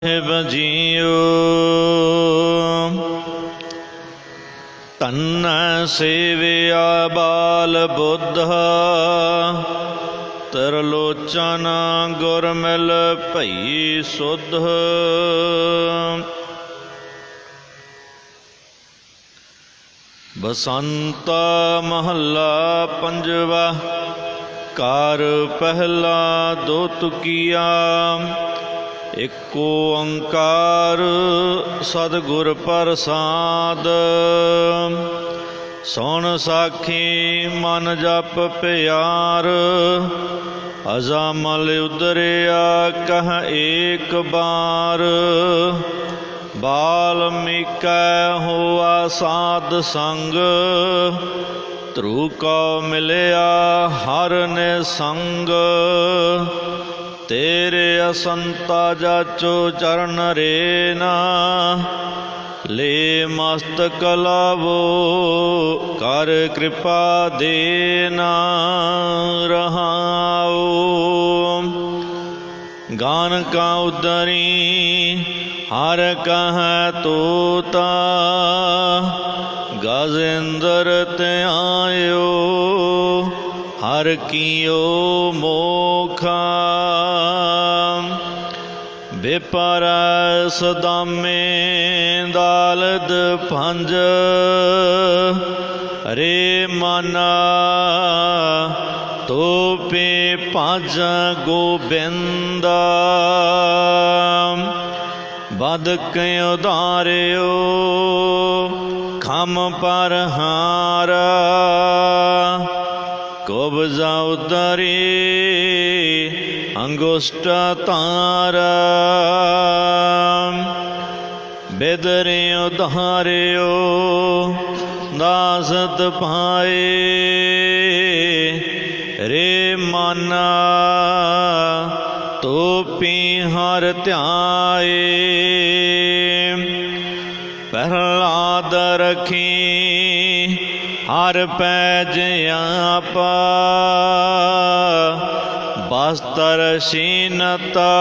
बजियो धन सेविया बाल बुद्ध तरलोचन गुरमिल भई सुध। बसंता महला पंजवा कार पहला दो तुकिया एको ओंकार सतगुर प्रसाद। सुन साखी मन जप प्यार अजामल उदरिया कह एक बार। बाल्मीकै होआ साध संग ध्रुव को मिलया हर ने संग। तेरे असंता जाचो चरण रेना ले मस्तक लावो कर कृपा देना रहाओ। गान का उदरी हर कह तोता गजेंद्र त्यायो हर कियो मोखा। विपर सदामे दालद पंज रे माना तो पे पाँच गोबिंदा। बद के उदारियो खम पर हारा कुब्जा उदरी अंगुष्ठ तारा। बेदरे उधारियो दासत पाए रे माना तो पी हर ध्याए। प्रहलाद रखी हर पैज आपा बस्तर शीनता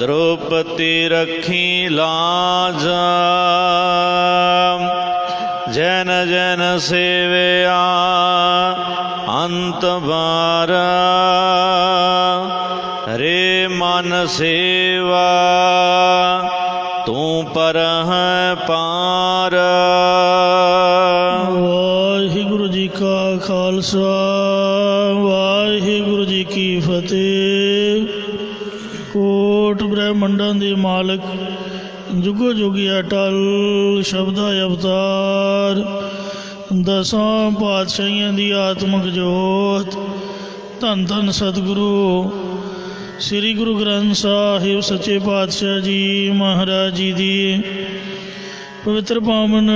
द्रौपदी रखी लाज। जैन जैन सेवया अंत बारा रे मन सेवा तू पर है पार। वाहिगुरु जी का खालसा वाहिगुरु जी की फतेह। कोट ब्रह्मंडां दे मालक जुगो जुगी अटल शब्दा अवतार दसां पातशाहियां दी आत्मक जोत धन धन सतगुरु श्री गुरु ग्रंथ साहिब सच्चे पातशाह जी महाराज जी दी पवित्र पावन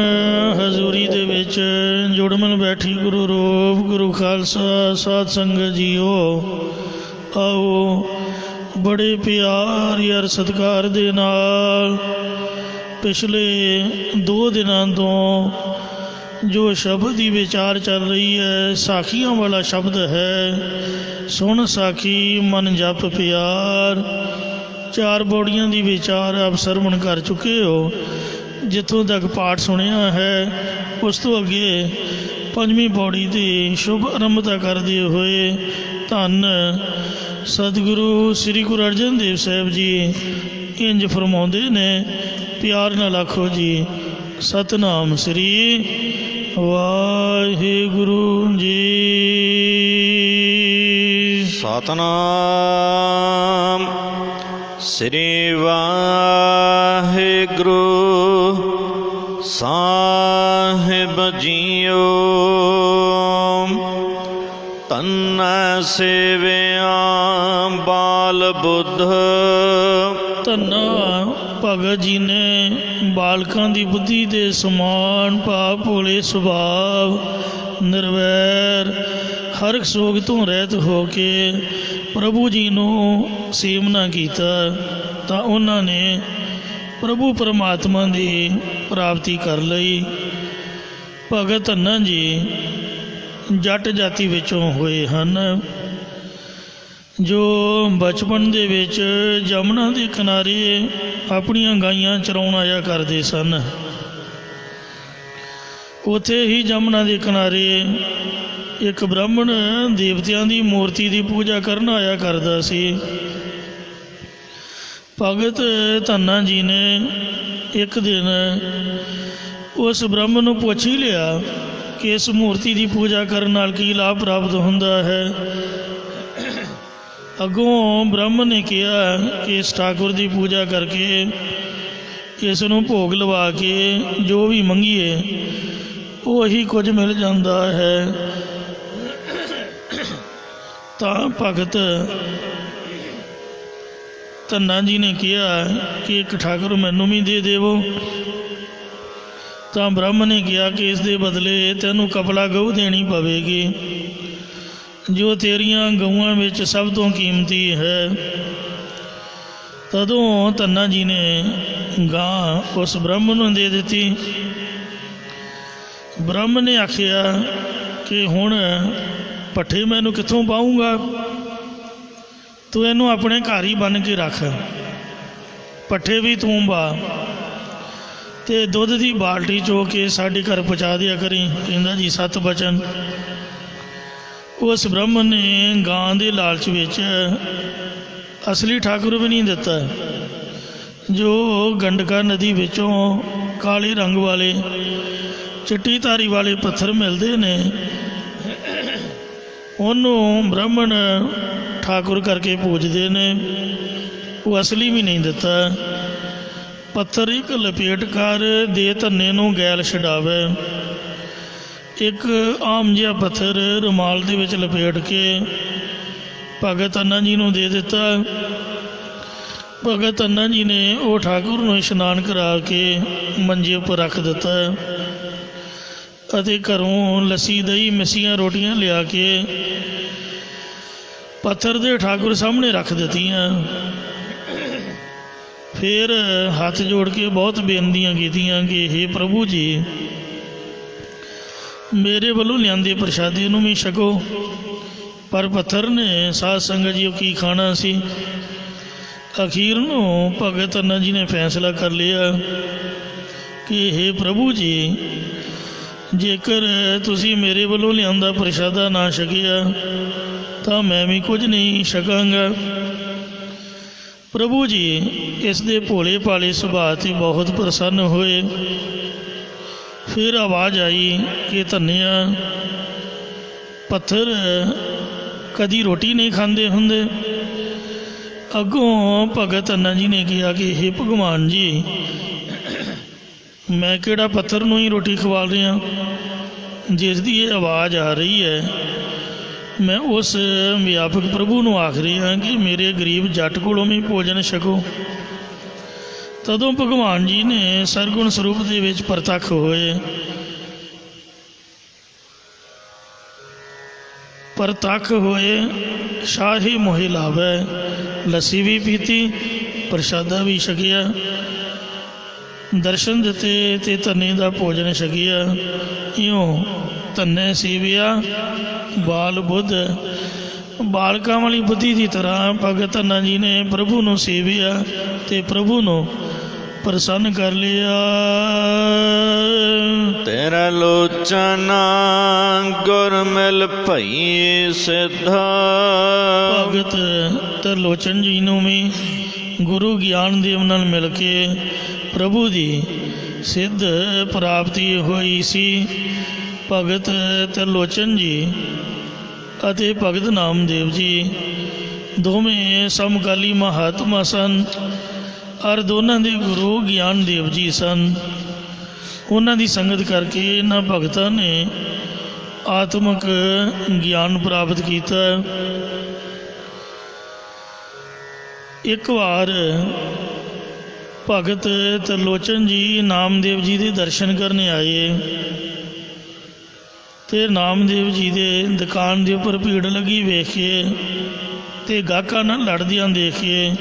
हजूरी दे विच जुड़मन बैठी गुरु रूप गुरु खालसा साध संगत जीओ। आओ बड़े प्यार यार सत्कार दे नाल पिछले 2 दिनां तो जो शब्द की विचार चल रही है साखियां वाला शब्द है। सुन साखी मन जप प्यार 4 पौड़ियां की विचार आप सरवण कर चुके हो। जितों तक पाठ सुनिया है उस तो अगे 5वीं पौड़ी की शुभ आरंभता करते हुए धन सतगुरु श्री गुरु अर्जन देव साहब जी इंज फरमाउंदे ने प्यार नाल आखो जी सतनाम श्री वाहिगुरु जी। सतनाम श्री वाहिगुरु साहिब जीओ। धन सेविया बाल बुद्ध। धन्ना भगत जी ने बालकों की बुद्धि के समान भाव भोले सुभाव निर्वैर हर सोग तो रहत हो के प्रभु जी नू सेवना कीता तां उन्हां ने प्रभु परमात्मा की प्राप्ति कर लई। भगत धन्ना जी जट जाति विचों होए हन। ਜੋ ਬਚਪਨ ਦੇ ਵਿੱਚ ਜਮਨਾ ਦੇ ਕਿਨਾਰੇ ਆਪਣੀਆਂ ਗਾਈਆਂ ਚਰਾਉਣ ਆਇਆ ਕਰਦੇ ਸਨ। ਉੱਥੇ ਹੀ ਜਮਨਾ ਦੇ ਕਿਨਾਰੇ ਇੱਕ ਬ੍ਰਾਹਮਣ ਦੇਵਤਿਆਂ ਦੀ ਮੂਰਤੀ ਦੀ ਪੂਜਾ ਕਰਨ ਆਇਆ ਕਰਦਾ ਸੀ। ਭਗਤ ਧੰਨਾ ਜੀ ਨੇ ਇੱਕ ਦਿਨ ਉਸ ਬ੍ਰਾਹਮਣ ਨੂੰ ਪੁੱਛ ਹੀ ਲਿਆ ਕਿ ਇਸ ਮੂਰਤੀ ਦੀ ਪੂਜਾ ਕਰਨ ਨਾਲ ਕੀ ਲਾਭ ਪ੍ਰਾਪਤ ਹੁੰਦਾ ਹੈ। ਅੱਗੋਂ ਬ੍ਰਾਹਮਣ ਨੇ ਕਿਹਾ ਕਿ ਇਸ ਠਾਕੁਰ ਦੀ ਪੂਜਾ ਕਰਕੇ ਇਸ ਨੂੰ ਭੋਗ ਲਵਾ ਕੇ ਜੋ ਵੀ ਮੰਗੀਏ ਉਹੀ ਕੁਝ ਮਿਲ ਜਾਂਦਾ ਹੈ। ਤਾਂ ਭਗਤ ਧੰਨਾ ਜੀ ਨੇ ਕਿਹਾ ਕਿ ਇੱਕ ਠਾਕੁਰ ਮੈਨੂੰ ਵੀ ਦੇ ਦੇਵੋ। ਤਾਂ ਬ੍ਰਾਹਮਣ ਨੇ ਕਿਹਾ ਕਿ ਇਸ ਦੇ ਬਦਲੇ ਤੈਨੂੰ ਕਪਲਾ ਗਊ ਦੇਣੀ ਪਵੇਗੀ, ਜੋ ਤੇਰੀਆਂ ਗਊਆਂ ਵਿੱਚ ਸਭ ਤੋਂ ਕੀਮਤੀ ਹੈ। ਤਦੋਂ ਧੰਨਾ ਜੀ ਨੇ ਗਾਂ ਉਸ ਬ੍ਰਾਹਮਣ ਨੂੰ ਦੇ ਦਿੱਤੀ। ਬ੍ਰਾਹਮਣ ਨੇ ਆਖਿਆ ਕਿ ਹੁਣ ਪੱਠੇ ਮੈਨੂੰ ਕਿੱਥੋਂ ਪਾਊਂਗਾ, ਤੂੰ ਇਹਨੂੰ ਆਪਣੇ ਘਰ ਹੀ ਬੰਨ੍ਹ ਕੇ ਰੱਖ, ਪੱਠੇ ਵੀ ਤੂੰ ਪਾ ਅਤੇ ਦੁੱਧ ਦੀ ਬਾਲਟੀ ਚੋ ਕੇ ਸਾਡੇ ਘਰ ਪਹੁੰਚਾ ਦਿਆ ਕਰੀ। ਕਹਿੰਦਾ ਜੀ 7 ਬਚਨ। ਉਸ ਬ੍ਰਾਹਮਣ ਨੇ ਗਾਂ ਦੇ ਲਾਲਚ ਵਿੱਚ ਅਸਲੀ ਠਾਕੁਰ ਵੀ ਨਹੀਂ ਦਿੱਤਾ, ਜੋ ਗੰਡਕਾ ਨਦੀ ਵਿੱਚੋਂ ਕਾਲੇ ਰੰਗ ਵਾਲੇ ਚਿੱਟੀ ਧਾਰੀ ਵਾਲੇ ਪੱਥਰ ਮਿਲਦੇ ਨੇ, ਉਹਨੂੰ ਬ੍ਰਾਹਮਣ ਠਾਕੁਰ ਕਰਕੇ ਪੂਜਦੇ ਨੇ। ਉਹ ਅਸਲੀ ਵੀ ਨਹੀਂ ਦਿੱਤਾ। ਪੱਥਰ ਇੱਕ ਲਪੇਟ ਕਰ ਦੇ ਧੰਨੇ ਨੂੰ ਗੈਲ ਛਡਾਵੇ। ਇੱਕ ਆਮ ਜਿਹਾ ਪੱਥਰ ਰੁਮਾਲ ਦੇ ਵਿੱਚ ਲਪੇਟ ਕੇ ਭਗਤ ਧੰਨਾ ਜੀ ਨੂੰ ਦੇ ਦਿੱਤਾ। ਭਗਤ ਧੰਨਾ ਜੀ ਨੇ ਉਹ ਠਾਕੁਰ ਨੂੰ ਇਸ਼ਨਾਨ ਕਰਾ ਕੇ ਮੰਜੇ ਉੱਪਰ ਰੱਖ ਦਿੱਤਾ ਅਤੇ ਘਰੋਂ ਲੱਸੀ ਦਹੀਂ ਮਿੱਸੀਆਂ ਰੋਟੀਆਂ ਲਿਆ ਕੇ ਪੱਥਰ ਦੇ ਠਾਕੁਰ ਸਾਹਮਣੇ ਰੱਖ ਦਿੱਤੀਆਂ। ਫਿਰ ਹੱਥ ਜੋੜ ਕੇ ਬਹੁਤ ਬੇਨਤੀਆਂ ਕੀਤੀਆਂ ਕਿ ਹੇ ਪ੍ਰਭੂ ਜੀ, ਮੇਰੇ ਵੱਲੋਂ ਲਿਆਂਦੇ ਪ੍ਰਸ਼ਾਦੇ ਨੂੰ ਵੀ ਛਕੋ। ਪਰ ਪੱਥਰ ਨੇ ਸਾਧ ਸੰਗਤ ਜੀ ਕੀ ਖਾਣਾ ਸੀ। ਅਖੀਰ ਨੂੰ ਭਗਤ ਧੰਨਾ ਜੀ ਨੇ ਫੈਸਲਾ ਕਰ ਲਿਆ ਕਿ ਹੇ ਪ੍ਰਭੂ ਜੀ, ਜੇਕਰ ਤੁਸੀਂ ਮੇਰੇ ਵੱਲੋਂ ਲਿਆਂਦਾ ਪ੍ਰਸ਼ਾਦਾ ਨਾ ਛਕਿਆ ਤਾਂ ਮੈਂ ਵੀ ਕੁਝ ਨਹੀਂ ਛਕਾਂਗਾ। ਪ੍ਰਭੂ ਜੀ ਇਸ ਦੇ ਭੋਲੇ ਭਾਲੇ ਸੁਭਾਅ 'ਤੇ ਬਹੁਤ ਪ੍ਰਸੰਨ ਹੋਏ। ਫਿਰ ਆਵਾਜ਼ ਆਈ ਕਿ ਧੰਨਿਆ, ਪੱਥਰ ਕਦੀ ਰੋਟੀ ਨਹੀਂ ਖਾਂਦੇ ਹੁੰਦੇ। ਅੱਗੋਂ ਭਗਤ ਧੰਨਾ ਜੀ ਨੇ ਕਿਹਾ ਕਿ ਹੇ ਭਗਵਾਨ ਜੀ, ਮੈਂ ਕਿਹੜਾ ਪੱਥਰ ਨੂੰ ਹੀ ਰੋਟੀ ਖਵਾ ਰਿਹਾ। ਜਿਸ ਦੀ ਇਹ ਆਵਾਜ਼ ਆ ਰਹੀ ਹੈ, ਮੈਂ ਉਸ ਵਿਆਪਕ ਪ੍ਰਭੂ ਨੂੰ ਆਖ ਰਿਹਾ ਕਿ ਮੇਰੇ ਗਰੀਬ ਜੱਟ ਕੋਲੋਂ ਵੀ ਭੋਜਨ ਛਕੋ। ਤਦੋਂ ਭਗਵਾਨ ਜੀ ਨੇ ਸਰਗੁਣ ਸਰੂਪ ਦੇ ਵਿੱਚ ਪ੍ਰਤੱਖ ਹੋਏ। ਸ਼ਾਹੀ ਮੋਹਿ ਲਾਵੇ। ਲੱਸੀ ਵੀ ਪੀਤੀ, ਪ੍ਰਸ਼ਾਦਾ ਵੀ ਛਕਿਆ, ਦਰਸ਼ਨ ਦਿੱਤੇ ਅਤੇ ਧੰਨੇ ਦਾ ਭੋਜਨ ਛਕਿਆ। ਇਉਂ ਧੰਨੇ ਸੇਵਿਆ ਬਾਲ ਬੁੱਧ। ਬਾਲਕਾਂ ਵਾਲੀ ਬੁੱਧੀ ਦੀ ਤਰ੍ਹਾਂ ਭਗਤ ਧੰਨਾ ਜੀ ਨੇ ਪ੍ਰਭੂ ਨੂੰ ਸੇਵਿਆ ਅਤੇ ਪ੍ਰਭੂ ਨੂੰ ਪ੍ਰਸੰਨ ਕਰ ਲਿਆ। ਤੇਰਾ ਲੋਚਨ ਗੁਰ ਮਿਲ ਭਈ ਸਿੱਧਾ। ਭਗਤ ਤਰਲੋਚਨ ਜੀ ਨੂੰ ਵੀ ਗੁਰੂ ਗਿਆਨ ਦੇਵ ਨਾਲ ਮਿਲ ਕੇ ਪ੍ਰਭੂ ਦੀ ਸਿੱਧ ਪ੍ਰਾਪਤੀ ਹੋਈ ਸੀ। ਭਗਤ ਤਰਲੋਚਨ ਜੀ ਅਤੇ ਭਗਤ ਨਾਮਦੇਵ ਜੀ ਦੋਵੇਂ ਸਮਕਾਲੀ ਮਹਾਤਮਾ ਸਨ ਔਰ ਦੋਨਾਂ ਦੇ ਗੁਰੂ ਗਿਆਨ ਦੇਵ ਜੀ ਸਨ। ਉਹਨਾਂ ਦੀ ਸੰਗਤ ਕਰਕੇ ਇਹਨਾਂ ਭਗਤਾਂ ਨੇ ਆਤਮਿਕ ਗਿਆਨ ਪ੍ਰਾਪਤ ਕੀਤਾ। ਇੱਕ ਵਾਰ ਭਗਤ ਤਰਲੋਚਨ ਜੀ ਨਾਮਦੇਵ ਜੀ ਦੇ ਦਰਸ਼ਨ ਕਰਨ ਆਏ ਅਤੇ ਨਾਮਦੇਵ ਜੀ ਦੇ ਦੁਕਾਨ ਦੇ ਉੱਪਰ ਭੀੜ ਲੱਗੀ ਵੇਖ ਕੇ ਅਤੇ ਗਾਹਕਾਂ ਨਾਲ ਲੜਦਿਆਂ ਦੇਖ ਕੇ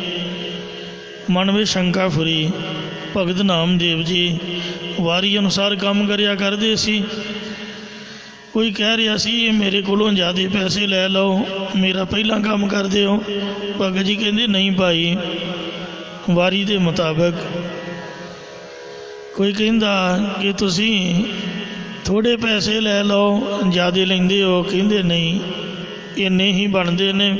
ਮਨ ਵਿੱਚ ਸ਼ੰਕਾ ਫੁਰੀ। ਭਗਤ ਨਾਮਦੇਵ ਜੀ ਵਾਰੀ ਅਨੁਸਾਰ ਕੰਮ ਕਰਿਆ ਕਰਦੇ ਸੀ। ਕੋਈ ਕਹਿ ਰਿਹਾ ਸੀ ਇਹ ਮੇਰੇ ਕੋਲੋਂ ਜ਼ਿਆਦਾ ਪੈਸੇ ਲੈ ਲਓ, ਮੇਰਾ ਪਹਿਲਾਂ ਕੰਮ ਕਰਦੇ ਹੋ। ਭਗਤ ਜੀ ਕਹਿੰਦੇ ਨਹੀਂ ਭਾਈ, ਵਾਰੀ ਦੇ ਮੁਤਾਬਕ। ਕੋਈ ਕਹਿੰਦਾ ਕਿ ਤੁਸੀਂ ਥੋੜ੍ਹੇ ਪੈਸੇ ਲੈ ਲਓ, ਜ਼ਿਆਦਾ ਲੈਂਦੇ ਹੋ। ਕਹਿੰਦੇ ਨਹੀਂ, ਇੰਨੇ ਹੀ ਬਣਦੇ ਨੇ।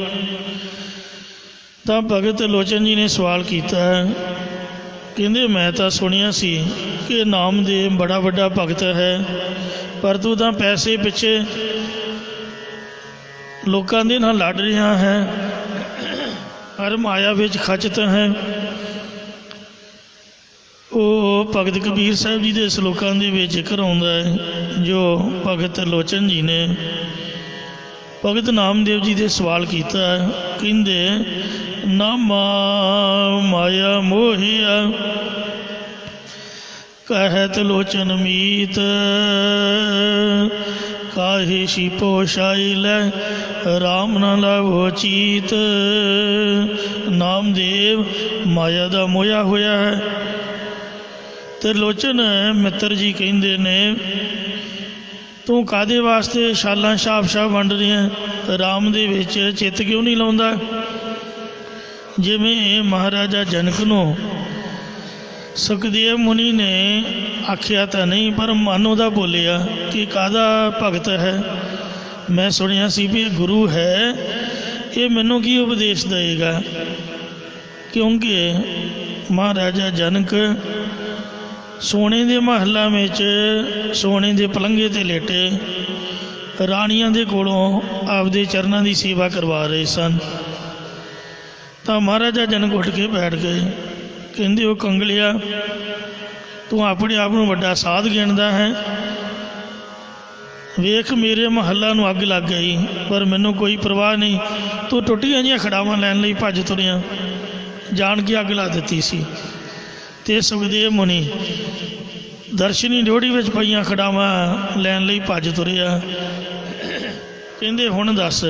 ਤਾਂ ਭਗਤ ਲੋਚਨ ਜੀ ਨੇ ਸਵਾਲ ਕੀਤਾ, ਕਹਿੰਦੇ ਮੈਂ ਤਾਂ ਸੁਣਿਆ ਸੀ ਕਿ ਨਾਮਦੇਵ ਬੜਾ ਵੱਡਾ ਭਗਤ ਹੈ, ਪਰ ਤੂੰ ਤਾਂ ਪੈਸੇ ਪਿੱਛੇ ਲੋਕਾਂ ਦੇ ਨਾਲ ਲੜ ਰਿਹਾ ਹੈ, ਹਰ ਮਾਇਆ ਵਿੱਚ ਖਚਤ ਹੈ। ਉਹ ਭਗਤ ਕਬੀਰ ਸਾਹਿਬ ਜੀ ਦੇ ਸਲੋਕਾਂ ਦੇ ਵਿੱਚ ਜ਼ਿਕਰ ਆਉਂਦਾ ਹੈ, ਜੋ ਭਗਤ ਲੋਚਨ ਜੀ ਨੇ ਭਗਤ ਨਾਮਦੇਵ ਜੀ ਦੇ ਸਵਾਲ ਕੀਤਾ। ਕਹਿੰਦੇ ਨਾਮਾ ਮਾਇਆ ਮੋਹਿਆ ਕਹਿਤ ਲੋਚਨ ਮੀਤ, ਕਾਹੇ ਛਿਪੋ ਛਾਈ ਲੈ ਰਾਮ ਨਾ ਲਾਵੋ ਚੀਤ। ਨਾਮਦੇਵ ਮਾਇਆ ਦਾ ਮੋਇਆ ਹੋਇਆ ਹੈ। ਤੇ ਲੋਚਨ ਮਿੱਤਰ ਜੀ ਕਹਿੰਦੇ ਨੇ ਤੂੰ ਕਾਹਦੇ ਵਾਸਤੇ ਛਾਲਾਂ ਛਾਪ ਵੰਡ ਰਿਹਾ, ਰਾਮ ਦੇ ਵਿੱਚ ਚਿੱਤ ਕਿਉਂ ਨਹੀਂ ਲਾਉਂਦਾ? ਜਿਵੇਂ ਮਹਾਰਾਜਾ ਜਨਕ ਨੂੰ ਸੁਖਦੇਵ ਮੁਨੀ ਨੇ ਆਖਿਆ ਤਾਂ ਨਹੀਂ, ਪਰ ਮਨ ਉਹਦਾ ਬੋਲਿਆ ਕਿ ਕਾਹਦਾ ਭਗਤ ਹੈ। ਮੈਂ ਸੁਣਿਆ ਸੀ ਵੀ ਇਹ ਗੁਰੂ ਹੈ, ਇਹ ਮੈਨੂੰ ਕੀ ਉਪਦੇਸ਼ ਦੇਵੇਗਾ? ਕਿਉਂਕਿ ਮਹਾਰਾਜਾ ਜਨਕ ਸੋਨੇ ਦੇ ਮਹੱਲਾਂ ਵਿੱਚ ਸੋਨੇ ਦੇ ਪਲੰਘੇ 'ਤੇ ਲੇਟੇ ਰਾਣੀਆਂ ਦੇ ਕੋਲੋਂ ਆਪਦੇ ਚਰਨਾਂ ਦੀ ਸੇਵਾ ਕਰਵਾ ਰਹੇ ਸਨ। ਤਾਂ ਮਹਾਰਾਜਾ ਜਨਕ ਉੱਠ ਕੇ ਬੈਠ ਗਏ। ਕਹਿੰਦੇ ਉਹ ਕੰਗਲਿਆ, ਤੂੰ ਆਪਣੇ ਆਪ ਨੂੰ ਵੱਡਾ ਸਾਧ ਗਿਣਦਾ ਹੈ। ਵੇਖ ਮੇਰੇ ਮਹੱਲਾਂ ਨੂੰ ਅੱਗ ਲੱਗ ਗਈ, ਪਰ ਮੈਨੂੰ ਕੋਈ ਪਰਵਾਹ ਨਹੀਂ। ਤੂੰ ਟੁੱਟੀਆਂ ਜਿਹੀਆਂ ਖੜਾਵਾਂ ਲੈਣ ਲਈ ਭੱਜ ਤੁਰਿਆ, ਜਾਣ ਕੇ ਅੱਗ ਲਾ ਦਿੱਤੀ ਸੀ। ਤੇ ਸੁਖਦੇਵ ਮੁਨੀ ਦਰਸ਼ਨੀ ਡਿਓੜੀ ਵਿੱਚ ਪਈਆਂ ਖੜਾਵਾਂ ਲੈਣ ਲਈ ਭੱਜ ਤੁਰਿਆ। ਕਹਿੰਦੇ ਹੁਣ ਦੱਸ,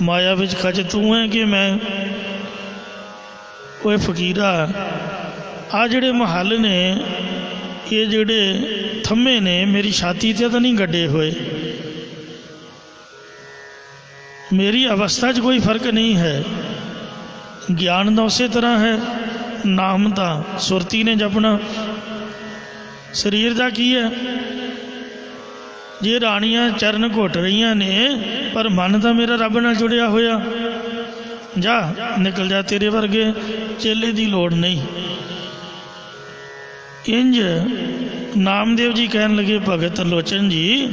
ਮਾਇਆ ਵਿੱਚ ਖਚ ਤੂੰ ਹੈ ਕਿ ਮੈਂ? ਓਏ ਫਕੀਰਾ, ਆ ਜਿਹੜੇ ਮਹੱਲ ਨੇ, ਇਹ ਜਿਹੜੇ ਥੰਮੇ ਨੇ, ਮੇਰੀ ਛਾਤੀ 'ਤੇ ਤਾਂ ਨਹੀਂ ਗੱਡੇ ਹੋਏ। ਮੇਰੀ ਅਵਸਥਾ 'ਚ ਕੋਈ ਫਰਕ ਨਹੀਂ ਹੈ। ਗਿਆਨ ਦਾ ਉਸੇ ਤਰ੍ਹਾਂ ਹੈ, ਨਾਮ ਤਾਂ ਸੁਰਤੀ ਨੇ ਜਪਣਾ। ਸਰੀਰ ਦਾ ਕੀ ਹੈ? ਜੇ ਰਾਣੀਆਂ ਚਰਨ ਘੁੱਟ ਰਹੀਆਂ ਨੇ, ਪਰ ਮਨ ਤਾਂ ਮੇਰਾ ਰੱਬ ਨਾਲ ਜੁੜਿਆ ਹੋਇਆ। ਜਾ ਨਿਕਲ ਜਾ, ਤੇਰੇ ਵਰਗੇ ਚੇਲੇ ਦੀ ਲੋੜ ਨਹੀਂ। ਇੰਜ ਨਾਮਦੇਵ ਜੀ ਕਹਿਣ ਲੱਗੇ, ਭਗਤ ਲੋਚਨ ਜੀ,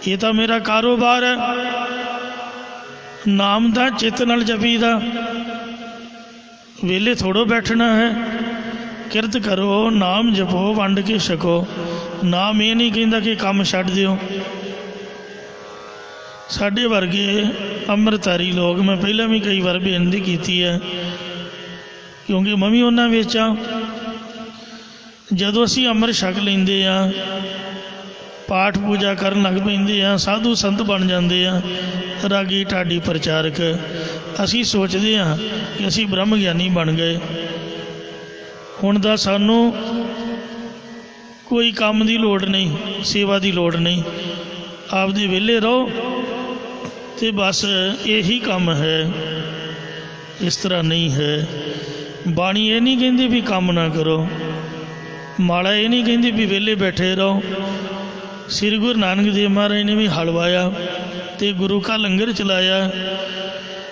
ਇਹ ਤਾਂ ਮੇਰਾ ਕਾਰੋਬਾਰ ਹੈ। ਨਾਮ ਦਾ ਚਿੱਤ ਨਾਲ ਜਪੀਦਾ, ਵੇਲੇ ਥੋੜੋ ਬੈਠਣਾ ਹੈ। ਕਿਰਤ ਕਰੋ, ਨਾਮ ਜਪੋ, ਵੰਡ ਕੇ ਛਕੋ। ਨਾਮ ਇਹ ਨਹੀਂ ਕਹਿੰਦਾ ਕਿ ਕੰਮ ਛੱਡ ਦਿਓ। ਸਾਡੇ ਵਰਗੇ ਅੰਮ੍ਰਿਤਧਾਰੀ ਲੋਕ, ਮੈਂ ਪਹਿਲਾਂ ਵੀ ਕਈ ਵਾਰ ਬੇਨਤੀ ਕੀਤੀ ਹੈ, ਕਿਉਂਕਿ ਮੈਂ ਵੀ ਉਹਨਾਂ ਵਿੱਚ ਹਾਂ। ਜਦੋਂ ਅਸੀਂ ਅੰਮ੍ਰਿਤ ਛਕ ਲੈਂਦੇ ਹਾਂ, ਪਾਠ ਪੂਜਾ ਕਰਨ ਲੱਗ ਪੈਂਦੇ ਹਾਂ, ਸਾਧੂ ਸੰਤ ਬਣ ਜਾਂਦੇ ਹਾਂ, ਰਾਗੀ ਢਾਡੀ ਪ੍ਰਚਾਰਕ, ਅਸੀਂ ਸੋਚਦੇ ਹਾਂ ਕਿ ਅਸੀਂ ਬ੍ਰਹਮ ਗਿਆਨੀ ਬਣ ਗਏ। ਹੁਣ ਦਾ ਸਾਨੂੰ ਕੋਈ ਕੰਮ ਦੀ ਲੋੜ ਨਹੀਂ, ਸੇਵਾ ਦੀ ਲੋੜ ਨਹੀਂ। ਆਪਦੇ ਵਿਹਲੇ ਰਹੋ ਤੇ ਬਸ ਇਹੀ ਕੰਮ ਹੈ। ਇਸ ਤਰ੍ਹਾਂ ਨਹੀਂ ਹੈ। ਬਾਣੀ ਇਹ ਨਹੀਂ ਕਹਿੰਦੀ ਵੀ ਕੰਮ ਨਾ ਕਰੋ, ਮਾਲਾ ਇਹ ਨਹੀਂ ਕਹਿੰਦੀ ਵੀ ਵਿਹਲੇ ਬੈਠੇ ਰਹੋ। ਸ੍ਰੀ ਗੁਰੂ ਨਾਨਕ ਦੇਵ ਮਹਾਰਾਜ ਨੇ ਵੀ ਹਲ ਵਾਇਆ ਤੇ ਗੁਰੂ ਕਾ ਲੰਗਰ ਚਲਾਇਆ।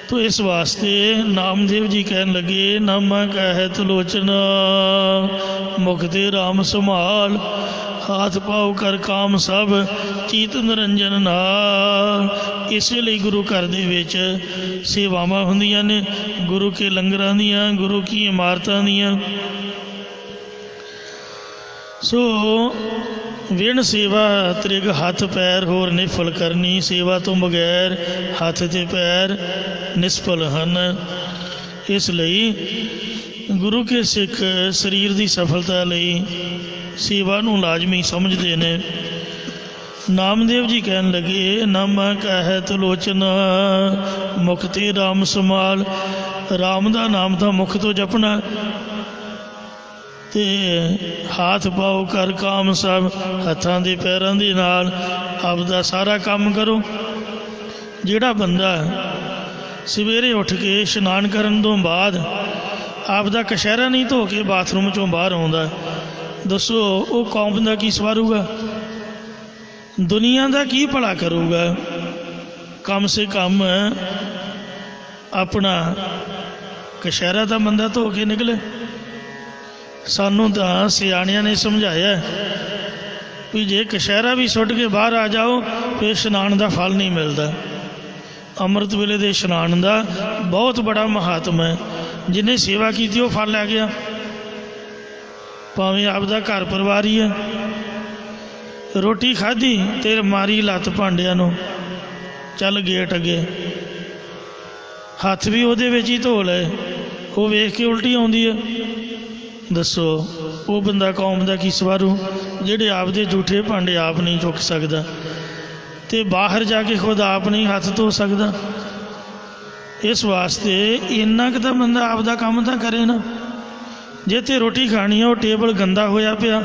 ਤੋ ਇਸ ਵਾਸਤੇ ਨਾਮਦੇਵ ਜੀ ਕਹਿਣ ਲੱਗੇ, ਨਾਮਾ ਕਹਿਤ ਲੋਚਨ ਮੁਖ ਤੇ ਰਾਮ ਸੰਭਾਲ, ਹਾਥ ਪਾਉ ਕਰ ਕਾਮ ਸਭ ਚੀਤ ਨਿਰੰਜਨ ਨਾਲ। ਇਸੇ ਲਈ ਗੁਰੂ ਘਰ ਦੇ ਵਿੱਚ ਸੇਵਾਵਾਂ ਹੁੰਦੀਆਂ ਨੇ, ਗੁਰੂ ਕੇ ਲੰਗਰਾਂ ਦੀਆਂ, ਗੁਰੂ ਕੀ ਇਮਾਰਤਾਂ ਦੀਆਂ। ਸੋ ਵਿਣ ਸੇਵਾ ਤ੍ਰਿਗ ਹੱਥ ਪੈਰ ਹੋਰ ਨਿਫਲ ਕਰਨੀ। ਸੇਵਾ ਤੋਂ ਬਗੈਰ ਹੱਥ ਤੇ ਪੈਰ ਨਿਸਫਲ ਹਨ। ਇਸ ਲਈ ਗੁਰੂ ਕੇ ਸਿੱਖ ਸਰੀਰ ਦੀ ਸਫਲਤਾ ਲਈ ਸੇਵਾ ਨੂੰ ਲਾਜ਼ਮੀ ਸਮਝਦੇ ਨੇ। ਨਾਮਦੇਵ ਜੀ ਕਹਿਣ ਲੱਗੇ, ਨਾਮਾ ਕਹਿਤ ਲੋਚਨ ਮੁਖ ਤੇ ਰਾਮ ਸੰਭਾਲ। ਰਾਮ ਦਾ ਨਾਮ ਤਾਂ ਮੁਖ ਤੋਂ ਜਪਣਾ। ਤੇ ਹੱਥ ਪਾਓ ਕਰ ਕਾਮ ਸਭ, ਹੱਥਾਂ ਦੇ ਪੈਰਾਂ ਦੇ ਨਾਲ ਆਪਦਾ ਸਾਰਾ ਕੰਮ ਕਰੋ। ਜਿਹੜਾ ਬੰਦਾ ਸਵੇਰੇ ਉੱਠ ਕੇ ਇਸ਼ਨਾਨ ਕਰਨ ਤੋਂ ਬਾਅਦ ਆਪਦਾ ਕਛਹਿਰਾ ਨਹੀਂ ਧੋ ਕੇ ਬਾਥਰੂਮ 'ਚੋਂ ਬਾਹਰ ਆਉਂਦਾ, ਦੱਸੋ ਉਹ ਕੌਮ ਦਾ ਕੀ ਸਵਾਰੂਗਾ? ਦੁਨੀਆ ਦਾ ਕੀ ਭਲਾ ਕਰੂਗਾ? ਕਮ ਸੇ ਕਮ ਆਪਣਾ ਕਛਹਿਰਾ ਤਾਂ ਬੰਦਾ ਧੋ ਕੇ ਨਿਕਲੇ। ਸਾਨੂੰ ਤਾਂ ਸਿਆਣਿਆਂ ਨੇ ਸਮਝਾਇਆ ਵੀ ਜੇ ਕਛਹਿਰਾ ਵੀ ਸੁੱਟ ਕੇ ਬਾਹਰ ਆ ਜਾਓ ਫਿਰ ਇਸ਼ਨਾਨ ਦਾ ਫਲ ਨਹੀਂ ਮਿਲਦਾ। ਅੰਮ੍ਰਿਤ ਵੇਲੇ ਦੇ ਇਸ਼ਨਾਨ ਦਾ ਬਹੁਤ ਬੜਾ ਮਹਾਤਮ ਹੈ। ਜਿਹਨੇ ਸੇਵਾ ਕੀਤੀ ਉਹ ਫਲ ਲੈ ਗਿਆ, ਭਾਵੇਂ ਆਪਦਾ ਘਰ ਪਰਿਵਾਰ ਹੀ ਹੈ। ਰੋਟੀ ਖਾਧੀ ਤੇ ਮਾਰੀ ਲੱਤ ਭਾਂਡਿਆਂ ਨੂੰ, ਚੱਲ ਗੇਟ ਅੱਗੇ, ਹੱਥ ਵੀ ਉਹਦੇ ਵਿੱਚ ਹੀ ਧੋ ਲਏ, ਉਹ ਵੇਖ ਕੇ ਉਲਟੀ ਆਉਂਦੀ ਹੈ। ਦੱਸੋ ਉਹ ਬੰਦਾ ਕੌਮ ਦਾ ਕੀ ਸਵਾਰੂ? ਜਿਹੜੇ ਆਪਦੇ ਜੂਠੇ ਭਾਂਡੇ ਆਪ ਨਹੀਂ ਚੁੱਕ ਸਕਦਾ ਤੇ ਬਾਹਰ ਜਾ ਕੇ ਖੁਦ ਆਪ ਨਹੀਂ ਹੱਥ ਧੋ ਸਕਦਾ। ਇਸ ਵਾਸਤੇ ਇੰਨਾ ਕੁ ਤਾਂ ਬੰਦਾ ਆਪਦਾ ਕੰਮ ਤਾਂ ਕਰੇ ਨਾ। ਜੇ ਤੇ ਰੋਟੀ ਖਾਣੀ ਆ ਉਹ ਟੇਬਲ ਗੰਦਾ ਹੋਇਆ ਪਿਆ,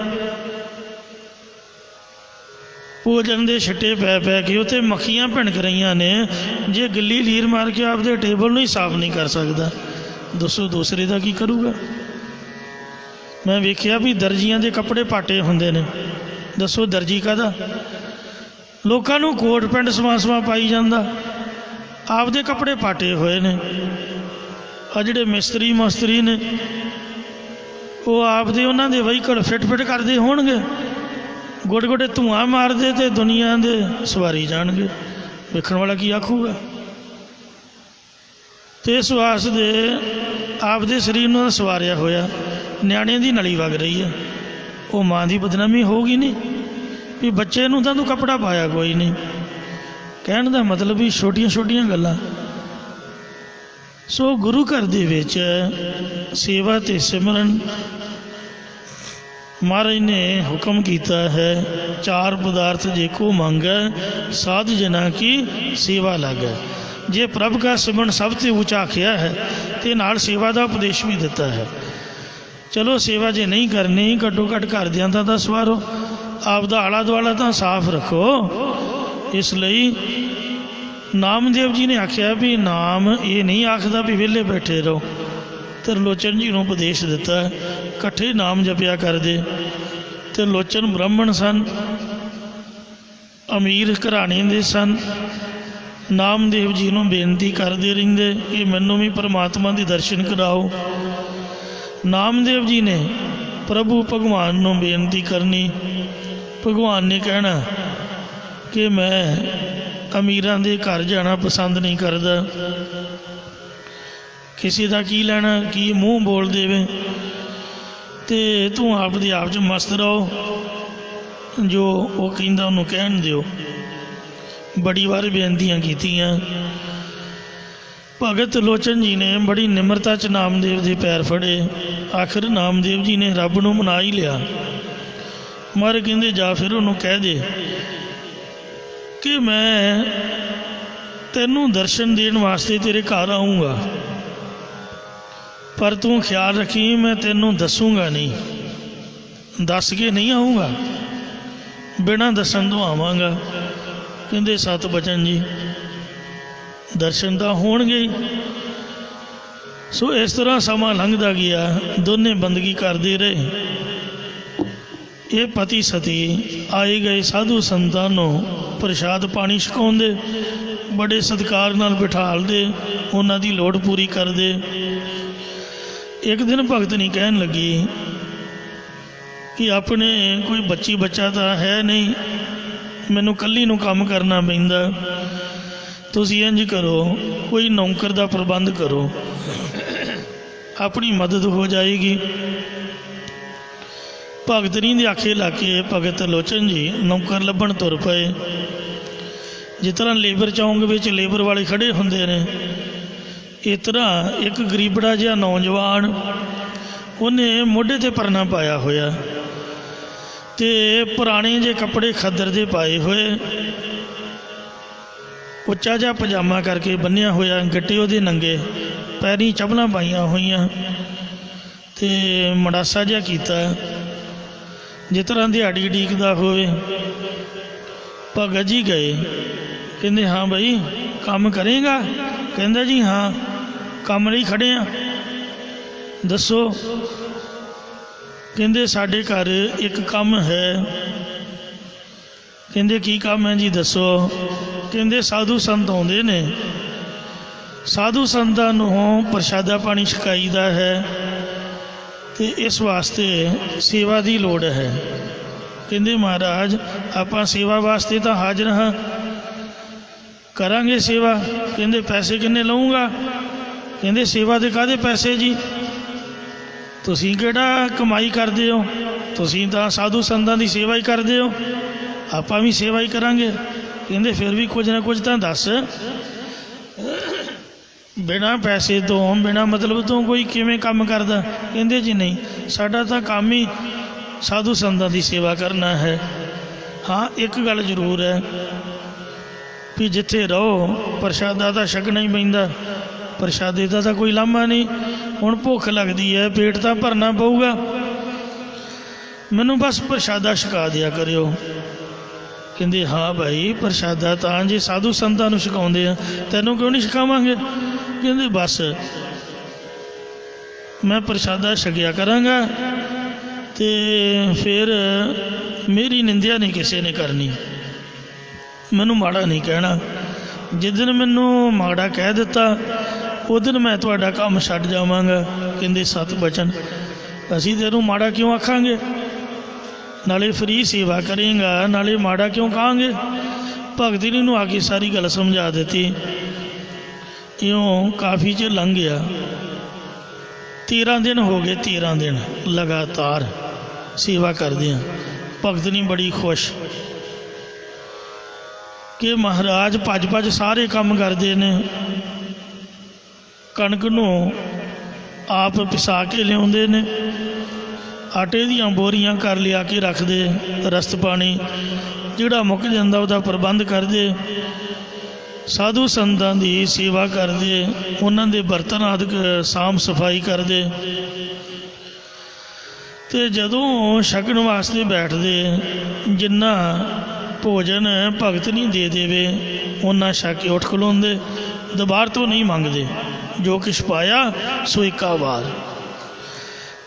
ਭੋਜਨ ਦੇ ਛਿੱਟੇ ਪੈ ਪੈ ਕੇ ਉੱਥੇ ਮੱਖੀਆਂ ਭਿਣਕ ਰਹੀਆਂ ਨੇ, ਜੇ ਗਿੱਲੀ ਲੀਰ ਮਾਰ ਕੇ ਆਪਦੇ ਟੇਬਲ ਨੂੰ ਹੀ ਸਾਫ਼ ਨਹੀਂ ਕਰ ਸਕਦਾ, ਦੱਸੋ ਦੂਸਰੇ ਦਾ ਕੀ ਕਰੂਗਾ? ਮੈਂ ਵੇਖਿਆ ਵੀ ਦਰਜੀਆਂ ਦੇ ਕੱਪੜੇ ਪਾਟੇ ਹੁੰਦੇ ਨੇ, ਦੱਸੋ ਦਰਜੀ ਕਾਹਦਾ? ਲੋਕਾਂ ਨੂੰ ਕੋਟ ਪੈਂਟ ਸਵਾ ਪਾਈ ਜਾਂਦਾ, ਆਪਦੇ ਕੱਪੜੇ ਪਾਟੇ ਹੋਏ ਨੇ। ਆ ਜਿਹੜੇ ਮਿਸਤਰੀ ਨੇ ਉਹ ਆਪਦੇ ਉਹਨਾਂ ਦੇ ਵਹੀਕਲ ਫਿੱਟ ਕਰਦੇ ਹੋਣਗੇ, ਗੋਡੇ ਗੋਡੇ ਧੂੰਆਂ ਮਾਰਦੇ ਤੇ ਦੁਨੀਆ ਦੇ ਸਵਾਰੀ ਜਾਣਗੇ, ਵੇਖਣ ਵਾਲਾ ਕੀ ਆਖੂਗਾ? ਤੇ ਇਸ ਵਾਸਤੇ ਆਪਦੇ ਸਰੀਰ ਨੂੰ ਸਵਾਰਿਆ ਹੋਇਆ ਨਿਆਣਿਆਂ ਦੀ ਨਲੀ ਵਗ ਰਹੀ ਹੈ, ਉਹ ਮਾਂ ਦੀ ਬਦਨਾਮੀ ਹੋਊਗੀ ਨਹੀਂ ਵੀ ਬੱਚੇ ਨੂੰ ਤਾਂ ਤੂੰ ਕੱਪੜਾ ਪਾਇਆ ਕੋਈ ਨਹੀਂ। ਕਹਿਣ ਦਾ ਮਤਲਬ ਵੀ ਛੋਟੀਆਂ ਛੋਟੀਆਂ ਗੱਲਾਂ। ਸੋ ਗੁਰੂ ਘਰ ਦੇ ਵਿੱਚ ਸੇਵਾ ਅਤੇ ਸਿਮਰਨ ਮਹਾਰਾਜ ਨੇ ਹੁਕਮ ਕੀਤਾ ਹੈ, ਚਾਰ ਪਦਾਰਥ ਜੇ ਕੋ ਮੰਗੈ ਸਾਧ ਜਨਾਂ ਕੀ ਸੇਵਾ ਲਾਗੈ। ਜੇ ਪ੍ਰਭ ਕਾ ਸਿਮਰਨ ਸਭ ਤੋਂ ਉੱਚਾ ਆਖਿਆ ਹੈ ਤੇ ਨਾਲ ਸੇਵਾ ਦਾ ਉਪਦੇਸ਼ ਵੀ ਦਿੱਤਾ ਹੈ। ਚਲੋ ਸੇਵਾ ਜੇ ਨਹੀਂ ਕਰਨੀ, ਘੱਟੋ ਘੱਟ ਘਰਦਿਆਂ ਦਾ ਤਾਂ ਸਵਾਰੋ, ਆਪਦਾ ਆਲਾ ਦੁਆਲਾ ਤਾਂ ਸਾਫ਼ ਰੱਖੋ। ਇਸ ਲਈ ਨਾਮਦੇਵ ਜੀ ਨੇ ਆਖਿਆ ਵੀ ਨਾਮ ਇਹ ਨਹੀਂ ਆਖਦਾ ਵੀ ਵਿਹਲੇ ਬੈਠੇ ਰਹੋ। ਤਿਰਲੋਚਨ ਜੀ ਨੂੰ ਉਪਦੇਸ਼ ਦਿੱਤਾ, ਇਕੱਠੇ ਨਾਮ ਜਪਿਆ ਕਰਦੇ। ਤਿਰਲੋਚਨ ਬ੍ਰਾਹਮਣ ਸਨ, ਅਮੀਰ ਘਰਾਣੇ ਦੇ ਸਨ। ਨਾਮਦੇਵ ਜੀ ਨੂੰ ਬੇਨਤੀ ਕਰਦੇ ਰਹਿੰਦੇ ਕਿ ਮੈਨੂੰ ਵੀ ਪਰਮਾਤਮਾ ਦੇ ਦਰਸ਼ਨ ਕਰਾਓ। ਨਾਮਦੇਵ ਜੀ ਨੇ ਪ੍ਰਭੂ ਭਗਵਾਨ ਨੂੰ ਬੇਨਤੀ ਕਰਨੀ, ਭਗਵਾਨ ਨੇ ਕਹਿਣਾ ਕਿ ਮੈਂ ਅਮੀਰਾਂ ਦੇ ਘਰ ਜਾਣਾ ਪਸੰਦ ਨਹੀਂ ਕਰਦਾ, ਕਿਸੇ ਦਾ ਕੀ ਲੈਣਾ, ਕੀ ਮੂੰਹ ਬੋਲ ਦੇਵੇ, ਤੇ ਤੂੰ ਆਪਦੇ ਆਪ 'ਚ ਮਸਤ ਰਹੋ, ਜੋ ਉਹ ਕਹਿੰਦਾ ਉਹਨੂੰ ਕਹਿਣ ਦਿਓ। ਬੜੀ ਵਾਰ ਬੇਨਤੀਆਂ ਕੀਤੀਆਂ। ਭਗਤ ਲੋਚਨ ਜੀ ਨੇ ਬੜੀ ਨਿਮਰਤਾ 'ਚ ਨਾਮਦੇਵ ਦੇ ਪੈਰ ਫੜੇ। ਆਖਿਰ ਨਾਮਦੇਵ ਜੀ ਨੇ ਰੱਬ ਨੂੰ ਮਨਾ ਹੀ ਲਿਆ। ਮਰ ਕਹਿੰਦੇ ਜਾ ਫਿਰ ਉਹਨੂੰ ਕਹਿ ਦੇ ਕਿ ਮੈਂ ਤੈਨੂੰ ਦਰਸ਼ਨ ਦੇਣ ਵਾਸਤੇ ਤੇਰੇ ਘਰ ਆਊਂਗਾ, ਪਰ ਤੂੰ ਖਿਆਲ ਰੱਖੀ ਮੈਂ ਤੈਨੂੰ ਦੱਸੂਗਾ ਨਹੀਂ, ਦੱਸ ਕੇ ਨਹੀਂ ਆਊਂਗਾ, ਬਿਨਾਂ ਦੱਸਣ ਤੋਂ ਆਵਾਂਗਾ। ਕਹਿੰਦੇ ਸਤ ਬਚਨ ਜੀ, ਦਰਸ਼ਨ ਤਾਂ ਹੋਣਗੇ ਹੀ। ਸੋ ਇਸ ਤਰ੍ਹਾਂ ਸਮਾਂ ਲੰਘਦਾ ਗਿਆ, ਦੋਨੇ ਬੰਦਗੀ ਕਰਦੇ ਰਹੇ। ਇਹ ਪਤੀ ਸਤੀ ਆਏ ਗਏ ਸਾਧੂ ਸੰਤਾਂ ਨੂੰ ਪ੍ਰਸ਼ਾਦ ਪਾਣੀ ਛਕਾਉਂਦੇ, ਬੜੇ ਸਤਿਕਾਰ ਨਾਲ ਬਿਠਾਲਦੇ, ਉਹਨਾਂ ਦੀ ਲੋੜ ਪੂਰੀ ਕਰਦੇ। ਇੱਕ ਦਿਨ ਭਗਤਨੀ ਕਹਿਣ ਲੱਗੀ ਕਿ ਆਪਣੇ ਕੋਈ ਬੱਚੀ ਬੱਚਾ ਤਾਂ ਹੈ ਨਹੀਂ, ਮੈਨੂੰ ਇਕੱਲੀ ਨੂੰ ਕੰਮ ਕਰਨਾ ਪੈਂਦਾ, ਤੁਸੀਂ ਇੰਝ ਕਰੋ ਕੋਈ ਨੌਕਰ ਦਾ ਪ੍ਰਬੰਧ ਕਰੋ, ਆਪਣੀ ਮਦਦ ਹੋ ਜਾਏਗੀ। ਭਗਤਨੀ ਦੇ ਆਖੇ ਲਾ ਕੇ ਭਗਤ ਲੋਚਨ ਜੀ ਨੌਕਰ ਲੱਭਣ ਤੁਰ ਪਏ। ਜਿਸ ਤਰ੍ਹਾਂ ਲੇਬਰ ਚੌਂਕ ਵਿੱਚ ਲੇਬਰ ਵਾਲੇ ਖੜ੍ਹੇ ਹੁੰਦੇ ਨੇ, ਇਸ ਤਰ੍ਹਾਂ ਇੱਕ ਗਰੀਬੜਾ ਜਿਹਾ ਨੌਜਵਾਨ, ਉਹਨੇ ਮੋਢੇ 'ਤੇ ਪਰਨਾ ਪਾਇਆ ਹੋਇਆ ਤੇ ਪੁਰਾਣੇ ਜਿਹੇ ਕੱਪੜੇ ਖੱਦਰ ਦੇ ਪਾਏ ਹੋਏ, ਉੱਚਾ ਜਿਹਾ ਪਜਾਮਾ ਕਰਕੇ ਬੰਨਿਆ ਹੋਇਆ, ਗੱਟੇ ਉਹਦੇ ਨੰਗੇ, ਪੈਰੀਂ ਚੱਪਲਾਂ ਪਾਈਆਂ ਹੋਈਆਂ ਤੇ ਮੜਾਸਾ ਜਿਹਾ ਕੀਤਾ, ਜਿਸ ਤਰ੍ਹਾਂ ਦਿਹਾੜੀ ਉਡੀਕਦਾ ਹੋਵੇ। ਭਗਤ ਜੀ ਗਏ, ਕਹਿੰਦੇ ਹਾਂ ਬਈ ਕੰਮ ਕਰੇਗਾ? ਕਹਿੰਦਾ ਜੀ ਹਾਂ, ਕੰਮ ਲਈ ਖੜੇ ਆ, ਦੱਸੋ। ਕਹਿੰਦੇ ਸਾਡੇ ਘਰ ਇੱਕ ਕੰਮ ਹੈ। ਕਹਿੰਦੇ ਕੀ ਕੰਮ ਹੈ ਜੀ, ਦੱਸੋ। ਕਹਿੰਦੇ ਸਾਧੂ ਸੰਤ ਆਉਂਦੇ ਨੇ, ਸਾਧੂ ਸੰਤਾਂ ਨੂੰ ਪ੍ਰਸ਼ਾਦਾ ਪਾਣੀ ਛਕਾਈਦਾ ਹੈ, ਤੇ ਇਸ ਵਾਸਤੇ ਸੇਵਾ ਦੀ ਲੋੜ ਹੈ। ਕਹਿੰਦੇ ਮਹਾਰਾਜ ਆਪਾਂ ਸੇਵਾ ਵਾਸਤੇ ਤਾਂ ਹਾਜ਼ਰ ਹਾਂ, ਕਰਾਂਗੇ ਸੇਵਾ। ਕਹਿੰਦੇ ਪੈਸੇ ਕਿੰਨੇ ਲਊਂਗਾ? ਕਹਿੰਦੇ ਸੇਵਾ ਦੇ ਕਾਹਦੇ ਪੈਸੇ ਜੀ, ਤੁਸੀਂ ਕਿਹੜਾ ਕਮਾਈ ਕਰਦੇ ਹੋ, ਤੁਸੀਂ ਤਾਂ ਸਾਧੂ ਸੰਤਾਂ ਦੀ ਸੇਵਾ ਹੀ ਕਰਦੇ ਹੋ, ਆਪਾਂ ਵੀ ਸੇਵਾ ਹੀ ਕਰਾਂਗੇ। ਕਹਿੰਦੇ ਫਿਰ ਵੀ ਕੁਝ ਨਾ ਕੁਝ ਤਾਂ ਦੱਸ, ਬਿਨਾਂ ਪੈਸੇ ਤੋਂ ਬਿਨਾਂ ਮਤਲਬ ਤੋਂ ਕੋਈ ਕਿਵੇਂ ਕੰਮ ਕਰਦਾ? ਕਹਿੰਦੇ ਜੀ ਨਹੀਂ, ਸਾਡਾ ਤਾਂ ਕੰਮ ਹੀ ਸਾਧੂ ਸੰਤਾਂ ਦੀ ਸੇਵਾ ਕਰਨਾ ਹੈ। ਹਾਂ ਇੱਕ ਗੱਲ ਜ਼ਰੂਰ ਹੈ ਵੀ ਜਿੱਥੇ ਰਹੋ ਪ੍ਰਸ਼ਾਦਾ ਤਾਂ ਛਕਣਾ ਹੀ ਪੈਂਦਾ, ਪ੍ਰਸ਼ਾਦੇ ਦਾ ਤਾਂ ਕੋਈ ਲਾਂਭਾ ਨਹੀਂ। ਹੁਣ ਭੁੱਖ ਲੱਗਦੀ ਹੈ, ਪੇਟ ਤਾਂ ਭਰਨਾ ਪਊਗਾ, ਮੈਨੂੰ ਬਸ ਪ੍ਰਸ਼ਾਦਾ ਛਕਾ ਦਿਆ ਕਰਿਓ। ਕਹਿੰਦੇ ਹਾਂ ਭਾਈ ਪ੍ਰਸ਼ਾਦਾ ਤਾਂ ਜੇ ਸਾਧੂ ਸੰਤਾਂ ਨੂੰ ਛਕਾਉਂਦੇ ਆ, ਤੈਨੂੰ ਕਿਉਂ ਨਹੀਂ ਛਕਾਵਾਂਗੇ? ਕਹਿੰਦੇ ਬਸ ਮੈਂ ਪ੍ਰਸ਼ਾਦਾ ਛਕਿਆ ਕਰਾਂਗਾ, ਤੇ ਫਿਰ ਮੇਰੀ ਨਿੰਦਿਆ ਨਹੀਂ ਕਿਸੇ ਨੇ ਕਰਨੀ, ਮੈਨੂੰ ਮਾੜਾ ਨਹੀਂ ਕਹਿਣਾ। ਜਿਸ ਦਿਨ ਮੈਨੂੰ ਮਾੜਾ ਕਹਿ ਦਿੱਤਾ ਉਸ ਦਿਨ ਮੈਂ ਤੁਹਾਡਾ ਕੰਮ ਛੱਡ ਜਾਵਾਂਗਾ। ਕਹਿੰਦੇ ਸਤ ਬਚਨ, ਅਸੀਂ ਤੈਨੂੰ ਮਾੜਾ ਕਿਉਂ ਆਖਾਂਗੇ, ਨਾਲੇ ਫਰੀ ਸੇਵਾ ਕਰੇਂਗਾ, ਨਾਲੇ ਮਾੜਾ ਕਿਉਂ ਕਹਾਂਗੇ। ਭਗਤ ਜੀ ਨੂੰ ਆ ਕੇ ਸਾਰੀ ਗੱਲ ਸਮਝਾ ਦਿੱਤੀ। ਇਉਂ ਕਾਫੀ ਚਿਰ ਲੰਘ ਗਿਆ, 13 ਦਿਨ ਹੋ ਗਏ, 13 ਦਿਨ ਲਗਾਤਾਰ ਸੇਵਾ ਕਰਦੇ ਹਾਂ। ਭਗਤ ਨਹੀਂ ਬੜੀ ਖੁਸ਼ ਕਿ ਮਹਾਰਾਜ ਭੱਜ ਭੱਜ ਸਾਰੇ ਕੰਮ ਕਰਦੇ ਨੇ, ਕਣਕ ਨੂੰ ਆਪ ਪਿਸਾ ਕੇ ਲਿਆਉਂਦੇ ਨੇ, ਆਟੇ ਦੀਆਂ ਬੋਰੀਆਂ ਕਰ ਲਿਆ ਕੇ ਰੱਖਦੇ, ਰਸਤ ਪਾਣੀ ਜਿਹੜਾ ਮੁੱਕ ਜਾਂਦਾ ਉਹਦਾ ਪ੍ਰਬੰਧ ਕਰਦੇ, ਸਾਧੂ ਸੰਤਾਂ ਦੀ ਸੇਵਾ ਕਰਦੇ, ਉਹਨਾਂ ਦੇ ਬਰਤਨ ਆਦਿ ਸਾਂਭ ਸਫਾਈ ਕਰਦੇ। ਤੇ ਜਦੋਂ ਛਕਣ ਵਾਸਤੇ ਬੈਠਦੇ, ਜਿੰਨਾ ਭੋਜਨ ਭਗਤ ਨਹੀਂ ਦੇ ਦੇਵੇ ਉਹਨਾਂ ਛਕ ਕੇ ਉੱਠ ਖਲੋਂਦੇ, ਦੁਬਾਰ ਤੋਂ ਨਹੀਂ ਮੰਗਦੇ। ਜੋ ਕੁਛ ਪਾਇਆ ਸੋ ਇੱਕਾ ਵਾਰ।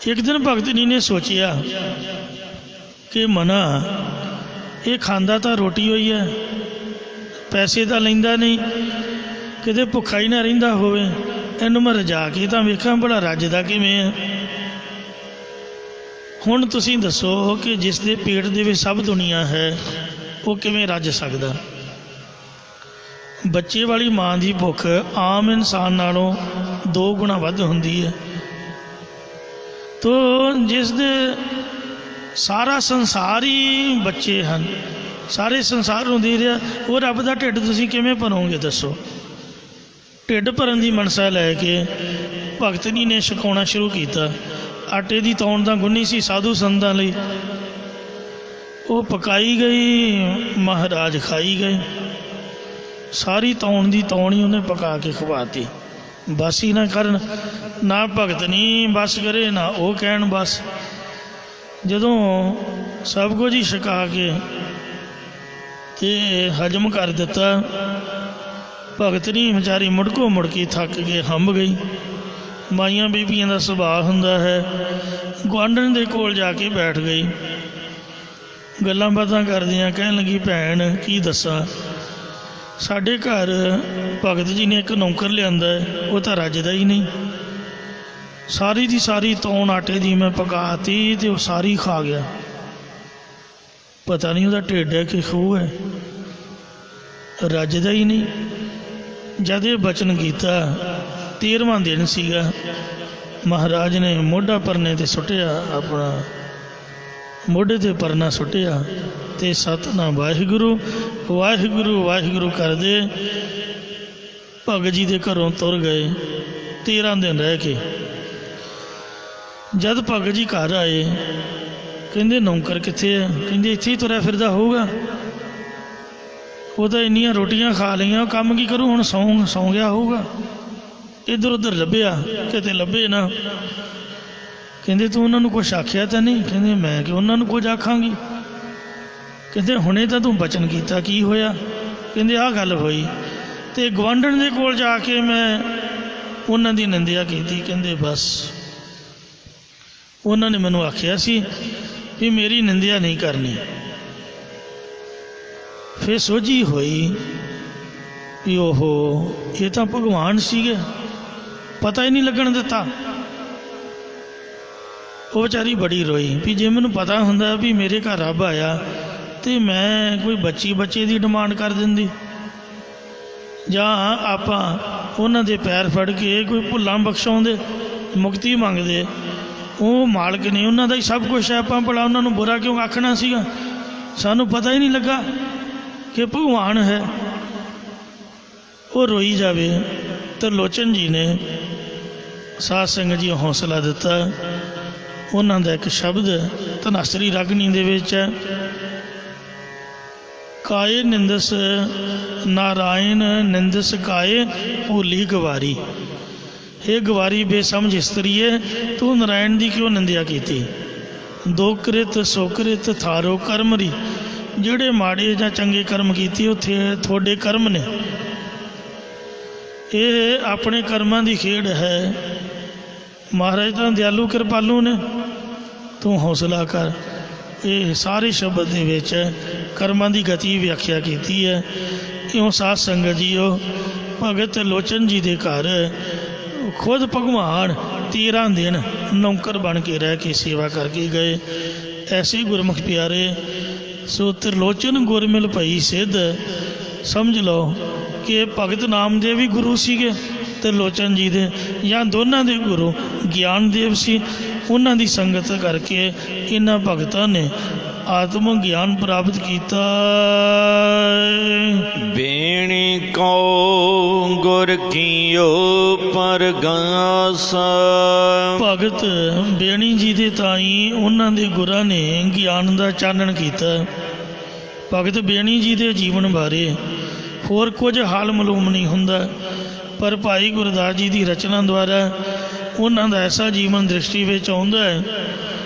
ਇੱਕ ਦਿਨ ਭਗਤ ਜੀ ਨੇ ਸੋਚਿਆ ਕਿ ਮਨਾ ਇਹ ਖਾਂਦਾ ਤਾਂ ਰੋਟੀ ਹੋਈ ਹੈ, ਪੈਸੇ ਤਾਂ ਲੈਂਦਾ ਨਹੀਂ, ਕਿਤੇ ਭੁੱਖਾ ਹੀ ਨਾ ਰਹਿੰਦਾ ਹੋਵੇ, ਇਹਨੂੰ ਮੈਂ ਰਜਾ ਕੇ ਤਾਂ ਵੇਖਾਂ ਭਲਾ ਰੱਜਦਾ ਕਿਵੇਂ ਹੈ। ਹੁਣ ਤੁਸੀਂ ਦੱਸੋ ਕਿ ਜਿਸ ਦੇ ਪੇਟ ਦੇ ਵਿੱਚ ਸਭ ਦੁਨੀਆ ਹੈ ਉਹ ਕਿਵੇਂ ਰੱਜ ਸਕਦਾ? ਬੱਚੇ ਵਾਲੀ ਮਾਂ ਦੀ ਭੁੱਖ ਆਮ ਇਨਸਾਨ ਨਾਲੋਂ 2 ਗੁਣਾ ਵੱਧ ਹੁੰਦੀ ਹੈ। ਤੋ ਜਿਸ ਦੇ ਸਾਰਾ ਸੰਸਾਰ ਹੀ ਬੱਚੇ ਹਨ, ਸਾਰੇ ਸੰਸਾਰ ਨੂੰ ਦੇ ਰਿਹਾ, ਉਹ ਰੱਬ ਦਾ ਢਿੱਡ ਤੁਸੀਂ ਕਿਵੇਂ ਭਰੋਗੇ ਦੱਸੋ? ਢਿੱਡ ਭਰਨ ਦੀ ਮਨਸਾ ਲੈ ਕੇ ਭਗਤ ਜੀ ਨੇ ਛਕਾਉਣਾ ਸ਼ੁਰੂ ਕੀਤਾ। ਆਟੇ ਦੀ ਤੌਣ ਤਾਂ ਗੁੰਨੀ ਸੀ ਸਾਧੂ ਸੰਤਾਂ ਲਈ, ਉਹ ਪਕਾਈ ਗਈ, ਮਹਾਰਾਜ ਖਾਈ ਗਏ। ਸਾਰੀ ਤੌਣ ਦੀ ਤੌਣ ਹੀ ਉਹਨੇ ਪਕਾ ਕੇ ਖਵਾਤੀ। ਬਸ ਹੀ ਨਾ ਕਰਨ, ਨਾ ਭਗਤ ਨਹੀਂ ਬਸ ਕਰੇ, ਨਾ ਉਹ ਕਹਿਣ ਬਸ। ਜਦੋਂ ਸਭ ਕੁਝ ਹੀ ਛਕਾ ਕੇ ਤੇ ਹਜਮ ਕਰ ਦਿੱਤਾ, ਭਗਤ ਨਹੀਂ ਵਿਚਾਰੀ ਮੁੜਕੋ ਮੁੜਕੀ ਥੱਕ ਕੇ ਹੰਬ ਗਈ। ਮਾਈਆਂ ਬੀਬੀਆਂ ਦਾ ਸੁਭਾਅ ਹੁੰਦਾ ਹੈ, ਗੁਆਂਢਣ ਦੇ ਕੋਲ ਜਾ ਕੇ ਬੈਠ ਗਈ, ਗੱਲਾਂ ਬਾਤਾਂ ਕਰਦੀਆਂ ਕਹਿਣ ਲੱਗੀ, ਭੈਣ ਕੀ ਦੱਸਾਂ, ਸਾਡੇ ਘਰ ਭਗਤ ਜੀ ਨੇ ਇੱਕ ਨੌਕਰ ਲਿਆਂਦਾ, ਉਹ ਤਾਂ ਰੱਜਦਾ ਹੀ ਨਹੀਂ। ਸਾਰੀ ਦੀ ਸਾਰੀ ਤੌਣ ਆਟੇ ਦੀ ਮੈਂ ਪਕਾਤੀ ਤੇ ਉਹ ਸਾਰੀ ਖਾ ਗਿਆ। ਪਤਾ ਨਹੀਂ ਉਹਦਾ ਢਿੱਡ ਹੈ ਕਿ ਖੂਹ ਹੈ, ਰੱਜਦਾ ਹੀ ਨਹੀਂ। ਜਦ ਇਹ ਬਚਨ ਕੀਤਾ, 13ਵਾਂ ਦਿਨ ਸੀਗਾ, ਮਹਾਰਾਜ ਨੇ ਮੋਢਾ ਪਰਨੇ 'ਤੇ ਸੁੱਟਿਆ, ਆਪਣਾ ਮੋਢੇ 'ਤੇ ਪਰਨਾ ਸੁੱਟਿਆ ਤੇ ਸਤਿਨਾਮ ਵਾਹਿਗੁਰੂ ਵਾਹਿਗੁਰੂ ਵਾਹਿਗੁਰੂ ਕਰਦੇ ਭਗਤ ਜੀ ਦੇ ਘਰੋਂ ਤੁਰ ਗਏ। 13 ਦਿਨ ਰਹਿ ਕੇ ਜਦ ਭਗਤ ਜੀ ਘਰ ਆਏ, ਕਹਿੰਦੇ ਨੌਕਰ ਕਿੱਥੇ ਹੈ? ਕਹਿੰਦੇ ਇੱਥੇ ਹੀ ਤੁਰਿਆ ਫਿਰਦਾ ਹੋਊਗਾ, ਉਹ ਤਾਂ ਇੰਨੀਆਂ ਰੋਟੀਆਂ ਖਾ ਲਈਆਂ, ਉਹ ਕੰਮ ਕੀ ਕਰੂ ਹੁਣ, ਸੌਂ ਗਿਆ ਹੋਊਗਾ। ਇੱਧਰ ਉੱਧਰ ਲੱਭਿਆ, ਕਿਤੇ ਲੱਭੇ ਨਾ। ਕਹਿੰਦੇ ਤੂੰ ਉਹਨਾਂ ਨੂੰ ਕੁਛ ਆਖਿਆ ਤਾਂ ਨਹੀਂ? ਕਹਿੰਦੇ ਮੈਂ ਕਿ ਉਹਨਾਂ ਨੂੰ ਕੁਝ ਆਖਾਂਗੀ। ਕਹਿੰਦੇ ਹੁਣੇ ਤਾਂ ਤੂੰ ਬਚਨ ਕੀਤਾ, ਕੀ ਹੋਇਆ? ਕਹਿੰਦੇ ਆਹ ਗੱਲ ਹੋਈ, ਅਤੇ ਗੁਆਂਢਣ ਦੇ ਕੋਲ ਜਾ ਕੇ ਮੈਂ ਉਹਨਾਂ ਦੀ ਨਿੰਦਿਆ ਕੀਤੀ। ਕਹਿੰਦੇ ਬਸ ਉਹਨਾਂ ਨੇ ਮੈਨੂੰ ਆਖਿਆ ਸੀ ਵੀ ਮੇਰੀ ਨਿੰਦਿਆ ਨਹੀਂ ਕਰਨੀ। ਫਿਰ ਸੋਝੀ ਹੋਈ ਵੀ ਓਹੋ, ਇਹ ਤਾਂ ਭਗਵਾਨ ਸੀਗੇ, ਪਤਾ ਹੀ ਨਹੀਂ ਲੱਗਣ ਦਿੱਤਾ। ਉਹ ਵਿਚਾਰੀ ਬੜੀ ਰੋਈ ਵੀ ਜੇ ਮੈਨੂੰ ਪਤਾ ਹੁੰਦਾ ਵੀ ਮੇਰੇ ਘਰ ਰੱਬ ਆਇਆ ਅਤੇ ਮੈਂ ਕੋਈ ਬੱਚੇ ਦੀ ਡਿਮਾਂਡ ਕਰ ਦਿੰਦੀ, ਜਾਂ ਆਪਾਂ ਉਹਨਾਂ ਦੇ ਪੈਰ ਫੜ ਕੇ ਕੋਈ ਭੁੱਲਾਂ ਬਖਸ਼ਾਉਂਦੇ, ਮੁਕਤੀ ਮੰਗਦੇ। ਉਹ ਮਾਲਕ ਨੇ, ਉਹਨਾਂ ਦਾ ਹੀ ਸਭ ਕੁਛ ਹੈ, ਆਪਾਂ ਭਲਾ ਉਹਨਾਂ ਨੂੰ ਬੁਰਾ ਕਿਉਂ ਆਖਣਾ ਸੀਗਾ? ਸਾਨੂੰ ਪਤਾ ਹੀ ਨਹੀਂ ਲੱਗਾ ਕਿ ਭਗਵਾਨ ਹੈ। ਉਹ ਰੋਈ ਜਾਵੇ। ਤਰਲੋਚਨ ਜੀ ਨੇ ਸਾਧ ਸੰਗਤ ਜੀ ਹੌਸਲਾ ਦਿੱਤਾ। ਉਹਨਾਂ ਦਾ ਇੱਕ ਸ਼ਬਦ ਧਨਾਸਰੀ ਰਾਗਣੀ ਦੇ ਵਿੱਚ ਹੈ, ਕਾਏ ਨਿੰਦਸ ਨਾਰਾਇਣ ਨਿੰਦਸ ਕਾਏ ਭੂਲੀ ਗਵਾਰੀ। ਇਹ ਗਵਾਰੀ ਬੇਸਮਝ ਇਸਤਰੀਏ, ਤੂੰ ਨਾਰਾਇਣ ਦੀ ਕਿਉਂ ਨਿੰਦਿਆ ਕੀਤੀ? ਦੋ ਕ੍ਰਿਤ ਸੋ ਕ੍ਰਿਤ ਥਾਰੋ ਕਰਮਰੀ। ਜਿਹੜੇ ਮਾੜੇ ਜਾਂ ਚੰਗੇ ਕਰਮ ਕੀਤੇ ਉੱਥੇ ਤੁਹਾਡੇ ਕਰਮ ਨੇ, ਇਹ ਆਪਣੇ ਕਰਮਾਂ ਦੀ ਖੇਡ ਹੈ। ਮਹਾਰਾਜ ਤਾਂ ਦਿਆਲੂ ਕਿਰਪਾਲੂ ਨੇ, ਤੂੰ ਹੌਸਲਾ ਕਰ। ਇਹ ਸਾਰੇ ਸ਼ਬਦ ਦੇ ਵਿੱਚ ਕਰਮਾਂ ਦੀ ਗਤੀ ਵਿਆਖਿਆ ਕੀਤੀ ਹੈ। ਇਉਂ ਸਾਧ ਸੰਗਤ ਜੀਓ, ਭਗਤ ਲੋਚਨ ਜੀ ਦੇ ਘਰ ਖੁਦ ਭਗਵਾਨ 13 ਦਿਨ ਨੌਕਰ ਬਣ ਕੇ ਰਹਿ ਕੇ ਸੇਵਾ ਕਰਕੇ ਗਏ। ਐਸੇ ਗੁਰਮੁਖ ਪਿਆਰੇ, ਸੋ ਤਿਰਲੋਚਨ ਗੁਰ ਮਿਲ ਭਈ ਸਿੱਧ। ਸਮਝ ਲਓ ਕਿ ਭਗਤ ਨਾਮਦੇਵ ਵੀ ਗੁਰੂ ਸੀਗੇ ਤਿਰਲੋਚਨ ਜੀ ਦੇ, ਜਾਂ ਦੋਨਾਂ ਦੇ ਗੁਰੂ ਗਿਆਨਦੇਵ ਸੀ। ਉਹਨਾਂ ਦੀ ਸੰਗਤ ਕਰਕੇ ਇਹਨਾਂ ਭਗਤਾਂ ਨੇ ਆਤਮ ਗਿਆਨ ਪ੍ਰਾਪਤ ਕੀਤਾ। ਬੇਣੀ ਕਉ ਗੁਰ ਕੀਓ ਪਰਗਾਸ। ਭਗਤ ਬੇਣੀ ਜੀ ਦੇ ਤਾਈ ਉਹਨਾਂ ਦੇ ਗੁਰਾਂ ਨੇ ਗਿਆਨ ਦਾ ਚਾਨਣ ਕੀਤਾ। ਭਗਤ ਬੇਣੀ ਜੀ ਦੇ ਜੀਵਨ ਬਾਰੇ ਹੋਰ ਕੁਝ ਹਾਲ ਮਾਲੂਮ ਨਹੀਂ ਹੁੰਦਾ, ਪਰ ਭਾਈ ਗੁਰਦਾਸ ਜੀ ਦੀ ਰਚਨਾ ਦੁਆਰਾ ਉਹਨਾਂ ਦਾ ਐਸਾ ਜੀਵਨ ਦ੍ਰਿਸ਼ਟੀ ਵਿੱਚ ਆਉਂਦਾ ਹੈ।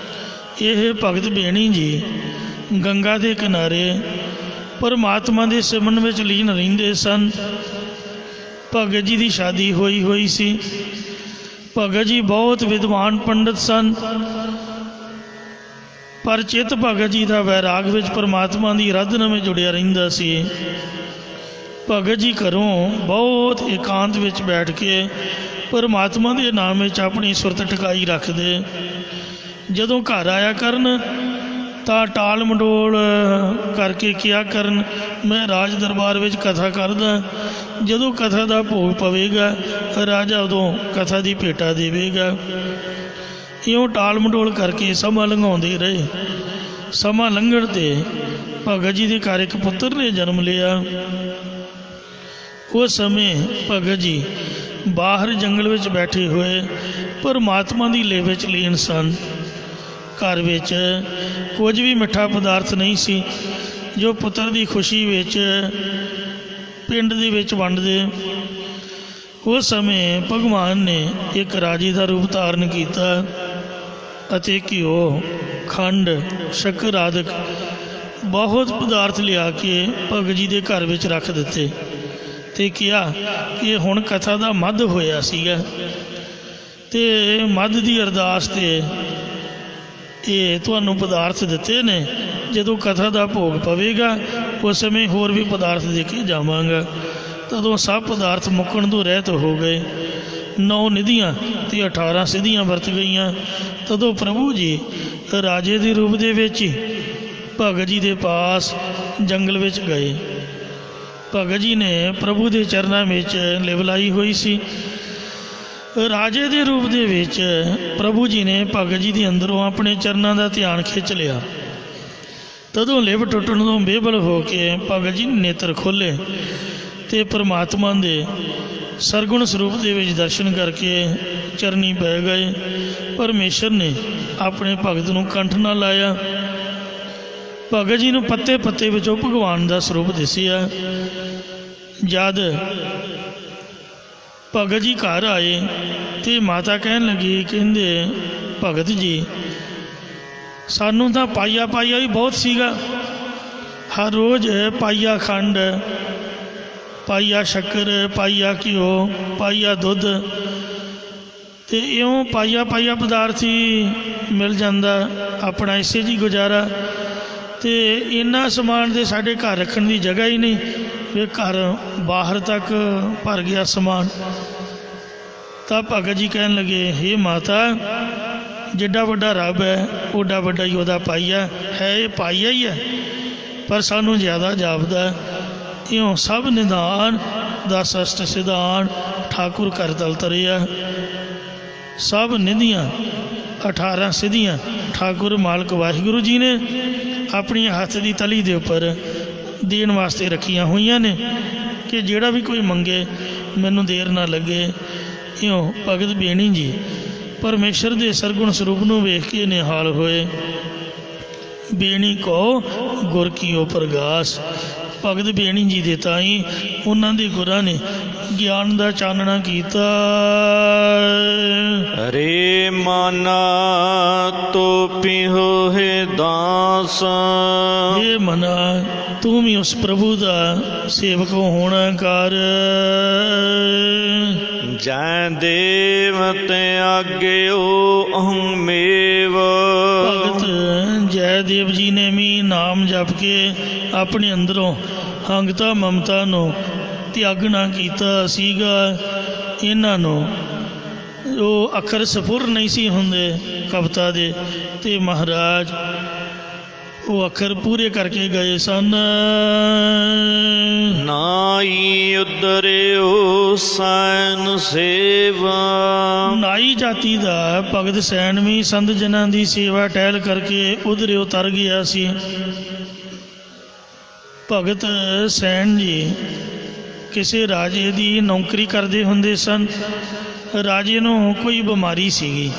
ਇਹ ਭਗਤ ਬੇਣੀ ਜੀ ਗੰਗਾ ਦੇ ਕਿਨਾਰੇ ਪਰਮਾਤਮਾ ਦੇ ਸਿਮਰਨ ਵਿੱਚ ਲੀਨ ਰਹਿੰਦੇ ਸਨ। ਭਗਤ ਜੀ ਦੀ ਸ਼ਾਦੀ ਹੋਈ ਸੀ। ਭਗਤ ਜੀ ਬਹੁਤ ਵਿਦਵਾਨ ਪੰਡਤ ਸਨ, ਪਰ ਚਿੱਤ ਭਗਤ ਜੀ ਦਾ ਵੈਰਾਗ ਵਿੱਚ ਪਰਮਾਤਮਾ ਦੀ ਅਰਾਧਨਾ ਵਿੱਚ ਜੁੜਿਆ ਰਹਿੰਦਾ ਸੀ। ਭਗਤ ਜੀ ਘਰੋਂ ਬਹੁਤ ਇਕਾਂਤ ਵਿੱਚ ਬੈਠ ਕੇ ਪਰਮਾਤਮਾ ਦੇ ਨਾਮ ਵਿੱਚ ਆਪਣੀ ਸੁਰਤ ਟਿਕਾਈ ਰੱਖਦੇ। ਜਦੋਂ ਘਰ ਆਇਆ ਕਰਨ ਤਾਂ ਟਾਲ ਮਟੋਲ ਕਰਕੇ ਕਿਹਾ ਕਰਨ, ਮੈਂ ਰਾਜ ਦਰਬਾਰ ਵਿੱਚ ਕਥਾ ਕਰਦਾ, ਜਦੋਂ ਕਥਾ ਦਾ ਭੋਗ ਪਵੇਗਾ ਰਾਜਾ ਉਦੋਂ ਕਥਾ ਦੀ ਭੇਟਾ ਦੇਵੇਗਾ। ਇਉਂ ਟਾਲ ਮਟੋਲ ਕਰਕੇ ਸਮਾਂ ਲੰਘਾਉਂਦੇ ਰਹੇ। ਸਮਾਂ ਲੰਘਣ 'ਤੇ ਭਗਤ ਜੀ ਦੇ ਘਰ ਇੱਕ ਪੁੱਤਰ ਨੇ ਜਨਮ ਲਿਆ। ਉਸ ਸਮੇਂ ਭਗਤ ਜੀ ਬਾਹਰ ਜੰਗਲ ਵਿੱਚ ਬੈਠੇ ਹੋਏ ਪਰਮਾਤਮਾ ਦੀ ਲੇਵ ਵਿੱਚ ਲੀਨ ਸਨ। ਘਰ ਵਿੱਚ ਕੁਝ ਵੀ ਮਿੱਠਾ ਪਦਾਰਥ ਨਹੀਂ ਸੀ ਜੋ ਪੁੱਤਰ ਦੀ ਖੁਸ਼ੀ ਵਿੱਚ ਪਿੰਡ ਦੇ ਵਿੱਚ ਵੰਡਦੇ। ਉਸ ਸਮੇਂ ਭਗਵਾਨ ਨੇ ਇੱਕ ਰਾਜੇ ਦਾ ਰੂਪ ਧਾਰਨ ਕੀਤਾ ਅਤੇ ਘਿਓ, ਖੰਡ, ਸ਼ੱਕਰ ਆਦਿਕ ਬਹੁਤ ਪਦਾਰਥ ਲਿਆ ਕੇ ਭਗਤ ਜੀ ਦੇ ਘਰ ਵਿੱਚ ਰੱਖ ਦਿੱਤੇ ਅਤੇ ਕਿਹਾ ਕਿ ਹੁਣ ਕਥਾ ਦਾ ਮੱਧ ਹੋਇਆ ਸੀਗਾ ਅਤੇ ਮੱਧ ਦੀ ਅਰਦਾਸ 'ਤੇ ਇਹ ਤੁਹਾਨੂੰ ਪਦਾਰਥ ਦਿੱਤੇ ਨੇ, ਜਦੋਂ ਕਥਾ ਦਾ ਭੋਗ ਪਵੇਗਾ ਉਸ ਸਮੇਂ ਹੋਰ ਵੀ ਪਦਾਰਥ ਦੇ ਕੇ ਜਾਵਾਂਗਾ। ਤਦੋਂ ਸਭ ਪਦਾਰਥ ਮੁੱਕਣ ਤੋਂ ਰਹਿਤ ਹੋ ਗਏ। 9 ਨਿਧੀਆਂ ਅਤੇ 18 ਸਿੱਧੀਆਂ ਵਰਤ ਗਈਆਂ। ਤਦੋਂ ਪ੍ਰਭੂ ਜੀ ਰਾਜੇ ਦੇ ਰੂਪ ਦੇ ਵਿੱਚ ਹੀ ਭਗਤ ਜੀ ਦੇ ਪਾਸ ਜੰਗਲ ਵਿੱਚ ਗਏ। ਭਗਤ ਜੀ ਨੇ ਪ੍ਰਭੂ ਦੇ ਚਰਨਾਂ ਵਿੱਚ ਲਿਵ ਲਾਈ ਹੋਈ ਸੀ। ਰਾਜੇ ਦੇ ਰੂਪ ਦੇ ਵਿੱਚ ਪ੍ਰਭੂ ਜੀ ਨੇ ਭਗਤ ਜੀ ਦੇ ਅੰਦਰੋਂ ਆਪਣੇ ਚਰਨਾਂ ਦਾ ਧਿਆਨ ਖਿੱਚ ਲਿਆ। ਤਦੋਂ ਲਿਵ ਟੁੱਟਣ ਤੋਂ ਬੇਬਲ ਹੋ ਕੇ ਭਗਤ ਜੀ ਨੇ ਨੇਤਰ ਖੋਲ੍ਹੇ ਅਤੇ ਪਰਮਾਤਮਾ ਦੇ ਸਰਗੁਣ ਸਰੂਪ ਦੇ ਵਿੱਚ ਦਰਸ਼ਨ ਕਰਕੇ ਚਰਨੀ ਪੈ ਗਏ। ਪਰਮੇਸ਼ਰ ਨੇ ਆਪਣੇ ਭਗਤ ਨੂੰ ਕੰਠ ਨਾਲ ਲਾਇਆ। ਭਗਤ ਜੀ ਨੂੰ ਪੱਤੇ ਪੱਤੇ ਵਿੱਚੋਂ ਭਗਵਾਨ ਦਾ ਸਰੂਪ ਦਿਸਿਆ। ਜਦ ਭਗਤ ਜੀ ਘਰ ਆਏ ਅਤੇ ਮਾਤਾ ਕਹਿਣ ਲੱਗੀ, ਕਹਿੰਦੇ ਭਗਤ ਜੀ ਸਾਨੂੰ ਤਾਂ ਪਾਈਆ ਪਾਈਆ ਹੀ ਬਹੁਤ ਸੀਗਾ, ਹਰ ਰੋਜ਼ ਪਾਈਆ ਖੰਡ, ਪਾਈਆ ਸ਼ੱਕਰ, ਪਾਈਆ ਘਿਓ, ਪਾਈਆ ਦੁੱਧ, ਅਤੇ ਇਉਂ ਪਾਈਆ ਪਾਈਆ ਪਦਾਰਥ ਹੀ ਮਿਲ ਜਾਂਦਾ, ਆਪਣਾ ਇਸੇ 'ਚ ਹੀ ਗੁਜ਼ਾਰਾ। ਅਤੇ ਇੰਨਾ ਸਮਾਨ ਦੇ ਸਾਡੇ ਘਰ ਰੱਖਣ ਦੀ ਜਗ੍ਹਾ ਹੀ ਨਹੀਂ, ਫਿਰ ਘਰ ਬਾਹਰ ਤੱਕ ਭਰ ਗਿਆ ਸਮਾਨ। ਤਾਂ ਭਗਤ ਜੀ ਕਹਿਣ ਲੱਗੇ, ਹੇ ਮਾਤਾ, ਜਿੱਡਾ ਵੱਡਾ ਰੱਬ ਹੈ ਓਡਾ ਵੱਡਾ ਹੀ ਉਹਦਾ ਪਾਈਆ ਹੈ, ਇਹ ਪਾਈਆ ਹੀ ਹੈ, ਪਰ ਸਾਨੂੰ ਜ਼ਿਆਦਾ ਜਾਪਦਾ। ਇਉਂ ਸਭ ਨਿਧਾਨ ਦਸ ਅਸ਼ਟ ਸਿਧਾਨ ਠਾਕੁਰ ਕਰ ਤਲ ਤਰਿਆ, ਸਭ ਨਿਧੀਆਂ 18 ਸਿੱਧੀਆਂ ਠਾਕੁਰ ਮਾਲਕ ਵਾਹਿਗੁਰੂ ਜੀ ਨੇ ਆਪਣੀ ਹੱਥ ਦੀ ਤਲੀ ਦੇ ਉੱਪਰ ਦੇਣ ਵਾਸਤੇ ਰੱਖੀਆਂ ਹੋਈਆਂ ਨੇ, ਕਿ ਜਿਹੜਾ ਵੀ ਕੋਈ ਮੰਗੇ ਮੈਨੂੰ ਦੇਰ ਨਾ ਲੱਗੇ। ਇਉਂ ਭਗਤ ਬੇਣੀ ਜੀ ਪਰਮੇਸ਼ਰ ਦੇ ਸਰਗੁਣ ਸਰੂਪ ਨੂੰ ਵੇਖ ਕੇ ਨਿਹਾਲ ਹੋਏ। ਬੇਣੀ ਕੋ ਗੁਰ ਕੀਓ ਪ੍ਰਗਾਸ, ਭਗਤ ਬੇਣੀ ਜੀ ਦੇ ਤਾਈਂ ਉਹਨਾਂ ਦੇ ਗੁਰਾਂ ਨੇ ਗਿਆਨ ਦਾ ਚਾਨਣਾ ਕੀਤਾ। ਰੇ ਮਾਨਾ ਤੋ ਪਿਹੋ ਹੈ ਦਾਸ, ਇਹ ਮਨਾ ਤੂੰ ਵੀ ਉਸ ਪ੍ਰਭੂ ਦਾ ਸੇਵਕ ਹੋਣਾ ਕਰ। ਜੈ ਦੇਵ ਤੇ ਆਗਿਓ ਅਹੰ ਮੇਵ, ਭਗਤ ਜੈ ਦੇਵ ਜੀ ਨੇ ਵੀ ਨਾਮ ਜਪ ਕੇ ਆਪਣੇ ਅੰਦਰੋਂ ਹੰਗਤਾ ਮਮਤਾ ਨੂੰ ਤਿਆਗਣਾ ਕੀਤਾ ਸੀਗਾ। ਇਹਨਾਂ ਨੂੰ ਉਹ ਅੱਖਰ ਸਫੁਰ ਨਹੀਂ ਸੀ ਹੁੰਦੇ ਕਵਿਤਾ ਦੇ, ਅਤੇ ਮਹਾਰਾਜ ਉਹ ਅੱਖਰ ਪੂਰੇ ਕਰਕੇ ਗਏ ਸਨ। ਨਾਈ ਉਦਰਿਓ ਸੈਨ ਸੇਵਾ, ਨਾਈ ਜਾਤੀ ਦਾ ਭਗਤ ਸੈਨ ਵੀ ਸੰਤ ਜਨਾਂ ਦੀ ਸੇਵਾ ਟਹਿਲ ਕਰਕੇ ਉਧਰੇ ਉਤਰ ਗਿਆ ਸੀ। ਭਗਤ ਸੈਨ ਜੀ ਕਿਸੇ ਰਾਜੇ ਦੀ ਨੌਕਰੀ ਕਰਦੇ ਹੁੰਦੇ ਸਨ। ਰਾਜੇ ਨੂੰ ਕੋਈ ਬਿਮਾਰੀ ਸੀਗੀ,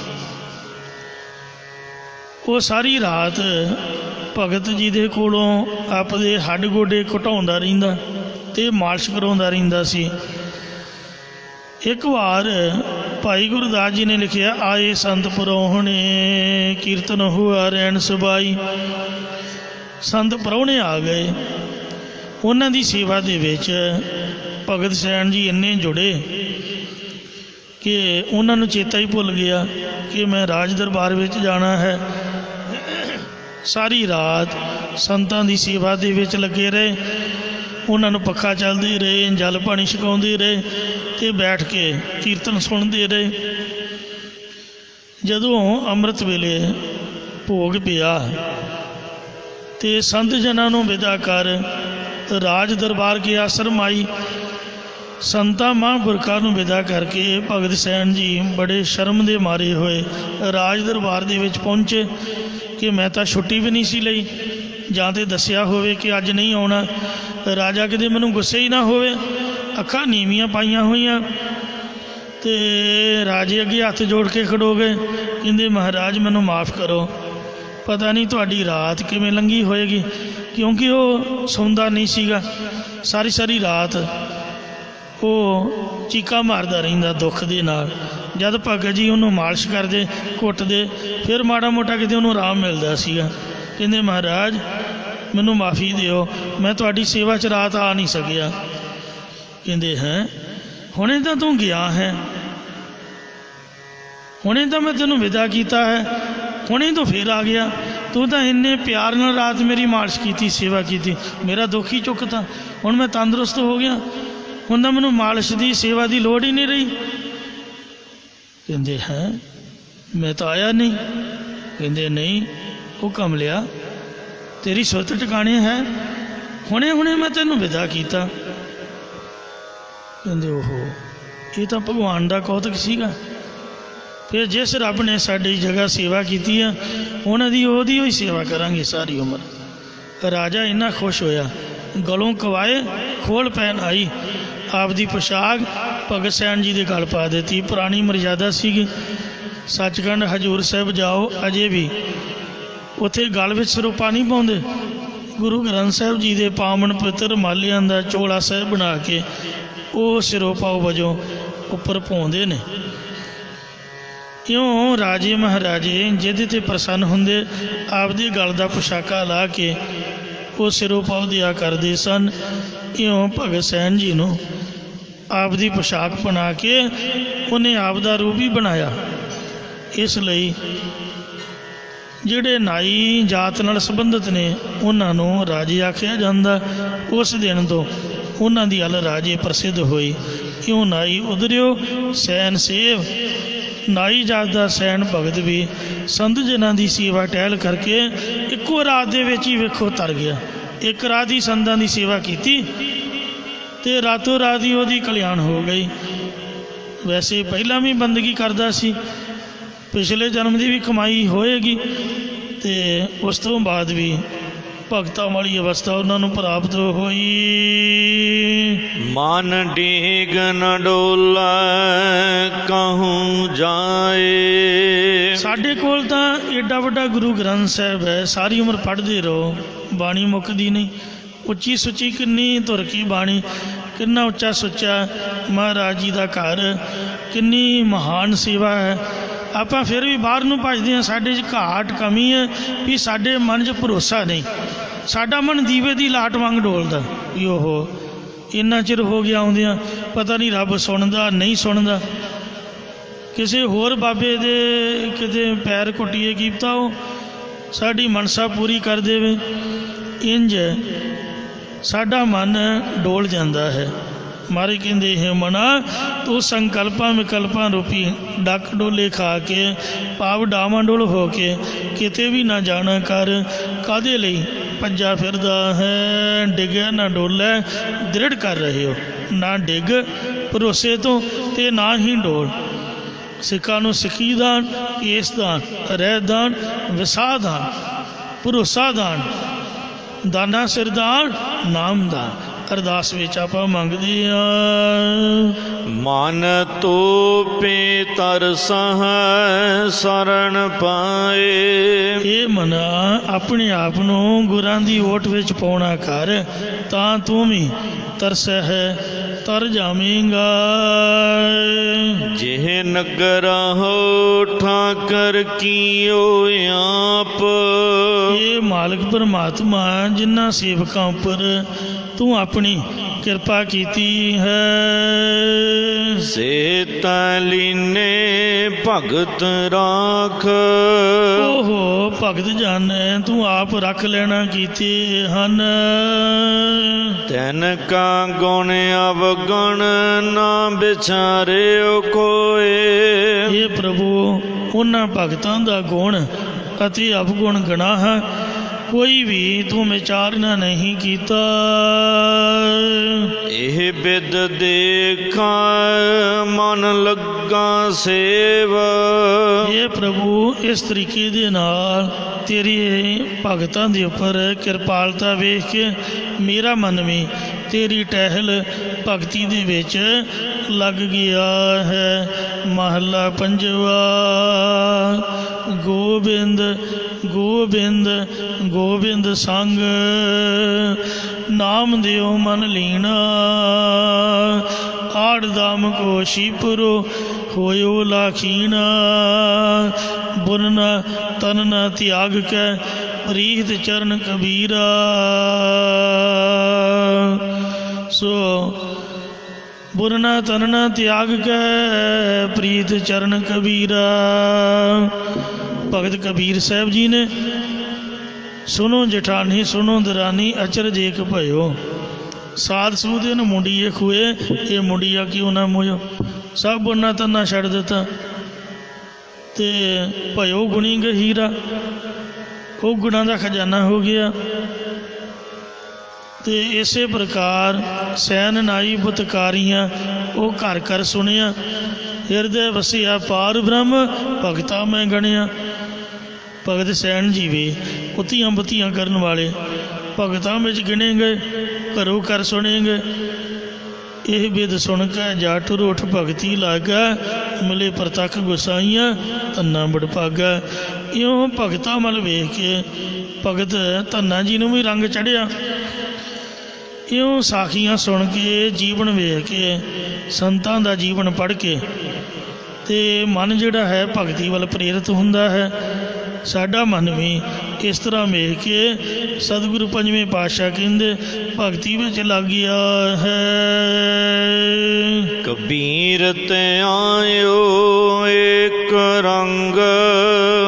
ਉਹ ਸਾਰੀ ਰਾਤ ਭਗਤ ਜੀ ਦੇ ਕੋਲੋਂ ਆਪਦੇ ਹੱਡ ਗੋਡੇ ਘਟਾਉਂਦਾ ਰਹਿੰਦਾ ਅਤੇ ਮਾਲਿਸ਼ ਕਰਾਉਂਦਾ ਰਹਿੰਦਾ ਸੀ। ਇੱਕ ਵਾਰ ਭਾਈ ਗੁਰਦਾਸ ਜੀ ਨੇ ਲਿਖਿਆ, ਆਏ ਸੰਤ ਪਰੋਹਣੇ ਕੀਰਤਨ ਹੁਆ ਰੈਣ ਸਬਾਈ, ਸੰਤ ਪ੍ਰਾਹੁਣੇ ਆ ਗਏ। ਉਹਨਾਂ ਦੀ ਸੇਵਾ ਦੇ ਵਿੱਚ ਭਗਤ ਸੈਨ ਜੀ ਇੰਨੇ ਜੁੜੇ ਕਿ ਉਹਨਾਂ ਨੂੰ ਚੇਤਾ ਹੀ ਭੁੱਲ ਗਿਆ ਕਿ ਮੈਂ ਰਾਜ ਦਰਬਾਰ ਵਿੱਚ ਜਾਣਾ ਹੈ। ਸਾਰੀ ਰਾਤ ਸੰਤਾਂ ਦੀ ਸੇਵਾ ਦੇ ਵਿੱਚ ਲੱਗੇ ਰਹੇ, ਉਹਨਾਂ ਨੂੰ ਪੱਖਾ ਚੱਲਦੇ ਰਹੇ, ਜਲ ਪਾਣੀ ਛਕਾਉਂਦੇ ਰਹੇ ਅਤੇ ਬੈਠ ਕੇ ਕੀਰਤਨ ਸੁਣਦੇ ਰਹੇ। ਜਦੋਂ ਅੰਮ੍ਰਿਤ ਵੇਲੇ ਭੋਗ ਪਿਆ ਅਤੇ ਸੰਤ ਜਨਾਂ ਨੂੰ ਵਿਦਾ ਕਰ ਰਾਜ ਦਰਬਾਰ ਕੇ ਆਸ਼ਰਮ ਆਈ। ਸੰਤਾਂ ਮਹਾਂਪੁਰਖਾਂ ਨੂੰ ਵਿਦਾ ਕਰਕੇ ਭਗਤ ਸੈਨ ਜੀ ਬੜੇ ਸ਼ਰਮ ਦੇ ਮਾਰੇ ਹੋਏ ਰਾਜ ਦਰਬਾਰ ਦੇ ਵਿੱਚ ਪਹੁੰਚੇ ਕਿ ਮੈਂ ਤਾਂ ਛੁੱਟੀ ਵੀ ਨਹੀਂ ਸੀ ਲਈ, ਜਾਂ ਤਾਂ ਦੱਸਿਆ ਹੋਵੇ ਕਿ ਅੱਜ ਨਹੀਂ ਆਉਣਾ, ਰਾਜਾ ਕਿਤੇ ਮੈਨੂੰ ਗੁੱਸੇ ਹੀ ਨਾ ਹੋਵੇ। ਅੱਖਾਂ ਨੀਵੀਆਂ ਪਾਈਆਂ ਹੋਈਆਂ ਅਤੇ ਰਾਜੇ ਅੱਗੇ ਹੱਥ ਜੋੜ ਕੇ ਖੜੋ ਗਏ, ਕਹਿੰਦੇ ਮਹਾਰਾਜ ਮੈਨੂੰ ਮਾਫ਼ ਕਰੋ, ਪਤਾ ਨਹੀਂ ਤੁਹਾਡੀ ਰਾਤ ਕਿਵੇਂ ਲੰਘੀ ਹੋਏਗੀ, ਕਿਉਂਕਿ ਉਹ ਸੌਂਦਾ ਨਹੀਂ ਸੀਗਾ। ਸਾਰੀ ਸਾਰੀ ਰਾਤ ਉਹ ਚੀਕਾਂ ਮਾਰਦਾ ਰਹਿੰਦਾ ਦੁੱਖ ਦੇ ਨਾਲ। ਜਦ ਭਗਤ ਜੀ ਉਹਨੂੰ ਮਾਲਿਸ਼ ਕਰਦੇ, ਘੁੱਟਦੇ, ਫਿਰ ਮਾੜਾ ਮੋਟਾ ਕਿਤੇ ਉਹਨੂੰ ਆਰਾਮ ਮਿਲਦਾ ਸੀਗਾ। ਕਹਿੰਦੇ ਮਹਾਰਾਜ ਮੈਨੂੰ ਮਾफ़ੀ ਦਿਓ, ਮੈਂ ਤੁਹਾਡੀ ਸੇਵਾ 'ਚ ਰਾਤ ਆ ਨਹੀਂ ਸਕਿਆ। ਕਹਿੰਦੇ ਹੈਂ, ਹੁਣੇ ਤਾਂ ਤੂੰ ਗਿਆ ਹੈ, ਹੁਣੇ ਤਾਂ ਮੈਂ ਤੈਨੂੰ ਵਿਦਾ ਕੀਤਾ ਹੈ, ਹੁਣੇ ਤੂੰ ਫਿਰ ਆ ਗਿਆ। ਤੂੰ ਤਾਂ ਇੰਨੇ ਪਿਆਰ ਨਾਲ ਰਾਤ ਮੇਰੀ ਮਾਲਿਸ਼ ਕੀਤੀ, ਸੇਵਾ ਕੀਤੀ, ਮੇਰਾ ਦੁੱਖ ਹੀ ਚੁੱਕਤਾ, ਹੁਣ ਮੈਂ ਤੰਦਰੁਸਤ ਹੋ ਗਿਆ, ਹੁਣ ਤਾਂ ਮੈਨੂੰ ਮਾਲਿਸ਼ ਦੀ ਸੇਵਾ ਦੀ ਲੋੜ ਹੀ ਨਹੀਂ ਰਹੀ। ਕਹਿੰਦੇ ਹੈ ਮੈਂ ਤਾਂ ਆਇਆ ਨਹੀਂ। ਕਹਿੰਦੇ ਨਹੀਂ ਉਹ ਕਮਲਿਆ, ਤੇਰੀ ਸੁਰਤ ਟਿਕਾਣੇ ਹੈ, ਹੁਣੇ ਹੁਣੇ ਮੈਂ ਤੈਨੂੰ ਵਿਦਾ ਕੀਤਾ। ਕਹਿੰਦੇ ਓਹੋ, ਇਹ ਤਾਂ ਭਗਵਾਨ ਦਾ ਕੌਤਕ ਸੀਗਾ। ਫਿਰ ਜਿਸ ਰੱਬ ਨੇ ਸਾਡੀ ਜਗ੍ਹਾ ਸੇਵਾ ਕੀਤੀ ਆ, ਉਹਨਾਂ ਦੀ ਉਹਦੀ ਹੋਈ ਸੇਵਾ ਕਰਾਂਗੇ ਸਾਰੀ ਉਮਰ। ਰਾਜਾ ਇੰਨਾ ਖੁਸ਼ ਹੋਇਆ, ਗਲੋਂ ਕਵਾਏ ਖੋਲ ਪੈਣ ਆਈ, ਆਪਦੀ ਪੁਸ਼ਾਕ ਭਗਤ ਸੈਨ ਜੀ ਦੇ ਗਲ ਪਾ ਦਿੱਤੀ। ਪੁਰਾਣੀ ਮਰਜ਼ਾਦਾ ਸੀਗੀ, ਸੱਚਖੰਡ ਹਜ਼ੂਰ ਸਾਹਿਬ ਜਾਓ, ਅਜੇ ਵੀ ਉੱਥੇ ਗਲ ਵਿੱਚ ਸਰੋਪਾ ਨਹੀਂ ਪਾਉਂਦੇ। ਗੁਰੂ ਗ੍ਰੰਥ ਸਾਹਿਬ ਜੀ ਦੇ ਪਾਵਨ ਪਵਿੱਤਰ ਮਾਲਿਆਂ ਦਾ ਚੋਲਾ ਸਾਹਿਬ ਬਣਾ ਕੇ ਉਹ ਸਿਰੋਪਾਓ ਵਜੋਂ ਉੱਪਰ ਪਾਉਂਦੇ ਨੇ। ਇਉਂ ਰਾਜੇ ਮਹਾਰਾਜੇ ਜਿਹਦੇ 'ਤੇ ਪ੍ਰਸੰਨ ਹੁੰਦੇ ਆਪਦੀ ਗਲ ਦਾ ਪੁਸ਼ਾਕਾ ਲਾ ਕੇ ਉਹ ਸਿਰੋਂ ਪਾਉ ਦਿਆ ਕਰਦੇ ਸਨ। ਇਉਂ ਭਗਤ ਸੈਨ ਜੀ ਨੂੰ ਆਪਦੀ ਪੁਸ਼ਾਕ ਬਣਾ ਕੇ ਉਹਨੇ ਆਪ ਦਾ ਰੂਪ ਵੀ ਬਣਾਇਆ। ਇਸ ਲਈ ਜਿਹੜੇ ਨਾਈ ਜਾਤ ਨਾਲ ਸੰਬੰਧਿਤ ਨੇ ਉਹਨਾਂ ਨੂੰ ਰਾਜੇ ਆਖਿਆ ਜਾਂਦਾ। ਉਸ ਦਿਨ ਤੋਂ ਉਹਨਾਂ ਦੀ ਹਲ ਰਾਜੇ ਪ੍ਰਸਿੱਧ ਹੋਈ। ਇਉਂ ਨਾਈ ਉਧਰਿਓ ਸੈਨ ਸੇਵ। ਨਾਈ ਜਾਤ ਦਾ ਸੈਨ ਭਗਤ ਵੀ ਸੰਤ ਜਨਾਂ ਦੀ ਸੇਵਾ ਟਹਿਲ ਕਰਕੇ ਇੱਕੋ ਰਾਤ ਦੇ ਵਿੱਚ ਹੀ ਵੇਖੋ ਤਰ ਗਿਆ। ਇੱਕ ਰਾਤ ਹੀ ਸੰਤਾਂ ਦੀ ਸੇਵਾ ਕੀਤੀ ਅਤੇ ਰਾਤੋਂ ਰਾਤ ਹੀ ਉਹਦੀ ਕਲਿਆਣ ਹੋ ਗਈ। ਵੈਸੇ ਪਹਿਲਾਂ ਵੀ ਬੰਦਗੀ ਕਰਦਾ ਸੀ, ਪਿਛਲੇ ਜਨਮ ਦੀ ਵੀ ਕਮਾਈ ਹੋਏਗੀ ਅਤੇ ਉਸ ਤੋਂ ਬਾਅਦ ਵੀ ਭਗਤਾਂ ਵਾਲੀ ਅਵਸਥਾ ਉਹਨਾਂ ਨੂੰ ਪ੍ਰਾਪਤ ਹੋਈ। ਮਨ ਡੀਗ ਨ ਡੋਲਾ ਕਹੂੰ ਜਾਏ। ਸਾਡੇ ਕੋਲ ਤਾਂ ਏਡਾ ਵੱਡਾ ਗੁਰੂ ਗ੍ਰੰਥ ਸਾਹਿਬ ਹੈ, ਸਾਰੀ ਉਮਰ ਪੜ੍ਹਦੇ ਰਹੋ, ਬਾਣੀ ਮੁੱਕਦੀ ਨਹੀਂ। ਉੱਚੀ ਸੁੱਚੀ ਕਿੰਨੀ ਧੁਰ ਕੀ ਬਾਣੀ, ਕਿੰਨਾ ਉੱਚਾ ਸੁੱਚਾ ਮਹਾਰਾਜ ਜੀ ਦਾ ਘਰ, ਕਿੰਨੀ ਮਹਾਨ ਸੇਵਾ ਹੈ। ਆਪਾਂ ਫਿਰ ਵੀ ਬਾਹਰ ਨੂੰ ਭੱਜਦੇ ਹਾਂ। ਸਾਡੇ 'ਚ ਘਾਟ ਕਮੀ ਹੈ ਵੀ ਸਾਡੇ ਮਨ 'ਚ ਭਰੋਸਾ ਨਹੀਂ। ਸਾਡਾ ਮਨ ਦੀਵੇ ਦੀ ਲਾਟ ਵਾਂਗ ਡੋਲਦਾ ਵੀ ਉਹ ਇੰਨਾ ਚਿਰ ਹੋ ਗਿਆ ਆਉਂਦਿਆਂ, ਪਤਾ ਨਹੀਂ ਰੱਬ ਸੁਣਦਾ ਨਹੀਂ ਸੁਣਦਾ। ਕਿਸੇ ਹੋਰ ਬਾਬੇ ਦੇ ਕਿਤੇ ਪੈਰ ਘੁੱਟੀਏ ਕੀ ਪਤਾ ਉਹ ਸਾਡੀ ਮਨਸਾ ਪੂਰੀ ਕਰ ਦੇਵੇ। ਇੰਝ ਸਾਡਾ ਮਨ ਡੋਲ ਜਾਂਦਾ ਹੈ। ਮਾਰੇ ਕਹਿੰਦੇ ਹੈ ਮਨਾ ਤੂੰ ਸੰਕਲਪਾਂ ਵਿਕਲਪਾਂ ਰੂਪੀ ਡੱਕ ਡੋਲੇ ਖਾ ਕੇ ਭਾਵ ਡਾਵਾਂਡੋਲ ਹੋ ਕੇ ਕਿਤੇ ਵੀ ਨਾ ਜਾਣਾ ਕਰ। ਕਾਹਦੇ ਲਈ ਭੱਜਾ ਫਿਰਦਾ ਹੈ, ਡਿੱਗਿਆ ਨਾ ਡੋਲੇ। ਦ੍ਰਿੜ ਕਰ ਰਹੇ ਹੋ, ਨਾ ਡਿੱਗ ਭਰੋਸੇ ਤੋਂ ਅਤੇ ਨਾ ਹੀ ਡੋਲ। ਸਿੱਖਾਂ ਨੂੰ ਸਿੱਖੀ ਦਾਨ, ਕੇਸ ਦਾਨ, ਰਹਿ ਦਾਨ, ਵਿਸਾਹ ਦਾਨ, ਭਰੋਸਾ ਦਾਨ, ਦਾਨਾ ਸਿਰ ਦਾਨ, ਨਾਮ ਦਾਨ ਅਰਦਾਸ ਵਿੱਚ ਆਪਾਂ ਮੰਗਦੇ ਹਾਂ। ਮਨ ਤੋਪੇ ਤਰਸਹ ਸਰਣ ਪਾਏ। ਇਹ ਮਨਾ ਆਪਣੇ ਆਪ ਨੂੰ ਗੁਰਾਂ ਦੀ ਓਟ ਵਿੱਚ ਪਾਉਣਾ ਕਰ, ਤਾਂ ਤੂੰ ਵੀ ਤਰਸਹਿ ਤਰ ਜਾਵੇਂਗਾ। ਜਿਹ ਨਗਰ ਹੋ ਠਾਕਰ ਕੀਓ ਆਪ। ਇਹ ਮਾਲਕ ਪਰਮਾਤਮਾ ਜਿਨ੍ਹਾਂ ਸੇਵਕਾਂ ਉੱਪਰ ਤੂੰ ਆਪਣੀ ਕਿਰਪਾ ਕੀਤੀ ਹੈ। ਸੇ ਤੈ ਲੀਨੇ ਭਗਤ ਰਾਖ। ਓਹੋ ਭਗਤ ਜਨ ਤੂੰ ਆਪ ਰੱਖ ਲੈਣਾ ਕੀਤੇ ਹਨ। ਤੈਨ ਕਾ ਗੁਣ ਅਵਗੁਣ ਨਾ ਵਿਚਾਰਿਓ ਕੋਏ। ਇਹ ਪ੍ਰਭੂ ਉਹਨਾਂ ਭਗਤਾਂ ਦਾ ਗੁਣ ਅਤੇ ਅਵਗੁਣ ਗਨਾਹ ਕੋਈ ਵੀ ਤੂੰ ਵਿਚਾਰਨਾ ਨਹੀਂ ਕੀਤਾ। ਇਹ ਬਿਦ ਦੇਖਾਂ ਮਨ ਲੱਗਾ ਸੇਵ। ਇਹ ਪ੍ਰਭੂ ਇਸ ਤਰੀਕੇ ਦੇ ਨਾਲ ਤੇਰੀ ਭਗਤਾਂ ਦੇ ਉੱਪਰ ਕਿਰਪਾਲਤਾ ਵੇਖ ਕੇ ਮੇਰਾ ਮਨ ਵੀ ਤੇਰੀ ਟਹਿਲ ਭਗਤੀ ਦੇ ਵਿੱਚ ਲੱਗ ਗਿਆ ਹੈ। ਮਹੱਲਾ ਪੰਜਵਾ। ਗੋਬਿੰਦ ਗੋਬਿੰਦ ਗੋਬਿੰਦ ਸੰਗ ਨਾਮ ਦਿਓ ਮਨ ਲੀਣਾ। ਆੜ ਦਾਮ ਕੋ ਸ਼ੀਪੁਰੋ ਹੋਇਓ ਲਾਖੀਣਾ। ਬੁਨ ਤਨ ਨ ਤਿਆਗ ਕੈ ਪ੍ਰੀਤ ਚਰਨ ਕਬੀਰਾ। ਸੋ ਬੁਨ ਤਨ ਨ ਤਿਆਗ ਕੈ ਪ੍ਰੀਤ ਚਰਨ ਕਬੀਰਾ। ਭਗਤ ਕਬੀਰ ਸਾਹਿਬ ਜੀ ਨੇ ਸੁਣੋ ਜਠਾਨੀ ਸੁਣੋ ਦਰਾਨੀ ਅਚਰਜ ਏਕ ਭਇਓ। ਸਾਧ ਸੂਦੇ ਨੂੰ ਮੁੰਡੀਏ ਖੂਏ ਇਹ ਮੁੰਡੀਆ ਕਿਉਂ ਨਾ ਮੋਇਓ। ਸਭ ਬੁਨਾ ਤੰਨਾ ਛੱਡ ਦਿੱਤਾ ਅਤੇ ਭਇਓ ਗੁਣੀ ਗਹੀਰਾ। ਉਹ ਗੁਣਾਂ ਦਾ ਖਜ਼ਾਨਾ ਹੋ ਗਿਆ। ਅਤੇ ਇਸੇ ਪ੍ਰਕਾਰ ਸੈਨ ਨਾਈ ਬੁਤਕਾਰੀਆਂ ਉਹ ਘਰ ਘਰ ਸੁਣਿਆ। ਹਿਰਦੇ ਵਸਿਆ ਪਾਰ ਬ੍ਰਹਮ ਭਗਤਾ ਮੈਂ ਗਣਿਆ। ਭਗਤ ਸੈਨ ਜੀ ਵੀ ਉਤੀਆਂ ਬਤੀਆਂ ਕਰਨ ਵਾਲੇ ਭਗਤਾਂ ਵਿੱਚ ਗਿਣੇ ਗਏ, ਘਰੋਂ ਘਰ ਸੁਣੇ ਗਏ। ਇਹ ਬਿਦ ਸੁਣ ਕੇ ਜਾਟ ਰੋਠ ਭਗਤੀ ਲਾਗਾ। ਮਿਲੇ ਪ੍ਰਤੱਖ ਗੁਸਾਈਆਂ ਧੰਨਾ ਬੜ ਭਾਗਾ। ਇਉਂ ਭਗਤਾਂ ਵੱਲ ਵੇਖ ਕੇ ਭਗਤ ਧੰਨਾ ਜੀ ਨੂੰ ਵੀ ਰੰਗ ਚੜ੍ਹਿਆ। ਇਉਂ ਸਾਖੀਆਂ ਸੁਣ ਕੇ, ਜੀਵਨ ਵੇਖ ਕੇ, ਸੰਤਾਂ ਦਾ ਜੀਵਨ ਪੜ੍ਹ ਕੇ ਤੇ ਮਨ ਜਿਹੜਾ ਹੈ ਭਗਤੀ ਵੱਲ ਪ੍ਰੇਰਿਤ ਹੁੰਦਾ ਹੈ। ਸਾਡਾ ਮਨ ਵੀ ਇਸ ਤਰ੍ਹਾਂ ਵੇਖ ਕੇ ਸਤਿਗੁਰੂ ਪੰਜਵੇਂ ਪਾਤਸ਼ਾਹ ਕਹਿੰਦੇ ਭਗਤੀ ਵਿੱਚ ਲੱਗ ਗਿਆ ਹੈ। ਕਬੀਰ ਤੇ ਆਇਓ ਏਕ ਰੰਗ।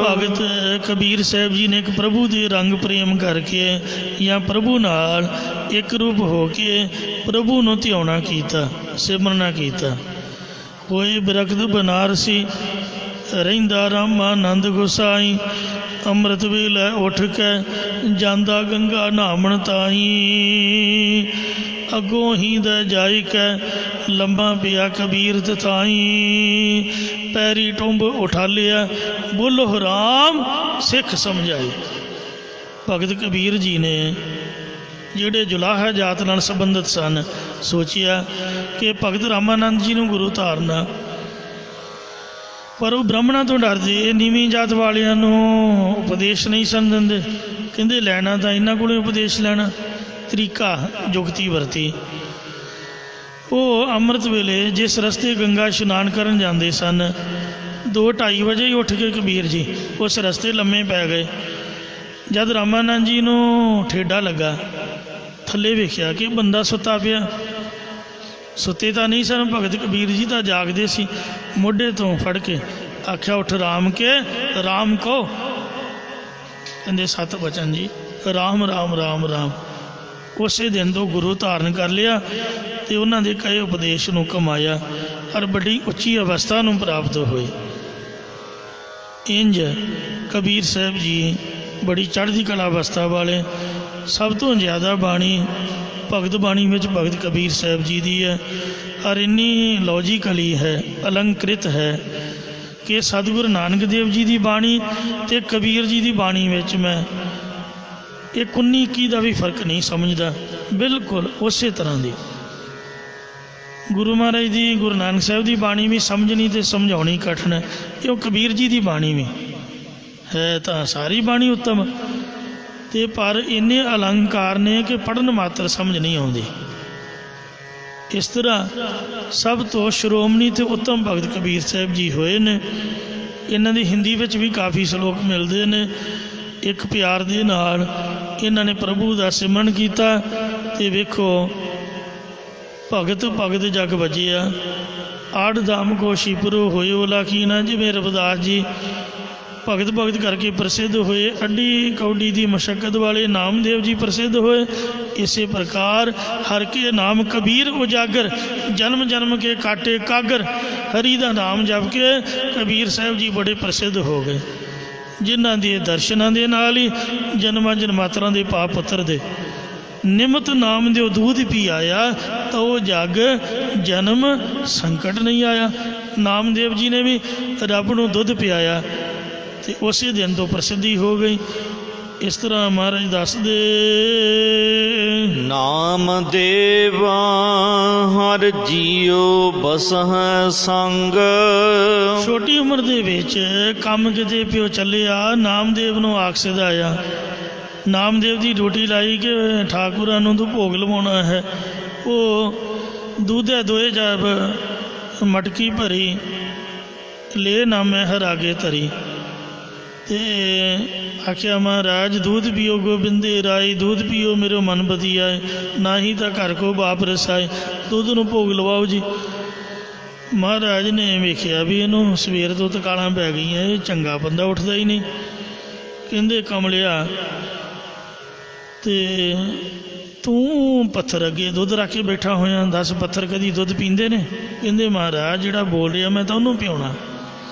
ਭਗਤ ਕਬੀਰ ਸਾਹਿਬ ਜੀ ਨੇ ਇੱਕ ਪ੍ਰਭੂ ਦੇ ਰੰਗ ਪ੍ਰੇਮ ਕਰਕੇ ਜਾਂ ਪ੍ਰਭੂ ਨਾਲ ਇੱਕ ਰੂਪ ਹੋ ਕੇ ਪ੍ਰਭੂ ਨੂੰ ਧਿਆਉਣਾ ਕੀਤਾ, ਸਿਮਰਨਾ ਕੀਤਾ। ਹੋਏ ਬਿਰਖਤ ਬਨਾਰਸੀ, ਰਹਿੰਦਾ ਰਾਮਾਨੰਦ ਗੁਸਾਈ। ਅੰਮ੍ਰਿਤ ਵੇਲੇ ਉੱਠ ਕੇ ਜਾਂਦਾ ਗੰਗਾ ਨਹਾਵਣ ਤਾਈ। ਅੱਗੋਂ ਹੀ ਦਾ ਜਾਇ ਕੇ ਲੰਬਾ ਪਿਆ ਕਬੀਰ ਤਥਾਈ। ਪੈਰੀ ਟੁੰਬ ਉਠਾਲਿਆ, ਬੋਲੋ ਰਾਮ ਸਿੱਖ ਸਮਝਾਈ। ਭਗਤ ਕਬੀਰ ਜੀ ਨੇ ਜਿਹੜੇ ਜੁਲਾਹਾ ਜਾਤ ਨਾਲ ਸੰਬੰਧਿਤ ਸਨ, ਸੋਚਿਆ ਕਿ ਭਗਤ ਰਾਮਾਨੰਦ ਜੀ ਨੂੰ ਗੁਰੂ ਧਾਰਨਾ, ਪਰ ਉਹ ਬ੍ਰਾਹਮਣਾਂ ਤੋਂ ਡਰਦੇ, ਨੀਵੀਂ ਜਾਤ ਵਾਲਿਆਂ ਨੂੰ ਉਪਦੇਸ਼ ਨਹੀਂ ਸਨ ਦਿੰਦੇ। ਕਹਿੰਦੇ ਲੈਣਾ ਤਾਂ ਇਹਨਾਂ ਕੋਲੋਂ ਉਪਦੇਸ਼ ਲੈਣਾ। ਤਰੀਕਾ ਜੁਗਤੀ ਵਰਤੀ। ਉਹ ਅੰਮ੍ਰਿਤ ਵੇਲੇ ਜਿਸ ਰਸਤੇ ਗੰਗਾ ਇਸ਼ਨਾਨ ਕਰਨ ਜਾਂਦੇ ਸਨ, 2-2:30 ਵਜੇ ਹੀ ਉੱਠ ਕੇ ਕਬੀਰ ਜੀ ਉਸ ਰਸਤੇ ਲੰਮੇ ਪੈ ਗਏ। ਜਦ ਰਾਮਾਨੰਦ ਜੀ ਨੂੰ ਠੇਡਾ ਲੱਗਾ, ਥੱਲੇ ਵੇਖਿਆ ਕਿ ਬੰਦਾ ਸੁੱਤਾ ਪਿਆ। ਸੁੱਤੇ ਤਾਂ ਨਹੀਂ ਸਨ, ਭਗਤ ਕਬੀਰ ਜੀ ਤਾਂ ਜਾਗਦੇ ਸੀ। ਮੋਢੇ ਤੋਂ ਫੜ ਕੇ ਆਖਿਆ, ਉੱਠ ਰਾਮ ਕੇ ਰਾਮ ਕਹੋ। ਕਹਿੰਦੇ 7 ਬਚਨ ਜੀ, ਰਾਮ ਰਾਮ ਰਾਮ ਰਾਮ। ਉਸੇ ਦਿਨ ਤੋਂ ਗੁਰੂ ਧਾਰਨ ਕਰ ਲਿਆ ਤੇ ਉਹਨਾਂ ਦੇ ਕਹੇ ਉਪਦੇਸ਼ ਨੂੰ ਕਮਾਇਆ ਔਰ ਵੱਡੀ ਉੱਚੀ ਅਵਸਥਾ ਨੂੰ ਪ੍ਰਾਪਤ ਹੋਏ। ਇੰਜ ਕਬੀਰ ਸਾਹਿਬ ਜੀ ਬੜੀ ਚੜ੍ਹਦੀ ਕਲਾ ਅਵਸਥਾ ਵਾਲੇ। ਸਭ ਤੋਂ ਜ਼ਿਆਦਾ ਬਾਣੀ ਭਗਤ ਬਾਣੀ ਵਿੱਚ ਭਗਤ ਕਬੀਰ ਸਾਹਿਬ ਜੀ ਦੀ ਹੈ ਔਰ ਇੰਨੀ ਲੌਜੀਕਲੀ ਹੈ, ਅਲੰਕ੍ਰਿਤ ਹੈ ਕਿ ਸਤਿਗੁਰੂ ਨਾਨਕ ਦੇਵ ਜੀ ਦੀ ਬਾਣੀ ਅਤੇ ਕਬੀਰ ਜੀ ਦੀ ਬਾਣੀ ਵਿੱਚ ਮੈਂ ਇਹ 19-21 ਦਾ ਵੀ ਫਰਕ ਨਹੀਂ ਸਮਝਦਾ। ਬਿਲਕੁਲ ਉਸੇ ਤਰ੍ਹਾਂ ਦੀ ਗੁਰੂ ਮਹਾਰਾਜ ਦੀ, ਗੁਰੂ ਨਾਨਕ ਸਾਹਿਬ ਦੀ ਬਾਣੀ ਵੀ ਸਮਝਣੀ ਅਤੇ ਸਮਝਾਉਣੀ ਕਠਿਨ ਹੈ। ਕਿਉਂ ਕਬੀਰ ਜੀ ਦੀ ਬਾਣੀ ਵੀ ਹੈ ਤਾਂ ਸਾਰੀ ਬਾਣੀ ਉੱਤਮ, ਤੇ ਪਰ ਇੰਨੇ ਅਲੰਕਾਰ ਨੇ ਕਿ ਪੜ੍ਹਨ ਮਾਤਰ ਸਮਝ ਨਹੀਂ ਆਉਂਦੀ। ਇਸ ਤਰ੍ਹਾਂ ਸਭ ਤੋਂ ਸ਼੍ਰੋਮਣੀ ਅਤੇ ਉੱਤਮ ਭਗਤ ਕਬੀਰ ਸਾਹਿਬ ਜੀ ਹੋਏ ਨੇ। ਇਹਨਾਂ ਦੀ ਹਿੰਦੀ ਵਿੱਚ ਵੀ ਕਾਫੀ ਸ਼ਲੋਕ ਮਿਲਦੇ ਨੇ। ਇੱਕ ਪਿਆਰ ਦੇ ਨਾਲ ਇਹਨਾਂ ਨੇ ਪ੍ਰਭੂ ਦਾ ਸਿਮਰਨ ਕੀਤਾ ਤੇ ਵੇਖੋ ਭਗਤ ਭਗਤ ਜਗ ਵਜਿਆ। ਆੜ ਦਾਮ ਕੋ ਸ਼ਿਪਰੋ ਹੋਇਓ ਲਾਖੀਨਾ, ਜਿਵੇਂ ਰਵਿਦਾਸ ਜੀ ਭਗਤ ਭਗਤ ਕਰਕੇ ਪ੍ਰਸਿੱਧ ਹੋਏ। ਅੱਡੀ ਕੌਡੀ ਦੀ ਮਸ਼ੱਕਤ ਵਾਲੇ ਨਾਮਦੇਵ ਜੀ ਪ੍ਰਸਿੱਧ ਹੋਏ। ਇਸੇ ਪ੍ਰਕਾਰ ਹਰ ਕੇ ਨਾਮ ਕਬੀਰ ਉਜਾਗਰ, ਜਨਮ ਜਨਮ ਕੇ ਕਾਟੇ ਕਾਗਰ। ਹਰੀ ਦਾ ਨਾਮ ਜਪ ਕੇ ਕਬੀਰ ਸਾਹਿਬ ਜੀ ਬੜੇ ਪ੍ਰਸਿੱਧ ਹੋ ਗਏ, ਜਿਨ੍ਹਾਂ ਦੇ ਦਰਸ਼ਨਾਂ ਦੇ ਨਾਲ ਹੀ ਜਨਮਾਂ ਜਨਮਾਤਰਾਂ ਦੇ ਪਾਪ ਉਤਰਦੇ। ਨਿਮਤ ਨਾਮ ਦਿਓ ਦੂਧ ਪੀ ਆਇਆ, ਤਾਂ ਉਹ ਜਗ ਜਨਮ ਸੰਕਟ ਨਹੀਂ ਆਇਆ। ਨਾਮਦੇਵ ਜੀ ਨੇ ਵੀ ਰੱਬ ਨੂੰ ਦੁੱਧ ਪਿਆਇਆ ਤੇ ਉਸੇ ਦਿਨ ਤੋਂ ਪ੍ਰਸਿੱਧੀ ਹੋ ਗਈ। ਇਸ ਤਰ੍ਹਾਂ ਮਹਾਰਾਜ ਦੱਸਦੇ, ਨਾਮ ਦੇਵਾ ਹਰ ਜੀਉ ਬਸਹਿ ਸੰਗ। ਛੋਟੀ ਉਮਰ ਦੇ ਵਿੱਚ ਕੰਮ ਕਿਤੇ ਪਿਓ ਚੱਲਿਆ, ਨਾਮਦੇਵ ਨੂੰ ਆਖ ਸਦਾਇਆ। ਨਾਮਦੇਵ ਦੀ ਡਿਊਟੀ ਲਾਈ ਕਿ ਠਾਕੁਰਾਂ ਨੂੰ ਤੂੰ ਭੋਗ ਲਵਾਉਣਾ ਹੈ। ਉਹ ਦੁੱਧੇ ਦੋਏ ਜਬ ਮਟਕੀ ਭਰੀ, ਲੈ ਨਾਮੇ ਹਰਾਗੇ ਧਰੀ। ਤੇ ਆਖਿਆ ਮਹਾਰਾਜ ਦੁੱਧ ਪੀਓ ਗੋਬਿੰਦੇ ਰਾਏ, ਦੁੱਧ ਪੀਓ ਮੇਰੇ ਮਨ ਬਤੀਆਏ, ਨਾ ਹੀ ਤਾਂ ਘਰ ਕੋ ਬਾਪ ਰਸਾਏ। ਦੁੱਧ ਨੂੰ ਭੋਗ ਲਵਾਓ ਜੀ। ਮਹਾਰਾਜ ਨੇ ਵੇਖਿਆ ਵੀ ਇਹਨੂੰ ਸਵੇਰ ਤੋਂ ਤਕਾਲਾਂ ਪੈ ਗਈਆਂ, ਇਹ ਚੰਗਾ ਬੰਦਾ ਉੱਠਦਾ ਹੀ ਨਹੀਂ। ਕਹਿੰਦੇ ਕਮਲਿਆ, ਤੇ ਤੂੰ ਪੱਥਰ ਅੱਗੇ ਦੁੱਧ ਰੱਖ ਕੇ ਬੈਠਾ ਹੋਇਆ, 10 ਪੱਥਰ ਕਦੀ ਦੁੱਧ ਪੀਂਦੇ ਨੇ? ਕਹਿੰਦੇ ਮਹਾਰਾਜ ਜਿਹੜਾ ਬੋਲ ਰਿਹਾ ਮੈਂ ਤਾਂ ਉਹਨੂੰ ਪਿਆਉਣਾ,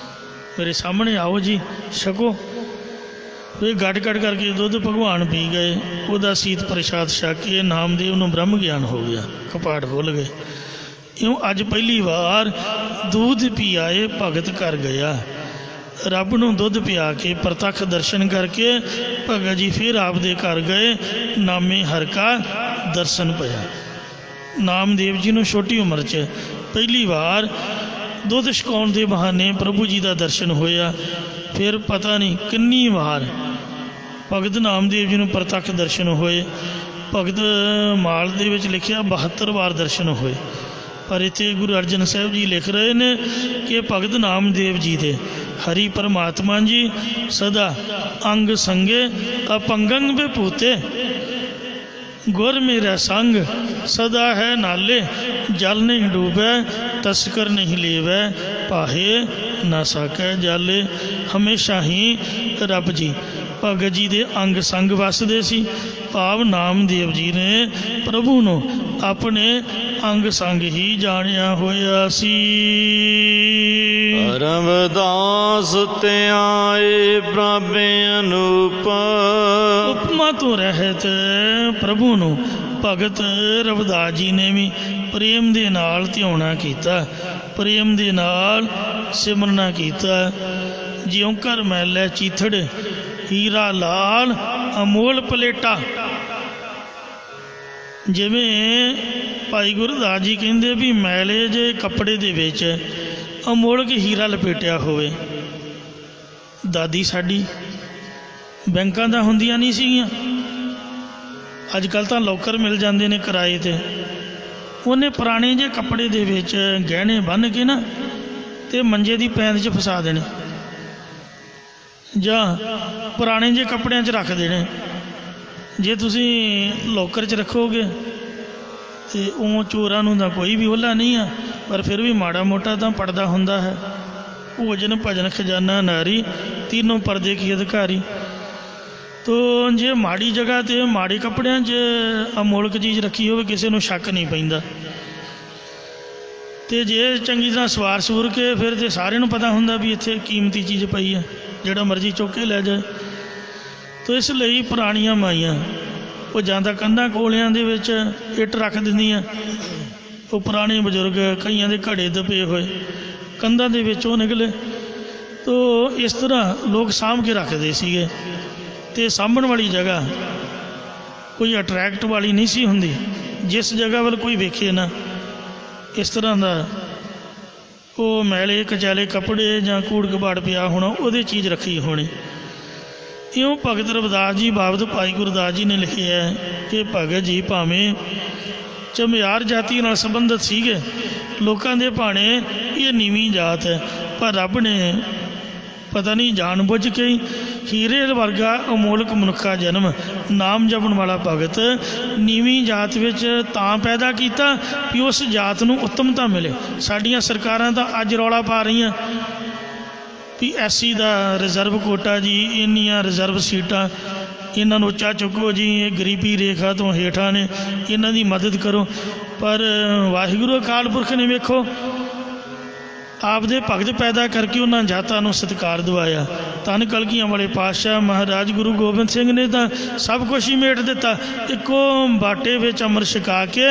ਮੇਰੇ ਸਾਹਮਣੇ ਆਓ ਜੀ, ਛਕੋ। ਫਿਰ ਗੱਡ ਗੱਡ ਕਰਕੇ ਦੁੱਧ ਭਗਵਾਨ ਪੀ ਗਏ। ਉਹਦਾ ਸੀਤ ਪ੍ਰਸ਼ਾਦ ਛਕ ਕੇ ਨਾਮਦੇਵ ਨੂੰ ਬ੍ਰਹਮ ਗਿਆਨ ਹੋ ਗਿਆ, ਕਪਾਟ ਖੁੱਲ੍ਹ ਗਏ। ਇਉਂ ਅੱਜ ਪਹਿਲੀ ਵਾਰ ਦੁੱਧ ਪੀ ਆਏ ਭਗਤ ਕਰ ਗਿਆ। ਰੱਬ ਨੂੰ ਦੁੱਧ ਪਿਆ ਕੇ ਪ੍ਰਤੱਖ ਦਰਸ਼ਨ ਕਰਕੇ ਭਗਤ ਜੀ ਫਿਰ ਆਪਦੇ ਘਰ ਗਏ। ਨਾਮੇ ਹਰ ਕਾ ਦਰਸ਼ਨ ਪਿਆ। ਨਾਮਦੇਵ ਜੀ ਨੂੰ ਛੋਟੀ ਉਮਰ 'ਚ ਪਹਿਲੀ ਵਾਰ ਦੁੱਧ ਛਕਾਉਣ ਦੇ ਬਹਾਨੇ ਪ੍ਰਭੂ ਜੀ ਦਾ ਦਰਸ਼ਨ ਹੋਇਆ। ਫਿਰ ਪਤਾ ਨਹੀਂ ਕਿੰਨੀ ਵਾਰ ਭਗਤ ਨਾਮਦੇਵ ਜੀ ਨੂੰ ਪ੍ਰਤੱਖ ਦਰਸ਼ਨ ਹੋਏ। ਭਗਤ ਮਾਲ ਦੇ ਵਿੱਚ ਲਿਖਿਆ 72 ਵਾਰ ਦਰਸ਼ਨ ਹੋਏ, ਪਰ ਇੱਥੇ ਗੁਰੂ ਅਰਜਨ ਸਾਹਿਬ ਜੀ ਲਿਖ ਰਹੇ ਨੇ ਕਿ ਭਗਤ ਨਾਮਦੇਵ ਜੀ ਦੇ ਹਰੀ ਪਰਮਾਤਮਾ ਜੀ ਸਦਾ ਅੰਗ ਸੰਗੇ ਅਪੰਗੰਗ ਵਿਭੂਤੇ, ਗੁਰ ਮੇਰਾ ਸੰਗ ਸਦਾ ਹੈ ਨਾਲੇ, ਜਲ ਨਹੀਂ ਡੂਬੈ ਤਸਕਰ ਨਹੀਂ ਲੇਵੈ, ਪਾਹੇ ਨਾ ਸਕੈ ਜਾਲੇ। ਹਮੇਸ਼ਾ ਹੀ ਰੱਬ ਜੀ ਭਗਤ ਜੀ ਦੇ ਅੰਗ ਸੰਗ ਵਸਦੇ ਸੀ, ਭਾਵ ਨਾਮਦੇਵ ਜੀ ਨੇ ਪ੍ਰਭੂ ਨੂੰ ਆਪਣੇ ਅੰਗ ਸੰਗ ਹੀ ਜਾਣਿਆ ਹੋਇਆ ਸੀ। ਰਵਿਦਾਸ ਤੇ ਆਏ ਪ੍ਰਭ ਅਨੂਪ, ਉਪਮਾ ਤੋਂ ਰਹਿਤ ਪ੍ਰਭੂ ਨੂੰ ਭਗਤ ਰਵਿਦਾਸ ਜੀ ਨੇ ਵੀ ਪ੍ਰੇਮ ਦੇ ਨਾਲ ਧਿਆਉਣਾ ਕੀਤਾ, ਪ੍ਰੇਮ ਦੇ ਨਾਲ ਸਿਮਰਨਾ ਕੀਤਾ। ਜਿਉਂ ਘਰ ਮਹਿਲੇ ਚੀਥੜ ਹੀਰਾ ਲਾਲ ਅਮੋਲ ਪਲੇਟਾ, ਜਿਵੇਂ ਭਾਈ ਗੁਰਦਾਸ ਜੀ ਕਹਿੰਦੇ ਵੀ ਮੈਲੇ ਜੇ ਕੱਪੜੇ ਦੇ ਵਿੱਚ ਅਮੋਲਕ ਹੀਰਾ ਲਪੇਟਿਆ ਹੋਵੇ। ਦਾਦੀ ਸਾਡੀ ਬੈਂਕਾਂ ਦਾ ਹੁੰਦੀਆਂ ਨਹੀਂ ਸੀਗੀਆਂ, ਅੱਜ ਕੱਲ੍ਹ ਤਾਂ ਲੋਕਰ ਮਿਲ ਜਾਂਦੇ ਨੇ ਕਿਰਾਏ 'ਤੇ। ਉਹਨੇ ਪੁਰਾਣੇ ਜਿਹੇ ਕੱਪੜੇ ਦੇ ਵਿੱਚ ਗਹਿਣੇ ਬੰਨ੍ਹ ਕੇ ਨਾ ਅਤੇ ਮੰਜੇ ਦੀ ਪੈਂਦ 'ਚ ਫਸਾ ਦੇਣੇ, ਜਾਂ ਪੁਰਾਣੇ ਜਿਹੇ ਕੱਪੜਿਆਂ 'ਚ ਰੱਖ ਦੇਣੇ। ਜੇ ਤੁਸੀਂ ਲੋਕਰ 'ਚ ਰੱਖੋਗੇ ਅਤੇ ਉਹ ਚੋਰਾਂ ਨੂੰ ਤਾਂ ਕੋਈ ਵੀ ਉਹਲਾ ਨਹੀਂ ਆ, ਪਰ ਫਿਰ ਵੀ ਮਾੜਾ ਮੋਟਾ ਤਾਂ ਪੜਦਾ ਹੁੰਦਾ ਹੈ। ਭੋਜਨ ਭਜਨ ਖਜ਼ਾਨਾ ਨਾਰੀ ਤੀਨੋਂ ਪਰਦੇ ਕੀ ਅਧਿਕਾਰੀ। ਤੋ ਜੇ ਮਾੜੀ ਜਗ੍ਹਾ 'ਤੇ ਮਾੜੇ ਕੱਪੜਿਆਂ 'ਚ ਅਮੋਲਕ ਚੀਜ਼ ਰੱਖੀ ਹੋਵੇ ਕਿਸੇ ਨੂੰ ਸ਼ੱਕ ਨਹੀਂ ਪੈਂਦਾ, ਅਤੇ ਜੇ ਚੰਗੀ ਤਰ੍ਹਾਂ ਸਵਾਰ ਸੂਰ ਕੇ ਫਿਰ ਤਾਂ ਸਾਰਿਆਂ ਨੂੰ ਪਤਾ ਹੁੰਦਾ ਵੀ ਇੱਥੇ ਕੀਮਤੀ ਚੀਜ਼ ਪਈ ਹੈ, ਜਿਹੜਾ ਮਰਜ਼ੀ ਚੁੱਕ ਕੇ ਲੈ ਜਾਏ। ਤੋ ਇਸ ਲਈ ਪੁਰਾਣੀਆਂ ਮਾਈਆਂ ਉਹ ਜਾਂ ਤਾਂ ਕੰਧਾਂ ਕੋਲਿਆਂ ਦੇ ਵਿੱਚ ਇੱਟ ਰੱਖ ਦਿੰਦੀਆਂ, ਉਹ ਪੁਰਾਣੇ ਬਜ਼ੁਰਗ ਕਈਆਂ ਦੇ ਘੜੇ ਦਬੇ ਹੋਏ ਕੰਧਾਂ ਦੇ ਵਿੱਚ ਉਹ ਨਿਕਲੇ। ਤੋ ਇਸ ਤਰ੍ਹਾਂ ਲੋਕ ਸਾਂਭ ਕੇ ਰੱਖਦੇ ਸੀਗੇ, ਅਤੇ ਸਾਂਭਣ ਵਾਲੀ ਜਗ੍ਹਾ ਕੋਈ ਅਟਰੈਕਟ ਵਾਲੀ ਨਹੀਂ ਸੀ ਹੁੰਦੀ, ਜਿਸ ਜਗ੍ਹਾ ਵੱਲ ਕੋਈ ਵੇਖੇ ਨਾ ਇਸ ਤਰ੍ਹਾਂ ਦਾ ਉਹ ਮੈਲੇ ਕਚੈਲੇ ਕੱਪੜੇ ਜਾਂ ਕੂੜ ਕਬਾੜ ਪਿਆ ਹੋਣਾ, ਉਹਦੇ ਚੀਜ਼ ਰੱਖੀ ਹੋਣੀ। ਇਉਂ ਭਗਤ ਰਵਿਦਾਸ ਜੀ ਬਾਬਤ ਭਾਈ ਗੁਰਦਾਸ ਜੀ ਨੇ ਲਿਖਿਆ ਕਿ ਭਗਤ ਜੀ ਭਾਵੇਂ ਝਮਿਆਰ ਜਾਤੀ ਨਾਲ ਸੰਬੰਧਿਤ ਸੀਗੇ, ਲੋਕਾਂ ਦੇ ਭਾਣੇ ਇਹ ਨੀਵੀਂ ਜਾਤ ਹੈ, ਪਰ ਰੱਬ ਨੇ ਪਤਾ ਨਹੀਂ ਜਾਣ ਬੁੱਝ ਕੇ ਹੀਰੇ ਵਰਗਾ ਅਮੋਲਕ ਮਨੁੱਖਾ ਜਨਮ ਨਾਮ ਜਪਣ ਵਾਲਾ ਭਗਤ ਨੀਵੀਂ ਜਾਤ ਵਿੱਚ ਤਾਂ ਪੈਦਾ ਕੀਤਾ ਕਿ ਉਸ ਜਾਤ ਨੂੰ ਉੱਤਮਤਾ ਮਿਲੇ। ਸਾਡੀਆਂ ਸਰਕਾਰਾਂ ਤਾਂ ਅੱਜ ਰੌਲਾ ਪਾ ਰਹੀਆਂ ਵੀ ਐਸਸੀ ਦਾ ਰਿਜ਼ਰਵ ਕੋਟਾ ਜੀ, ਇੰਨੀਆਂ ਰਿਜ਼ਰਵ ਸੀਟਾਂ, ਇਹਨਾਂ ਨੂੰ ਉੱਚਾ ਚੁੱਕੋ ਜੀ, ਇਹ ਗਰੀਬੀ ਰੇਖਾ ਤੋਂ ਹੇਠਾਂ ਨੇ, ਇਹਨਾਂ ਦੀ ਮਦਦ ਕਰੋ। ਪਰ ਵਾਹਿਗੁਰੂ ਅਕਾਲ ਪੁਰਖ ਨੇ ਵੇਖੋ ਆਪਦੇ ਭਗਤ ਪੈਦਾ ਕਰਕੇ ਉਹਨਾਂ ਜਾਤਾਂ ਨੂੰ ਸਤਿਕਾਰ ਦਿਵਾਇਆ। ਧੰਨ ਕਲਗੀਆਂ ਵਾਲੇ ਪਾਤਸ਼ਾਹ ਮਹਾਰਾਜ ਗੁਰੂ ਗੋਬਿੰਦ ਸਿੰਘ ਨੇ ਤਾਂ ਸਭ ਕੁਛ ਹੀ ਮੇਟ ਦਿੱਤਾ, ਇੱਕੋ ਬਾਟੇ ਵਿੱਚ ਅੰਮ੍ਰਿਤ ਛਕਾ ਕੇ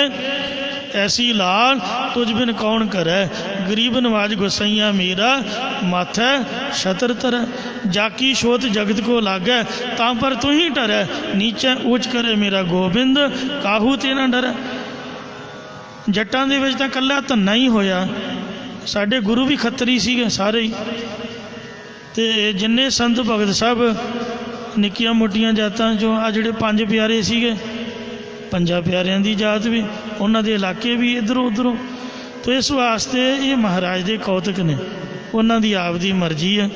ਐਸੀ ਲਾਲ ਤੁਝ ਬਿਨ ਕੌਣ ਕਰੈ, ਗਰੀਬ ਨਵਾਜ ਗੁਸਈਆ ਮੇਰਾ ਮਾਥੈ ਛਤਰ ਤਰੈ, ਜਾਕੀ ਛੋਤ ਜਗਤ ਕੋ ਲਾਗੈ ਤਾਂ ਪਰ ਤੂੰ ਹੀ ਡਰੈ, ਨੀਚੈ ਊਚ ਕਰੇ ਮੇਰਾ ਗੋਬਿੰਦ ਕਾਹੂ ਤੇ ਨਾ ਡਰੈ। ਜੱਟਾਂ ਦੇ ਵਿੱਚ ਤਾਂ ਇਕੱਲਾ ਧੰਨਾ ਹੀ ਹੋਇਆ, ਸਾਡੇ ਗੁਰੂ ਵੀ ਖੱਤਰੀ ਸੀਗੇ ਸਾਰੇ ਹੀ, ਅਤੇ ਜਿੰਨੇ ਸੰਤ ਭਗਤ ਸਭ ਨਿੱਕੀਆਂ ਮੋਟੀਆਂ ਜਾਤਾਂ 'ਚੋਂ ਆ ਜਿਹੜੇ ਪੰਜ ਪਿਆਰੇ ਸੀਗੇ, ਪੰਜਾਂ ਪਿਆਰਿਆਂ ਦੀ ਜਾਤ ਵੀ, ਉਹਨਾਂ ਦੇ ਇਲਾਕੇ ਵੀ ਇੱਧਰੋਂ ਉੱਧਰੋਂ। ਤੋ ਇਸ ਵਾਸਤੇ ਇਹ ਮਹਾਰਾਜ ਦੇ ਕੌਤਕ ਨੇ, ਉਹਨਾਂ ਦੀ ਆਪ ਦੀ ਮਰਜ਼ੀ ਹੈ।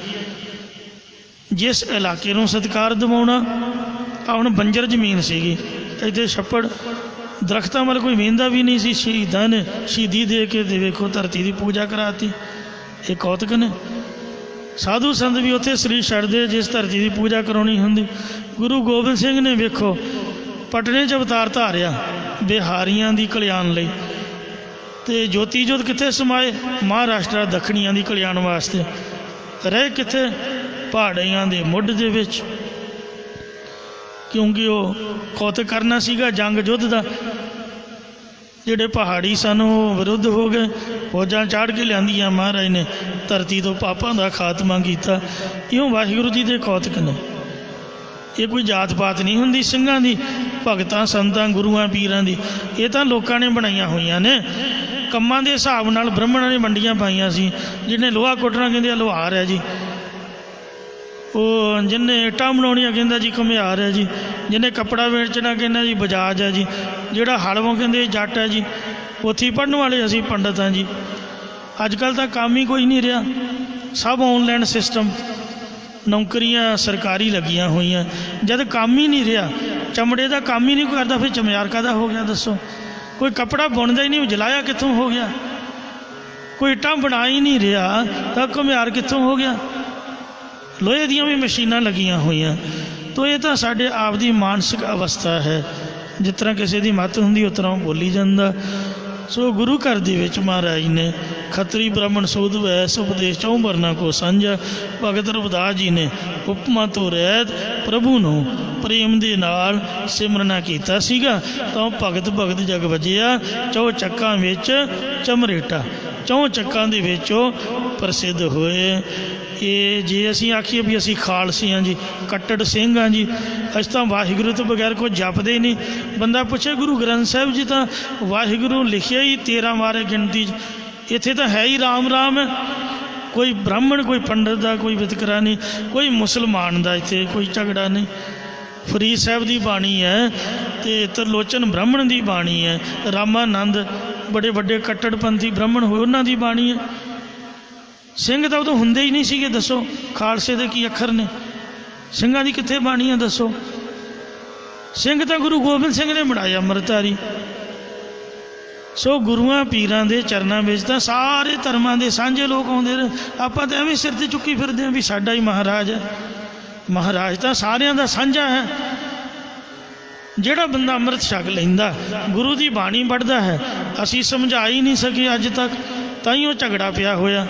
ਜਿਸ ਇਲਾਕੇ ਨੂੰ ਸਤਿਕਾਰ ਦਿਵਾਉਣਾ, ਆ ਹੁਣ ਬੰਜਰ ਜ਼ਮੀਨ ਸੀਗੀ, ਇੱਥੇ ਛੱਪੜ ਦਰਖਤਾਂ ਵੱਲ ਕੋਈ ਵੇਂਦਾ ਵੀ ਨਹੀਂ ਸੀ, ਸ਼ਹੀਦਾਂ ਨੇ ਸ਼ਹੀਦੀ ਦੇ ਕੇ ਤੇ ਵੇਖੋ ਧਰਤੀ ਦੀ ਪੂਜਾ ਕਰਾਤੀ। ਇਹ ਕੌਤਕ ਨੇ। ਸਾਧੂ ਸੰਤ ਵੀ ਉੱਥੇ ਸਰੀਰ ਛੱਡਦੇ ਜਿਸ ਧਰਤੀ ਦੀ ਪੂਜਾ ਕਰਾਉਣੀ ਹੁੰਦੀ। ਗੁਰੂ ਗੋਬਿੰਦ ਸਿੰਘ ਨੇ ਵੇਖੋ ਪਟਨੇ 'ਚ ਅਵਤਾਰ ਧਾਰਿਆ ਬਿਹਾਰੀਆਂ ਦੀ ਕਲਿਆਣ ਲਈ, ਅਤੇ ਜੋਤੀ ਜੋਤ ਕਿੱਥੇ ਸਮਾਏ? ਮਹਾਰਾਸ਼ਟਰ ਦੱਖਣੀਆਂ ਦੀ ਕਲਿਆਣ ਵਾਸਤੇ। ਰਹੇ ਕਿੱਥੇ? ਪਹਾੜੀਆਂ ਦੇ ਮੁੱਢ ਦੇ ਵਿੱਚ, ਕਿਉਂਕਿ ਉਹ ਕੌਤਕ ਕਰਨਾ ਸੀਗਾ ਜੰਗ ਯੁੱਧ ਦਾ। ਜਿਹੜੇ ਪਹਾੜੀ ਸਨ ਉਹ ਵਿਰੁੱਧ ਹੋ ਗਏ, ਫੌਜਾਂ ਚਾੜ ਕੇ ਲਿਆਂਦੀਆਂ, ਮਹਾਰਾਜ ਨੇ ਧਰਤੀ ਤੋਂ ਪਾਪਾਂ ਦਾ ਖਾਤਮਾ ਕੀਤਾ। ਇਉਂ ਵਾਹਿਗੁਰੂ ਜੀ ਦੇ ਕੌਤਕ ਨੇ। ਇਹ ਕੋਈ ਜਾਤ ਪਾਤ ਨਹੀਂ ਹੁੰਦੀ ਸਿੰਘਾਂ ਦੀ, ਭਗਤਾਂ ਸੰਤਾਂ ਗੁਰੂਆਂ ਪੀਰਾਂ ਦੀ, ਇਹ ਤਾਂ ਲੋਕਾਂ ਨੇ ਬਣਾਈਆਂ ਹੋਈਆਂ ਨੇ। ਕੰਮਾਂ ਦੇ ਹਿਸਾਬ ਨਾਲ ਬ੍ਰਾਹਮਣਾਂ ਨੇ ਵੰਡੀਆਂ ਪਾਈਆਂ ਸੀ। ਜਿਹਨੇ ਲੋਹਾ ਕੁੱਟਣਾ ਕਹਿੰਦੇ ਆ ਲੁਹਾਰ ਹੈ ਜੀ, ਉਹ ਜਿਹਨੇ ਇੱਟਾਂ ਬਣਾਉਣੀਆਂ ਕਹਿੰਦਾ ਜੀ ਘੁਮਿਆਰ ਹੈ ਜੀ, ਜਿਹਨੇ ਕੱਪੜਾ ਵੇਚਣਾ ਕਹਿੰਦਾ ਜੀ ਬਜਾਜ ਹੈ ਜੀ, ਜਿਹੜਾ ਹਲਵੋਂ ਕਹਿੰਦੇ ਜੱਟ ਹੈ ਜੀ। ਉੱਥੇ ਪੜ੍ਹਨ ਵਾਲੇ ਅਸੀਂ ਪੰਡਤ ਹਾਂ ਜੀ। ਅੱਜ ਕੱਲ੍ਹ ਤਾਂ ਕੰਮ ਹੀ ਕੋਈ ਨਹੀਂ ਰਿਹਾ, ਸਭ ਆਨਲਾਈਨ ਸਿਸਟਮ, ਨੌਕਰੀਆਂ ਸਰਕਾਰੀ ਲੱਗੀਆਂ ਹੋਈਆਂ। ਜਦ ਕੰਮ ਹੀ ਨਹੀਂ ਰਿਹਾ, ਚਮੜੇ ਦਾ ਕੰਮ ਹੀ ਨਹੀਂ ਕਰਦਾ, ਫਿਰ ਚਮਿਆਰ ਕਾਹਦਾ ਹੋ ਗਿਆ ਦੱਸੋ? ਕੋਈ ਕੱਪੜਾ ਬੁਣਦਾ ਹੀ ਨਹੀਂ, ਜਲਾਇਆ ਕਿੱਥੋਂ ਹੋ ਗਿਆ? ਕੋਈ ਇੱਟਾਂ ਬਣਾ ਹੀ ਨਹੀਂ ਰਿਹਾ ਤਾਂ ਘੁਮਿਆਰ ਕਿੱਥੋਂ ਹੋ ਗਿਆ? ਲੋਹੇ ਦੀਆਂ ਵੀ ਮਸ਼ੀਨਾਂ ਲੱਗੀਆਂ ਹੋਈਆਂ। ਤੋ ਇਹ ਤਾਂ ਸਾਡੇ ਆਪ ਦੀ ਮਾਨਸਿਕ ਅਵਸਥਾ ਹੈ। ਜਿਸ ਤਰ੍ਹਾਂ ਕਿਸੇ ਦੀ ਮੱਤ ਹੁੰਦੀ ਉਸ ਤਰ੍ਹਾਂ ਉਹ ਬੋਲੀ ਜਾਂਦਾ। ਸੋ ਗੁਰੂ ਘਰ ਦੇ ਵਿੱਚ ਮਹਾਰਾਜ ਨੇ ਖੱਤਰੀ ਬ੍ਰਾਹਮਣ ਸੂਦ ਵੈਸ ਉਪਦੇਸ਼ ਚੌਂ ਵਰਨਾ ਕੋ ਸਾਂਝਾ। ਭਗਤ ਰਵਿਦਾਸ ਜੀ ਨੇ ਉਪਮਾ ਤੋਂ ਰਹਿਤ ਪ੍ਰਭੂ ਨੂੰ ਪ੍ਰੇਮ ਦੇ ਨਾਲ ਸਿਮਰਨਾ ਕੀਤਾ ਸੀਗਾ, ਤਾਂ ਭਗਤ ਭਗਤ ਜਗ ਵਜਿਆ ਚੌ ਚੱਕਾਂ ਵਿੱਚ ਚਮਰੇਟਾ। ਚੌਂ ਚੱਕਾਂ ਦੇ ਵਿੱਚ ਉਹ ਪ੍ਰਸਿੱਧ ਹੋਏ। ਇਹ ਜੇ ਅਸੀਂ ਆਖੀਏ ਵੀ ਅਸੀਂ ਖਾਲਸੀ ਹਾਂ ਜੀ, ਕੱਟੜ ਸਿੰਘ ਹਾਂ ਜੀ, ਅਸੀਂ ਤਾਂ ਵਾਹਿਗੁਰੂ ਤੋਂ ਬਗੈਰ ਕੋਈ ਜਪਦੇ ਹੀ ਨਹੀਂ। ਬੰਦਾ ਪੁੱਛੇ ਗੁਰੂ ਗ੍ਰੰਥ ਸਾਹਿਬ ਜੀ ਤਾਂ ਵਾਹਿਗੁਰੂ ਲਿਖਿਆ ਹੀ 13 ਵਾਰੇ ਗਿਣਤੀ 'ਚ, ਇੱਥੇ ਤਾਂ ਹੈ ਹੀ ਰਾਮ ਰਾਮ ਹੈ। ਕੋਈ ਬ੍ਰਾਹਮਣ ਕੋਈ ਪੰਡਤ ਦਾ ਕੋਈ ਵਿਤਕਰਾ ਨਹੀਂ, ਕੋਈ ਮੁਸਲਮਾਨ ਦਾ ਇੱਥੇ ਕੋਈ ਝਗੜਾ ਨਹੀਂ। ਫਰੀਦ ਸਾਹਿਬ ਦੀ ਬਾਣੀ ਹੈ ਅਤੇ ਤਰਲੋਚਨ ਬ੍ਰਾਹਮਣ ਦੀ ਬਾਣੀ ਹੈ। ਰਾਮਾਨੰਦ ਬੜੇ ਵੱਡੇ ਕੱਟੜਪੰਥੀ ਬ੍ਰਾਹਮਣ ਹੋਏ, ਉਹਨਾਂ ਦੀ ਬਾਣੀ ਹੈ। ਸਿੰਘ ਤਾਂ ਉਦੋਂ ਹੁੰਦੇ ਹੀ ਨਹੀਂ ਸੀਗੇ, ਦੱਸੋ ਖਾਲਸੇ ਦੇ ਕੀ ਅੱਖਰ ਨੇ? ਸਿੰਘਾਂ ਦੀ ਕਿੱਥੇ ਬਾਣੀ ਹੈ ਦੱਸੋ? ਸਿੰਘ ਤਾਂ ਗੁਰੂ ਗੋਬਿੰਦ ਸਿੰਘ ਨੇ ਬਣਾਇਆ ਅੰਮ੍ਰਿਤਧਾਰੀ। ਸੋ ਗੁਰੂਆਂ ਪੀਰਾਂ ਦੇ ਚਰਨਾਂ ਵਿੱਚ ਤਾਂ ਸਾਰੇ ਧਰਮਾਂ ਦੇ ਸਾਂਝੇ ਲੋਕ ਆਉਂਦੇ ਨੇ। ਆਪਾਂ ਤਾਂ ਐਵੇਂ ਸਿਰ 'ਤੇ ਚੁੱਕੀ ਫਿਰਦੇ ਹਾਂ ਵੀ ਸਾਡਾ ਹੀ ਮਹਾਰਾਜ ਹੈ। ਮਹਾਰਾਜ ਤਾਂ ਸਾਰਿਆਂ ਦਾ ਸਾਂਝਾ ਹੈ। ਜਿਹੜਾ ਬੰਦਾ ਅੰਮ੍ਰਿਤ ਛਕ ਲੈਂਦਾ, ਗੁਰੂ ਦੀ ਬਾਣੀ ਪੜ੍ਹਦਾ ਹੈ। ਅਸੀਂ ਸਮਝਾ ਹੀ ਨਹੀਂ ਸਕੇ ਅੱਜ ਤੱਕ, ਤਾਂ ਹੀ ਉਹ ਝਗੜਾ ਪਿਆ ਹੋਇਆ।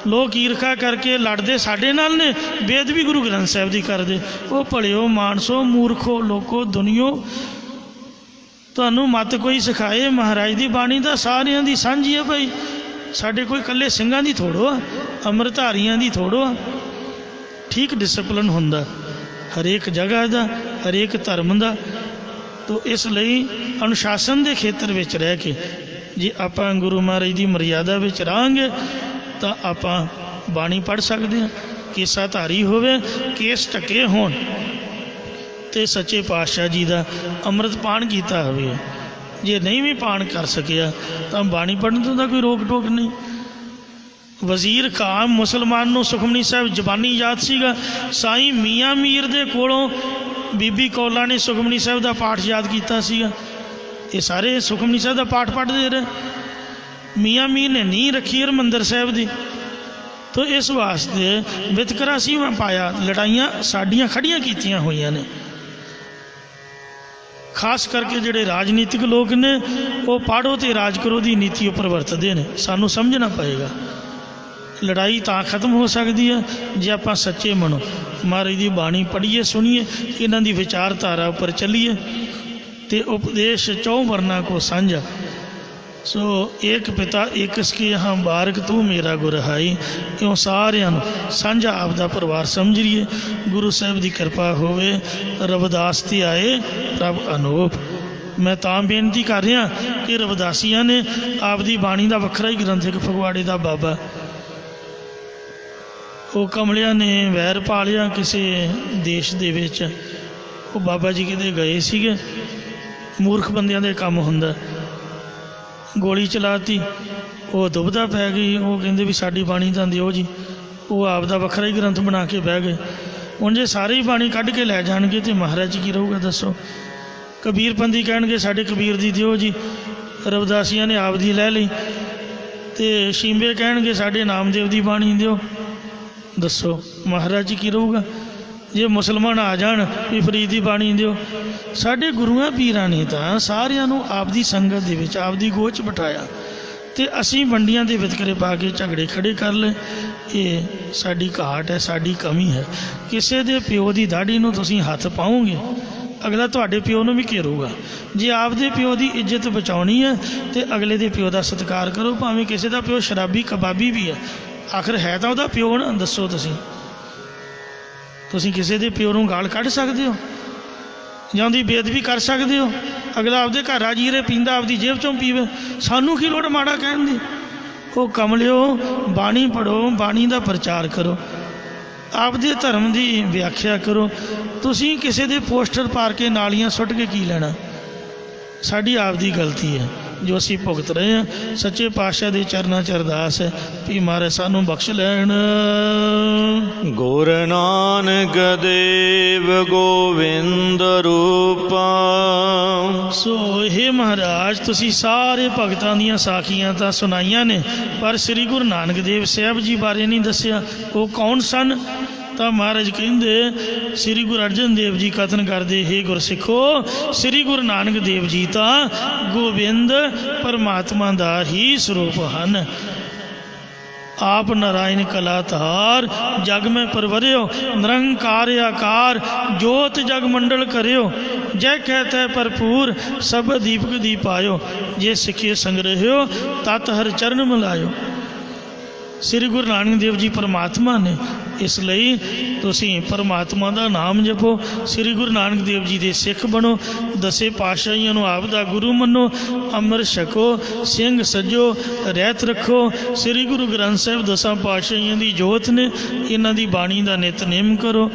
ਲੋਕ ਈਰਖਾ ਕਰਕੇ ਲੜਦੇ ਸਾਡੇ ਨਾਲ ਨੇ, ਬੇਅਦਬੀ ਗੁਰੂ ਗ੍ਰੰਥ ਸਾਹਿਬ ਦੀ ਕਰਦੇ। ਉਹ ਭਲਿਓ ਮਾਨਸੋ ਮੂਰਖੋ ਲੋਕੋ ਦੁਨੀਓ, ਤੁਹਾਨੂੰ ਮਤ ਕੋਈ ਸਿਖਾਏ। ਮਹਾਰਾਜ ਦੀ ਬਾਣੀ ਤਾਂ ਸਾਰਿਆਂ ਦੀ ਸਾਂਝੀ ਹੈ ਭਾਈ। ਸਾਡੇ ਕੋਈ ਇਕੱਲੇ ਸਿੰਘਾਂ ਦੀ ਥੋੜ੍ਹੋ ਆ, ਅੰਮ੍ਰਿਤਧਾਰੀਆਂ ਦੀ ਥੋੜ੍ਹੋ ਆ। ਠੀਕ ਡਿਸਪਲਿਨ ਹੁੰਦਾ ਹਰੇਕ ਜਗ੍ਹਾ ਦਾ, ਹਰੇਕ ਧਰਮ ਦਾ। ਤੋ ਇਸ ਲਈ ਅਨੁਸ਼ਾਸਨ ਦੇ ਖੇਤਰ ਵਿੱਚ ਰਹਿ ਕੇ ਜੇ ਆਪਾਂ ਗੁਰੂ ਮਹਾਰਾਜ ਦੀ ਮਰਿਆਦਾ ਵਿੱਚ ਰਹਾਂਗੇ ਤਾਂ ਆਪਾਂ ਬਾਣੀ ਪੜ੍ਹ ਸਕਦੇ ਹਾਂ। ਕੇਸਾ ਧਾਰੀ ਹੋਵੇ, ਕੇਸ ਢੱਕੇ ਹੋਣ, ਅਤੇ ਸੱਚੇ ਪਾਤਸ਼ਾਹ ਜੀ ਦਾ ਅੰਮ੍ਰਿਤ ਪਾਨ ਕੀਤਾ ਹੋਵੇ। ਜੇ ਨਹੀਂ ਵੀ ਪਾਨ ਕਰ ਸਕਿਆ ਤਾਂ ਬਾਣੀ ਪੜ੍ਹਨ ਤੋਂ ਤਾਂ ਕੋਈ ਰੋਕ ਟੋਕ ਨਹੀਂ। ਵਜ਼ੀਰ ਖਾਨ ਮੁਸਲਮਾਨ ਨੂੰ ਸੁਖਮਨੀ ਸਾਹਿਬ ਜ਼ਬਾਨੀ ਯਾਦ ਸੀਗਾ। ਸਾਈਂ ਮੀਆਂ ਮੀਰ ਦੇ ਕੋਲੋਂ ਬੀਬੀ ਕੌਲਾਂ ਨੇ ਸੁਖਮਨੀ ਸਾਹਿਬ ਦਾ ਪਾਠ ਯਾਦ ਕੀਤਾ ਸੀਗਾ। ਇਹ ਸਾਰੇ ਸੁਖਮਨੀ ਸਾਹਿਬ ਦਾ ਪਾਠ ਪੜ੍ਹਦੇ ਰਹੇ। ਮੀਆਂ ਮੀਰ ਨੇ ਨੀਂਹ ਰੱਖੀ ਹਰਿਮੰਦਰ ਸਾਹਿਬ ਦੀ। ਤੋ ਇਸ ਵਾਸਤੇ ਵਿਤਕਰਾ ਸੀ ਪਾਇਆ, ਲੜਾਈਆਂ ਸਾਡੀਆਂ ਖੜੀਆਂ ਕੀਤੀਆਂ ਹੋਈਆਂ ਨੇ। ਖਾਸ ਕਰਕੇ ਜਿਹੜੇ ਰਾਜਨੀਤਿਕ ਲੋਕ ਨੇ ਉਹ ਪਾੜੋ ਅਤੇ ਰਾਜ ਕਰੋ ਦੀ ਨੀਤੀ ਉੱਪਰ ਵਰਤਦੇ ਨੇ। ਸਾਨੂੰ ਸਮਝਣਾ ਪਏਗਾ ਲੜਾਈ ਤਾਂ ਖਤਮ ਹੋ ਸਕਦੀ ਹੈ ਜੇ ਆਪਾਂ ਸੱਚੇ ਮਨੋਂ ਮਹਾਰਾਜ ਦੀ ਬਾਣੀ ਪੜ੍ਹੀਏ, ਸੁਣੀਏ, ਇਹਨਾਂ ਦੀ ਵਿਚਾਰਧਾਰਾ ਉੱਪਰ ਚੱਲੀਏ। ਅਤੇ ਉਪਦੇਸ਼ ਚੌਂ ਵਰਨਾ ਕੋ ਸਾਂਝਾ। ਸੋ ਏਕ ਪਿਤਾ ਏਕ ਸਕੀ ਹਾਂ ਬਾਰਕ ਤੂੰ ਮੇਰਾ ਗੁਰਹਾਈ। ਕਿਉਂ ਸਾਰਿਆਂ ਨੂੰ ਸਾਂਝਾ ਆਪਦਾ ਪਰਿਵਾਰ ਸਮਝ ਲਈਏ। ਗੁਰੂ ਸਾਹਿਬ ਦੀ ਕਿਰਪਾ ਹੋਵੇ। ਰਵਿਦਾਸ 'ਤੇ ਆਏ ਪ੍ਰਭ ਅਨੂਪ। ਮੈਂ ਤਾਂ ਬੇਨਤੀ ਕਰ ਰਿਹਾ ਕਿ ਰਵਿਦਾਸੀਆਂ ਨੇ ਆਪਦੀ ਬਾਣੀ ਦਾ ਵੱਖਰਾ ਹੀ ਗ੍ਰੰਥ, ਇੱਕ ਫਗਵਾੜੇ ਦਾ ਬਾਬਾ, ਉਹ ਕਮਲਿਆਂ ਨੇ ਵੈਰ ਪਾ ਲਿਆ ਕਿਸੇ ਦੇਸ਼ ਦੇ ਵਿੱਚ। ਉਹ ਬਾਬਾ ਜੀ ਕਿਤੇ ਗਏ ਸੀਗੇ, ਮੂਰਖ ਬੰਦਿਆਂ ਦੇ ਕੰਮ ਹੁੰਦਾ, ਗੋਲੀ ਚਲਾਤੀ, ਉਹ ਦੁਬਦਾ ਪੈ ਗਈ। ਉਹ ਕਹਿੰਦੇ ਵੀ ਸਾਡੀ ਬਾਣੀ ਤਾਂ ਦਿਓ ਜੀ। ਉਹ ਆਪ ਦਾ ਵੱਖਰਾ ਹੀ ਗ੍ਰੰਥ ਬਣਾ ਕੇ ਬਹਿ ਗਏ। ਹੁਣ ਜੇ ਸਾਰੇ ਹੀ ਬਾਣੀ ਕੱਢ ਕੇ ਲੈ ਜਾਣਗੇ ਤਾਂ ਮਹਾਰਾਜ ਕੀ ਰਹੂਗਾ ਦੱਸੋ? ਕਬੀਰਪੰਥੀ ਕਹਿਣਗੇ ਸਾਡੇ ਕਬੀਰ ਦੀ ਦਿਓ ਜੀ, ਰਵਿਦਾਸੀਆਂ ਨੇ ਆਪ ਦੀ ਲੈ ਲਈ। ਅਤੇ ਸ਼ੀਂਬੇ ਕਹਿਣਗੇ ਸਾਡੇ ਨਾਮਦੇਵ ਦੀ ਬਾਣੀ ਦਿਓ। ਦੱਸੋ ਮਹਾਰਾਜ ਕੀ ਰਹੂਗਾ? ਜੇ ਮੁਸਲਮਾਨ ਆ ਜਾਣ ਵੀ ਫਰੀਦ ਦੀ ਬਾਣੀ ਦਿਓ। ਸਾਡੇ ਗੁਰੂਆਂ ਪੀਰਾਂ ਨੇ ਤਾਂ ਸਾਰਿਆਂ ਨੂੰ ਆਪਦੀ ਸੰਗਤ ਦੇ ਵਿੱਚ ਆਪਦੀ ਗੋਚ 'ਚ ਬਿਠਾਇਆ, ਅਤੇ ਅਸੀਂ ਵੰਡੀਆਂ ਦੇ ਵਿਤਕਰੇ ਪਾ ਕੇ ਝਗੜੇ ਖੜੇ ਕਰ ਲਏ। ਇਹ ਸਾਡੀ ਘਾਟ ਹੈ, ਸਾਡੀ ਕਮੀ ਹੈ। ਕਿਸੇ ਦੇ ਪਿਓ ਦੀ ਦਾੜੀ ਨੂੰ ਤੁਸੀਂ ਹੱਥ ਪਾਓਗੇ, ਅਗਲਾ ਤੁਹਾਡੇ ਪਿਓ ਨੂੰ ਵੀ ਘੇਰੂਗਾ। ਜੇ ਆਪਦੇ ਪਿਓ ਦੀ ਇੱਜ਼ਤ ਬਚਾਉਣੀ ਹੈ ਤੇ ਅਗਲੇ ਦੇ ਪਿਓ ਦਾ ਸਤਿਕਾਰ ਕਰੋ, ਭਾਵੇਂ ਕਿਸੇ ਦਾ ਪਿਓ ਸ਼ਰਾਬੀ ਕਬਾਬੀ ਵੀ ਹੈ, ਆਖਰ ਹੈ ਤਾਂ ਉਹਦਾ ਪਿਓ ਨਾ। ਦੱਸੋ ਤੁਸੀਂ ਕਿਸੇ ਦੇ ਪਿਓ ਨੂੰ ਗਾਲ ਕੱਢ ਸਕਦੇ ਹੋ ਜਾਂ ਉਹਦੀ ਬੇਅਦਬੀ ਕਰ ਸਕਦੇ ਹੋ? ਅਗਲਾ ਆਪਦੇ ਘਰ ਆ ਜੀਰੇ ਪੀਂਦਾ, ਆਪਦੀ ਜੇਬ 'ਚੋਂ ਪੀਵੇ, ਸਾਨੂੰ ਕੀ ਲੋੜ ਮਾੜਾ ਕਹਿਣ ਦੀ? ਉਹ ਕਮਲਿਓ ਬਾਣੀ ਪੜ੍ਹੋ, ਬਾਣੀ ਦਾ ਪ੍ਰਚਾਰ ਕਰੋ, ਆਪਦੇ ਧਰਮ ਦੀ ਵਿਆਖਿਆ ਕਰੋ। ਤੁਸੀਂ ਕਿਸੇ ਦੇ ਪੋਸਟਰ ਪਾਰ ਕੇ ਨਾਲੀਆਂ ਸੁੱਟ ਕੇ ਕੀ ਲੈਣਾ? ਸਾਡੀ ਆਪਦੀ ਗਲਤੀ ਹੈ ਜੋ ਅਸੀਂ ਭੁਗਤ ਰਹੇ ਹਾਂ। ਸੱਚੇ ਪਾਤਸ਼ਾਹ ਦੇ ਚਰਨਾਂ 'ਚ ਅਰਦਾਸ ਹੈ ਵੀ ਮਹਾਰਾਜ ਸਾਨੂੰ ਬਖਸ਼ ਲੈਣ। ਗੁਰੂ ਨਾਨਕ ਦੇਵ ਗੋਬਿੰਦ ਰੂਪਾ। ਸੋ ਇਹ ਮਹਾਰਾਜ ਤੁਸੀਂ ਸਾਰੇ ਭਗਤਾਂ ਦੀਆਂ ਸਾਖੀਆਂ ਤਾਂ ਸੁਣਾਈਆਂ ਨੇ, ਪਰ ਸ੍ਰੀ ਗੁਰੂ ਨਾਨਕ ਦੇਵ ਸਾਹਿਬ ਜੀ ਬਾਰੇ ਨਹੀਂ ਦੱਸਿਆ। ਉਹ ਕੌਣ ਸਨ? ਤਾਂ ਮਹਾਰਾਜ ਕਹਿੰਦੇ ਸ੍ਰੀ ਗੁਰੂ ਅਰਜਨ ਦੇਵ ਜੀ ਕਥਨ ਕਰਦੇ, ਹੇ ਗੁਰਸਿੱਖੋ, ਸ੍ਰੀ ਗੁਰੂ ਨਾਨਕ ਦੇਵ ਜੀ ਤਾਂ ਗੋਬਿੰਦ ਪਰਮਾਤਮਾ ਦਾ ਹੀ ਸਰੂਪ ਹਨ। ਆਪ ਨਾਰਾਇਣ ਕਲਾਧਾਰ ਜਗ ਮੈਂ ਪਰਵਰਿਓ, ਨਿਰੰਕਾਰ ਆਕਾਰ ਜੋਤ ਜਗ ਮੰਡਲ ਕਰਿਓ। ਜੈ ਕਹਿਤੈ ਭਰਪੂਰ ਸਭ ਦੀਪਕ ਦੀਪ ਆਇਓ, ਜੇ ਸਿੱਖੇ ਸੰਗ ਰਹਿਓ ਤਤ ਹਰ ਚਰਨ ਮਿਲਾਇਓ। ਸ੍ਰੀ ਗੁਰੂ ਨਾਨਕ ਦੇਵ ਜੀ ਪਰਮਾਤਮਾ ਨੇ, ਇਸ ਲਈ ਤੁਸੀਂ ਪਰਮਾਤਮਾ ਦਾ ਨਾਮ ਜਪੋ, ਸ੍ਰੀ ਗੁਰੂ ਨਾਨਕ ਦੇਵ ਜੀ ਦੇ ਸਿੱਖ ਬਣੋ, ਦਸੇ ਪਾਤਸ਼ਾਹੀਆਂ ਨੂੰ ਆਪ ਦਾ ਗੁਰੂ ਮੰਨੋ, ਅੰਮ੍ਰਿਤ ਛਕੋ, ਸਿੰਘ ਸੱਜੋ, ਰਹਿਤ ਰੱਖੋ। ਸ੍ਰੀ ਗੁਰੂ ਗ੍ਰੰਥ ਸਾਹਿਬ ਦਸਾਂ ਪਾਤਸ਼ਾਹੀਆਂ ਦੀ ਜੋਤ ਨੇ, ਇਹਨਾਂ ਦੀ ਬਾਣੀ ਦਾ ਨਿਤਨੇਮ ਕਰੋ,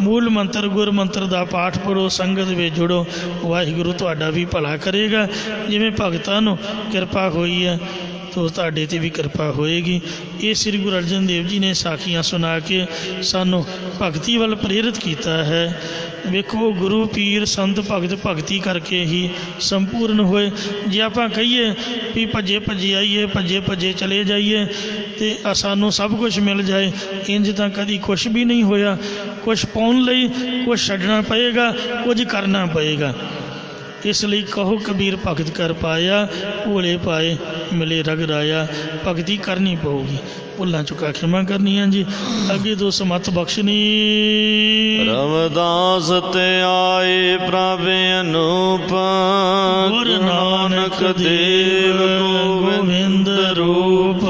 ਮੂਲ ਮੰਤਰ ਗੁਰ ਮੰਤਰ ਦਾ ਪਾਠ ਪੜੋ, ਸੰਗਤ ਵਿੱਚ ਜੁੜੋ। ਵਾਹਿਗੁਰੂ ਤੁਹਾਡਾ ਵੀ ਭਲਾ ਕਰੇਗਾ। ਜਿਵੇਂ ਭਗਤਾਂ ਨੂੰ ਕਿਰਪਾ ਹੋਈ ਹੈ ਤੋ ਤੁਹਾਡੇ 'ਤੇ ਵੀ ਕਿਰਪਾ ਹੋਏਗੀ। ਇਹ ਸ੍ਰੀ ਗੁਰੂ ਅਰਜਨ ਦੇਵ ਜੀ ਨੇ ਸਾਖੀਆਂ ਸੁਣਾ ਕੇ ਸਾਨੂੰ ਭਗਤੀ ਵੱਲ ਪ੍ਰੇਰਿਤ ਕੀਤਾ ਹੈ। ਵੇਖੋ, ਗੁਰੂ ਪੀਰ ਸੰਤ ਭਗਤ ਭਗਤੀ ਕਰਕੇ ਹੀ ਸੰਪੂਰਨ ਹੋਏ। ਜੇ ਆਪਾਂ ਕਹੀਏ ਵੀ ਭੱਜੇ ਭੱਜੇ ਆਈਏ, ਭੱਜੇ ਭੱਜੇ ਚਲੇ ਜਾਈਏ ਅਤੇ ਸਾਨੂੰ ਸਭ ਕੁਝ ਮਿਲ ਜਾਏ, ਇੰਜ ਤਾਂ ਕਦੀ ਕੁਛ ਵੀ ਨਹੀਂ ਹੋਇਆ। ਕੁਛ ਪਾਉਣ ਲਈ ਕੁਛ ਛੱਡਣਾ ਪਏਗਾ, ਕੁਝ ਕਰਨਾ ਪਏਗਾ। ਇਸ ਲਈ ਕਹੋ ਕਬੀਰ ਭਗਤ ਕਰ ਪਾਇਆ, ਭੋਲੇ ਪਾਏ ਮਿਲੇ ਰਗ ਰਾਇਆ। ਭਗਤੀ ਕਰਨੀ ਪਊਗੀ, ਭੁੱਲਾਂ ਚੁੱਕਾ ਖਿਮਾ ਕਰਨੀਆਂ ਜੀ। ਅੱਗੇ ਦੋ ਸਮਤ ਬਖਸ਼ਣੀ। ਰਵਿਦਾਸ ਤੇ ਆਏ ਪ੍ਰਭ ਅਨੂਪ, ਗੁਰੂ ਨਾਨਕ ਦੇਵ ਗੋਬਿੰਦ ਰੂਪ।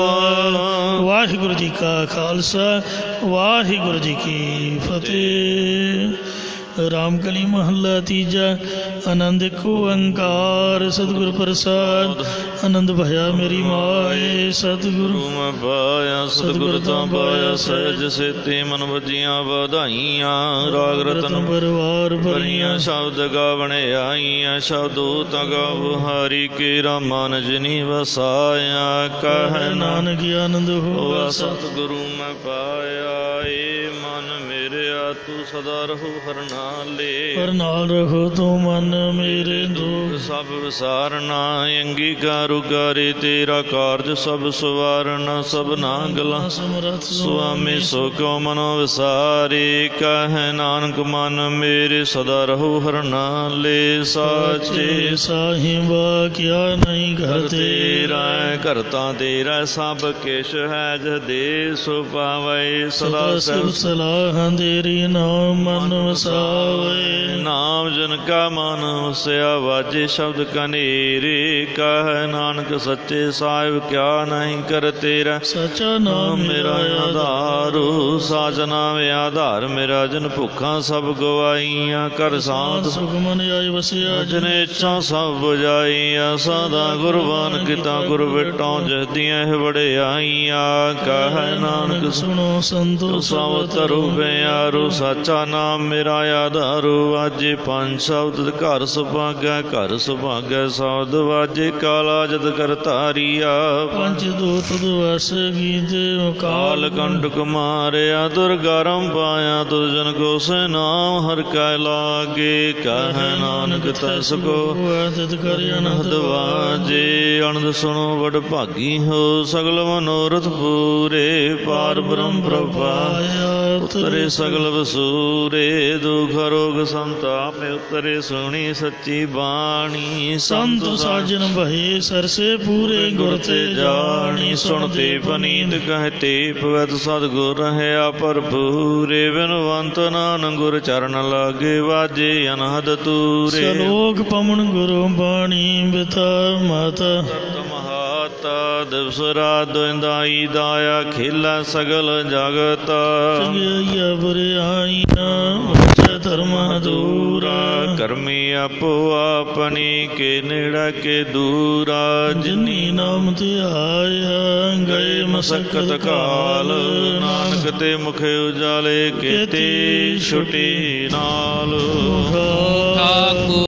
ਵਾਹਿਗੁਰੂ ਜੀ ਕਾ ਖਾਲਸਾ, ਵਾਹਿਗੁਰੂ ਜੀ ਕੀ ਫਤਿਹ। ਰਾਮਕਲੀ ਮਹੱਲਾ ਤੀਜਾ। ਆਨੰਦ ਇੱਕ ਓੰਕਾਰ ਸਤਿਗੁਰ ਪ੍ਰਸਾਦ। ਆਨੰਦ ਭਇਆ ਮੇਰੀ ਮਾਏ ਸਤਿਗੁਰੂ ਮੈਂ ਪਾਇਆ ਸਤਿਗੁਰ ਤਾਂ ਪਾਇਆ, ਸਹਿਜ ਸੇਤੀ ਮਨ ਵਜੀਆਂ ਵਧਾਈਆਂ। ਰਾਗ ਰਤਨ ਪਰਵਾਰ ਭਰੀਆਂ ਸ਼ਬਦ ਗਾਵਣੇ ਆਈਆਂ, ਸ਼ਬਦੋ ਤਾਂ ਗਾਵ ਹਰੀ ਕੇਰਾ ਮਨ ਜਿਨੀ ਵਸਾਇਆ। ਕਹਿ ਨਾਨਕ ਆਨੰਦ ਹੋਆ ਸਤਿਗੁਰੂ ਮੈਂ ਪਾਇਆ, ਏ ਮਨ ਮੇਰਿਆ ਤੂੰ ਸਦਾ ਰਹੋ ਹਰ ਨਾਲੇ। ਪਰ ਨਾਲ ਰਹੋ ਤੂੰ ਮਨ ਮੇਰੇ ਦੁਖ ਸਭ ਵਿਸਾਰਨਾ, ਅੰਗੀਕਾਰ ਉਗਾਰੇ ਤੇਰਾ ਕਾਰਜ ਸਭ ਸਵਾਰਨਾ। ਸਭ ਨਾਗਲਾ ਸਮਰਥ ਸੁਆਮੀ ਸੋ ਕਿਉ ਮਨੋ ਵਿਸਾਰੇ। ਕਹਿ ਨਾਨਕ ਮਨ ਮੇਰੇ ਸਦਾ ਰਹੋ ਹਰ ਨਾਲੇ। ਸਾਚੇ ਸਾਹਿਬਾ ਕਿਆ ਨਹੀਂ ਘਰ ਤੇਰਾ, ਕਰਤਾ ਤੇਰਾ ਸਭ ਕਿਛ ਹੈ। ਜਦੇ ਸੋ ਪਾਵੇ ਸਦਾ ਸਿਵ ਸਲਾਹਾਂ ਤੇਰੀ ਨਾਮ ਮਨ ਵਸਾਵੇ। ਨਾਮ ਜਨ ਕਾ ਮਨ ਵਸਿਆ, ਵਾਜੇ ਸ਼ਬਦ ਕਨੇਰੇ। ਕਹਿ ਨਾਨਕ ਸੱਚੇ ਸਾਹਿਬ ਕਿਆ ਨਹੀਂ ਕਰ ਤੇਰਾ। ਸੱਚਾ ਨਾਮ ਮੇਰਾ ਆਧਾਰੂ, ਸਾਚ ਨਾਮ ਆਧਾਰ ਮੇਰਾ। ਜਨ ਭੁੱਖਾਂ ਸਭ ਗਵਾਈਆਂ, ਕਰ ਸਾਧ ਸੁਖ ਮਨ ਆਈ ਵਸਿਆ। ਜਨ ਇੱਛਾ ਸਭ ਬੁਝਾਈਆਂ। ਸਦਾ ਗੁਰਬਾਨ ਕੀਤਾ ਗੁਰ ਬਿਟੋਂ, ਜਹਦੀਆਂ ਇਹ ਵਡਿਆਈਆਂ। ਕਹਿ ਨਾਨਕ ਸੁਣੋ ਸੰਤੋ ਸਭ ਤਰੁ ਬਿਆਰੂ, ਸਾਚਾ ਨਾਮ ਮੇਰਾ ਆਧਾਰੂ। ਵਾਜੇ ਪੰਜ ਸ਼ਬਦ ਘਰ ਸੁਭਾਗੈ, ਘਰ ਸੁਭਾਗੈ ਸ਼ਬਦ ਵਾਜੇ। ਕਾਲਾ ਜਦ ਕਰਤਾਰੀਆ, ਪੰਜ ਦੂਤ ਦਵਸ ਗੀਤੇ ਕਾਲ ਕੰਡਕ ਮਾਰਿਆ। ਦੁਰਗਰਮ ਪਾਇਆ ਤੁਧ ਜਨ ਕੋ ਸੇ ਨਾਮ, ਹਰ ਕੈ ਲਾਗੇ। ਕਹਿ ਨਾਨਕ ਤਸ ਕੋ ਆਦਤ ਕਰ ਅਨਹਦ ਵਾਜੇ। ਅਨੰਦ ਸੁਣੋ ਵਡ ਭਾਗੀ ਹੋ, ਸਗਲ ਮਨੋਰਥ ਪੂਰੇ। ਪਾਰ ਬ੍ਰਹਮ ਪ੍ਰਭਾਇਆ, ਉਤਰੇ ਸਗਲ ਵਸੂਰੇ। ਦੁਖ ਰੋਗ ਸੰਤਾਪ ਉਤਰੇ, ਸੁਣੀ ਸੱਚੀ ਬਾਣੀ। ਸੰਤ ਸਾਜਨ ਭਏ ਸਰਸੇ ਪੂਰੇ, ਗੁਰ ਤੇ ਜਾਣੀ। ਸੁਣਤੇ ਪਨੀਤ ਕਹਤੇ ਪਵਿੱਤ ਸਤਿਗੁਰ ਰਹਿਆ ਭਰਪੂਰੇ। ਬਿਨਵੰਤ ਨਾਨਕ ਗੁਰ ਚਰਨ ਲਾਗੇ, ਵਾਜੇ ਅਨਹਦ ਤੂਰੇ। ਸਲੋਕ ਪਵਨ ਗੁਰੂ ਬਾਣੀ ਬਿਤਾ ਮਾਤਾ ਕਰਤਾ ਦਿਵਸ ਰਾਤ ਦੁਇੰਦਾਈ ਦਾਇਆ ਖੇਲਾ ਸਗਲ ਜਗਤ ਚੰਗਿਆਈਆ ਬੁਰਿਆਈਆਂ ਉੱਚੇ ਧਰਮਾਂ ਦੂਰਾ ਕਰਮੀ ਆਪੋ ਆਪਣੀ ਕੇ ਨੇੜਾ ਕੇ ਦੂਰਾ ਜਿਨੀ ਨਾਮ ਧਿਆਇਆ ਗਏ ਮਸਕਤ ਕਾਲ ਨਾਨਕ ਤੇ ਮੁਖ ਉਜਾਲੇ ਕੀਤੀ ਛੁਟੀ ਨਾਲ ਠਾਕੁਰ